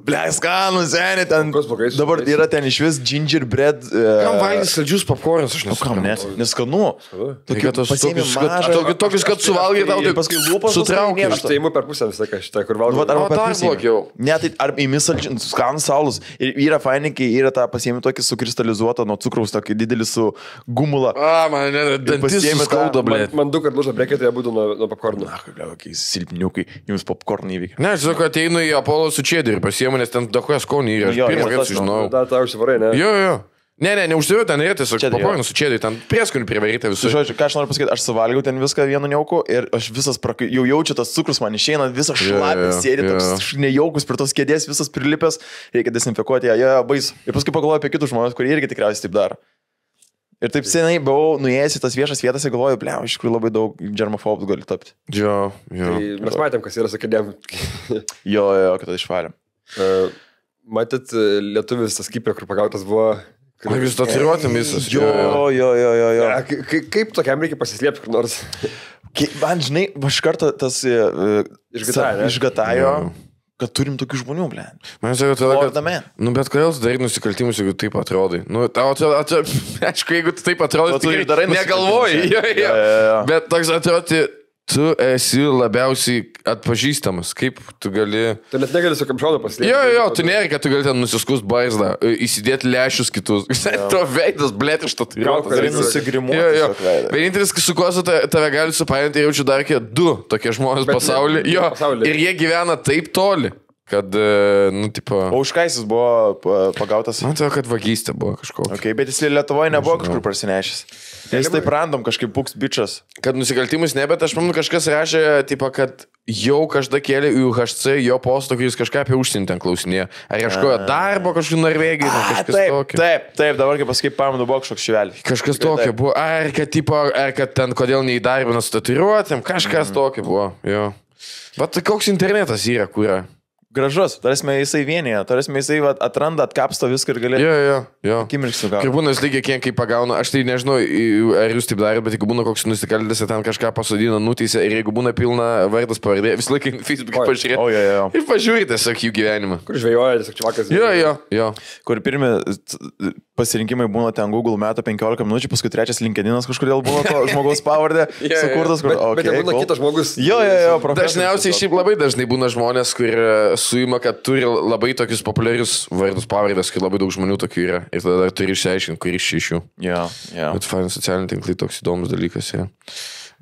Skanų, senė, ten... Dabar yra ten iš vis gingerbread... Kam valgys saldžius popcornus, aš nesu. Kam, neskanu. Tokius, kad suvalgai tau, tai paskui lūpas sutraukė. Aš tai imu per pusę visą, šitą, kur valgau. Arba per pusę. Ne, tai arba įmi saldžius, skanų saulus. Ir yra fainai, kai yra tą pasiėmė tokį sukristalizuotą nuo cukraus, tokį didelį su gumula. Man dantis skauda, blė. Man 2 kartus lūžo breketė, būtų nuo popcornų. Kokie silpniukai, jums popcornai įveikia. Ne, aš tiesiog ateinu į Apollo su čederiu, pasiėmu, nes ten dahoja skonį yra. Aš pirmą kartą sužinojau. Da, tą užsivarai, ne? Jo. Ne, neužsivėjau, ten yra tiesiog popcornų su čederiu, ten prieskonių privaryta visų. Žodžiu, ką aš noriu pasakyti, aš suvalgiau ten viską vienu niauku ir aš visas, jau jaučiu tas cukrus, man išeina, visas šlapis, sėdi toks nejaukus prie tos kėdės, visas prilipęs, reikia dezinfekuoti ją, baisu. Ir paskui pagalvoju apie kitus žmonės, kurie irgi tikriausiai taip daro. Ir taip senai buvau nuėjęs į tas viešas vietas ir galvoju, iš tikrųjų labai daug germofobų gali tapti. Jo. Tai mes matėm, kas yra su kėdėm. Jo, kad išvarėm. Matėt, lietuvis tas kipė, kur pagautas buvo... Jūs tatuiruotėm visas. Jo. Kaip tokiam reikia pasislėpti kur nors? Man, žinai, aš kartą tas išgatajo, kad turim tokių žmonių, blė. Man sako, bet kodėl tu darai nusikaltimus, jeigu taip atrodai? Aišku, jeigu tu taip atrodai, tai negalvoji. Bet toks atrodai, tu esi labiausiai atpažįstamas, kaip tu gali... Tu net negali su kamšonu paslėpti. Jo, tu nėra, kad tu gali ten nusiskust barzdą, įsidėti lešius kitus. To veidas, blėt, iš to turiu. Gali nusigrimuoti. Vienintelis, su kuo tave gali supainioti, jaučiu dar 2 tokie žmonės pasaulyje. Jo, ir jie gyvena taip toli. kad, nu, tipo... O už ką jis buvo pagautas? Man atrodo, kad vagystė buvo kažkokia. Okay, bet jis Lietuvoje nebuvo kažkur prasinešęs. Jis taip random kažkaip puks bičias. Kad nusikaltimus ne, bet aš manau, kažkas rašė, tipo, kad jau každa kėlė UHC jo posto, kai jis kažką apie užsienį ten klausinėjo. Ar ieškojo darbo kažkur Norvegijoje, kažkas tokio. Taip, dabar kaip pasakai, pamenu, buvo kažkoks šivelį. Kažkas tokio buvo. Ar kad ten kodėl neįdarbino su tatuiruotėm, kažkas tokio buvo. Jo. Bet koks internetas yra, kur yra? Gražus, tarsi jisai vienyje, tarsi jisai atranda, atkapsto viską ir galėtų. Jo. Akimirksniu gauti. Kai būna lygiai kiek kaip pagauna, aš tai nežinau, ar jūs taip darėte, bet jeigu būna koks nusikaltėlis, ten kažką pasodina, nuteisė ir jeigu būna pilna vardas pavardė, visą laiką Facebook'e pažiūrėti. Ir pažiūrėti tiesiog jų gyvenimą. Kur žvejoja, tiesiog čvakas. Jo. Kur pirmi pasirinkimai būna ten Google meta 15 minučių, paskui trečias LinkedInas kažkodėl buvo to žmogaus pavardė sukurtas. Bet būna kitas žmogus. Jo. Dažniausiai šiaip labai dažnai būna žmonės, kur suima, kad turi labai tokius populiarius vardus pavardės, kai labai daug žmonių tokių yra. Ir tada dar turi išsiaiškinti, kuris iš jų. Bet fainai socialiniai tinklai toks įdomus dalykas yra.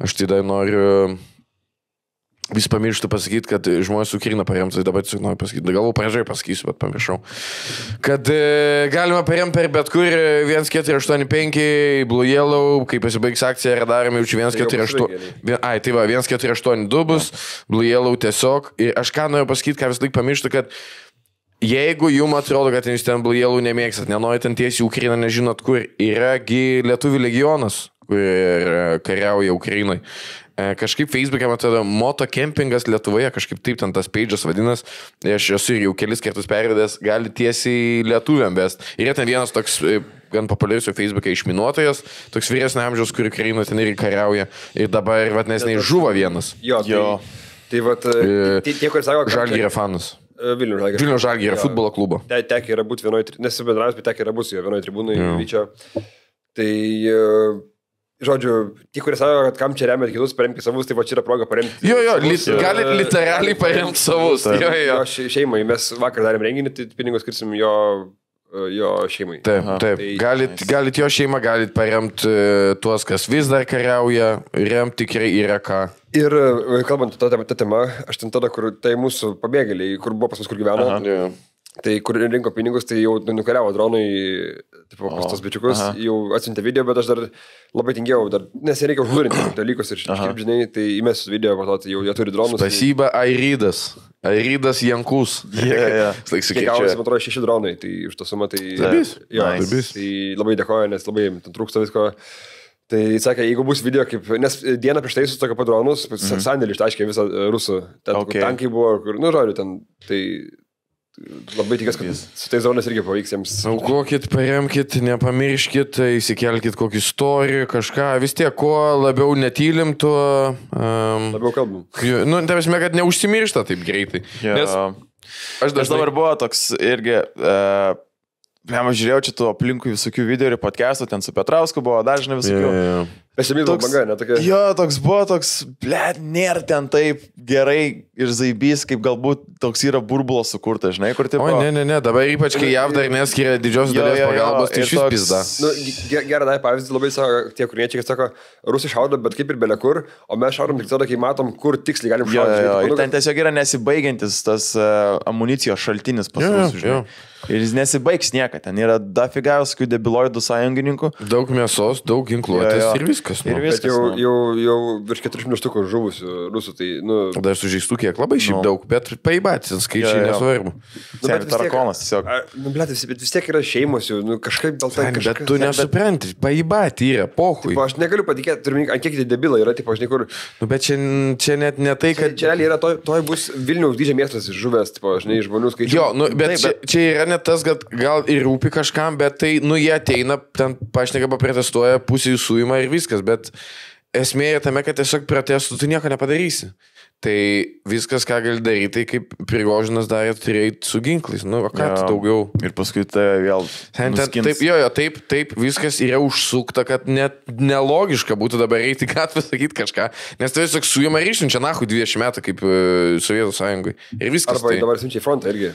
Aš tai dar noriu vis pamirštu pasakyti, kad žmonės Ukrainą paremtų, tai dabar tiesiog noriu pasakyti. Galvo pradžioje pasakysiu, bet pamiršau. Kad galima paremti per bet kur 1485, Blue Yellow, kai pasibaigs akcija, radarami jaučiu 148. Ai, tai va, 1482 bus, Blue Yellow tiesiog. Ir aš ką noriu pasakyti, ką vis laik pamirštu, kad jeigu jums atrodo, kad jūs ten Blue Yellow nemėgstat, nenorit ten tiesiai Ukrainą, nežinot kur, yragi Lietuvių legionas, kur kariauja Ukrainai. Kažkaip Facebook'e, man atrodo, motokempingas Lietuvoje, kažkaip taip ten tas page'as vadinas, aš esu ir jau kelis kartus pervedęs, gali tiesiai lietuviam best. Ir yra ten vienas toks gan populiarius Facebook'e išminuotojas, toks vyresnio amžiaus, kurį Ukraina ten ir kariauja. Ir dabar, nesnei, žuvo vienas. Jo. Tai tie, kurie sako, kad... Žalgirio fanas. Vilniaus Žalgirio futbolo klubo. Tekė yra būti vienoje, nesibendravęs, bet tekė yra būti vienoje tribūnoje vyčio. Tai... Žodžiu, tie, kurie sako, kad kam čia remėt kitus, paremti savus, tai va čia yra proga paremti. Gali literaliai paremti savus. Jo, šeimai. Mes vakar darėm renginį, tai pinigus skirsim jo šeimai. Taip. Galit jo šeimą, galit paremti tuos, kas vis dar kariauja, remti tikrai yra ką. Ir kalbant tą temą, aš ten tada, kur tai mūsų pabėgėliai, kur buvo pas mus, kur gyveno. Tai kur rinko pinigus, tai jau nukariavo dronai, tipo, pas tos bičiukus, jau atsiuntė video, bet aš dar labai tingėjau, nes reikia uždurinti dalykus ir žinai, tai įmesiu video, tai jau jie turi dronus. Spasiba Airydas Jankus. Kiekausiai, man atrodo, 6 dronai, tai už tą sumą, tai... Tai labai dėkoju, nes labai trūksta visko. Tai sakė, jeigu bus video, kaip, nes dieną prieš tai su tokio padronus, sandėlį ištaškė visą rusų, ten tankai buvo, kur, žodžiu, ten, tai... Labai tikiuosi, kad su tais zonas irgi pavyks jiems. Aukokit, paremkit, nepamirškit, įsikelkit kokį istoriją, kažką. Vis tiek, kuo labiau netylim, tuo... Labiau kalbam. Tavasme, kad neužsimiršta taip greitai. Nes aš dabar buvo toks irgi... Žiūrėjau čia tų aplinkui visokių video ir podcastų, ten su Petrausku buvo dažnai visokių. Pesimizmo banga, ne tokia. Jo, toks, nėra ten taip gerai ir zaibys, kaip galbūt toks yra burbulas sukurtas, žinai, kur taip. Ne, dabar ypač, kai JAV dar neskiria didžiosios dalies pagalbos, tai iš vis pizda. Gerą pavyzdį labai sako, tie kuriečiai, kad sako, rusai šaudo, bet kaip ir belekur, o mes šaudom tik tada, kai matom, kur tiksliai galim šaudyti. Ir ten tiesiog yra nesibaigiantis tas amunicijos šaltinis pas mus, žinai. Ir jis nesibaigs niekada, ten yra dafiga visokių debiloidų sąjungininkų. Daug mėsos, daug ginkluotės ir viskas. Bet jau virš 400 štukų žuvusių rusų, tai, Dar sužeistų kiek, labai šiaip daug, bet paibatys, skaičiai nesvarbu. Tarakonas tiesiog. Bet vis tiek yra šeimos jau, kažkaip dėl tai kažkas. Bet tu nesupranti, paibatį yra, pohui. Aš negaliu patikėti, turime, ant kiek tai debilai yra, tipo, aš niekur. Bet čia net ne tai, kad... Čia realiai yra, toj bus Vilniaus dydžio miestas žuvęs, tipo, aš ne iš žmonių skaičių. Jo, bet čia yra ne tas, kad gal ir rūpi kažkam, bet tai, jie ateina, ten pašneka paprotestuoja, pusė jų suima ir viskas, bet esmė yra tame, kad tiesiog protestų tu nieko nepadarysi. Tai viskas, ką gali daryti, tai kaip Prigožinas darė, turėjai su ginklais, o ką tu daugiau. Ir paskui tai vėl... Taip, viskas yra užsukta, kad net nelogiška būtų dabar eiti gatvę sakyti kažką, nes tai tiesiog suima ir išsiunčia nahui 20 metų kaip Sovietų sąjungai. Ir viskas. Arba dabar siunčia į frontą irgi.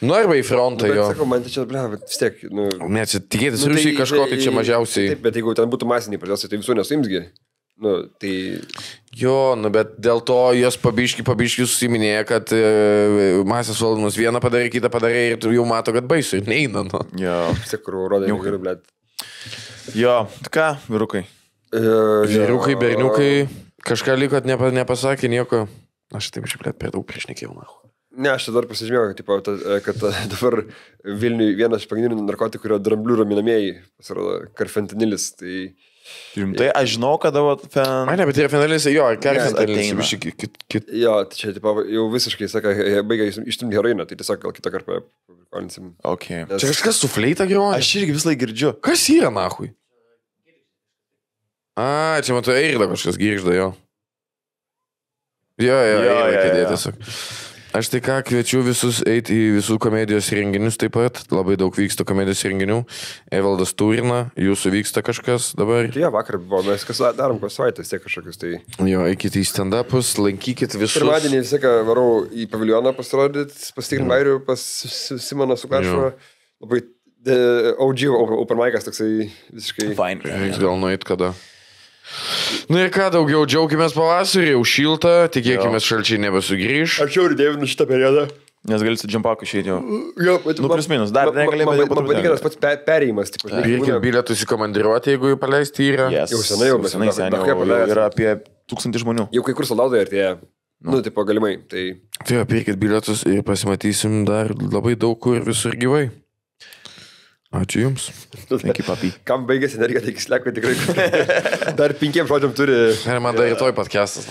Arba į frontą, jo. Bet sakau, man tai čia, vis tiek... Net tikėtis Rusijai kažko, tai čia mažiausiai... Taip, bet jeigu ten būtų masiniai protestai, tai visų nesuimsgi. Nu, tai... Jo, nu, bet dėl to jos pabiški susiminėja, kad masės valdomus vieną padarė, kitą padarė ir jau mato, kad baisu ir neina. Nu. Jo. Vis tiek, kur rodė, negaliu, blėt. Jo, ką, vyrukai? Vyrukai, berniukai, kažką liko, nepasakė nieko. Aš taip iš blėt per daug priešnekėjau, na. Ne, aš dar pasižymėjau, kad dabar Vilniui vienas iš pagrindinių narkotikų, kurio dramblių raminamieji, pasirodo, karfentanilis. Tai... Rimtai, aš žinau, kada ne, bet yra fentanilis, jo, karfentanilis. Jo, tai čia jau visiškai, saka, baigia ištumti heroiną, tai tiesiog gal kitą kartą palinsim. Okay. Čia kažkas su fleita groja? Aš irgi vis laik girdžiu. Kas yra, nahui? Čia matau, eirda kažkas giržda, jo. Jo, kėdė tiesiog. Aš tai ką, kviečiu visus eiti į visų komedijos renginius taip pat. Labai daug vyksta komedijos renginių. Evaldas turina, jūsų vyksta kažkas dabar. Jo, vakar buvo, mes kas darom kas savaitės, tiek kažkokius tai. Jo, eikite į stand-upus, lankykit visus. Pirmadienį visą ką varau į paviljoną pasirodyti, pasitikrin Vairių, pas Simoną Sukašvą. Labai OG open mic'as toksai visiškai. Fine. Reiks gal nueit kada. Nu ir ką, daugiau džiaukimės pavasarį, jau šilta, tikėkime šalčiai nebesugrįž. Aš jau ir dėvinu šitą periodą. Nes gali su džiampaku išeiti jau. Jo, plius minus, dar negalėjai man patikė tas pats perėjimas. Pirkit bilietus į komandiruotę, jeigu jų paleisti yra. Yes. Jau senai, jau yra apie 1000 žmonių. Jau kai kur soldautai artėja. Nu, tipo galimai. Tai pirkit bilietus ir pasimatysim dar labai daug kur visur gyvai. Ačiū Jums. Thank you, papi. Kam baigėsi energija, tai sleko tikrai. Dar 5 žodžiam turi. Ir man dar rytoj podcastas.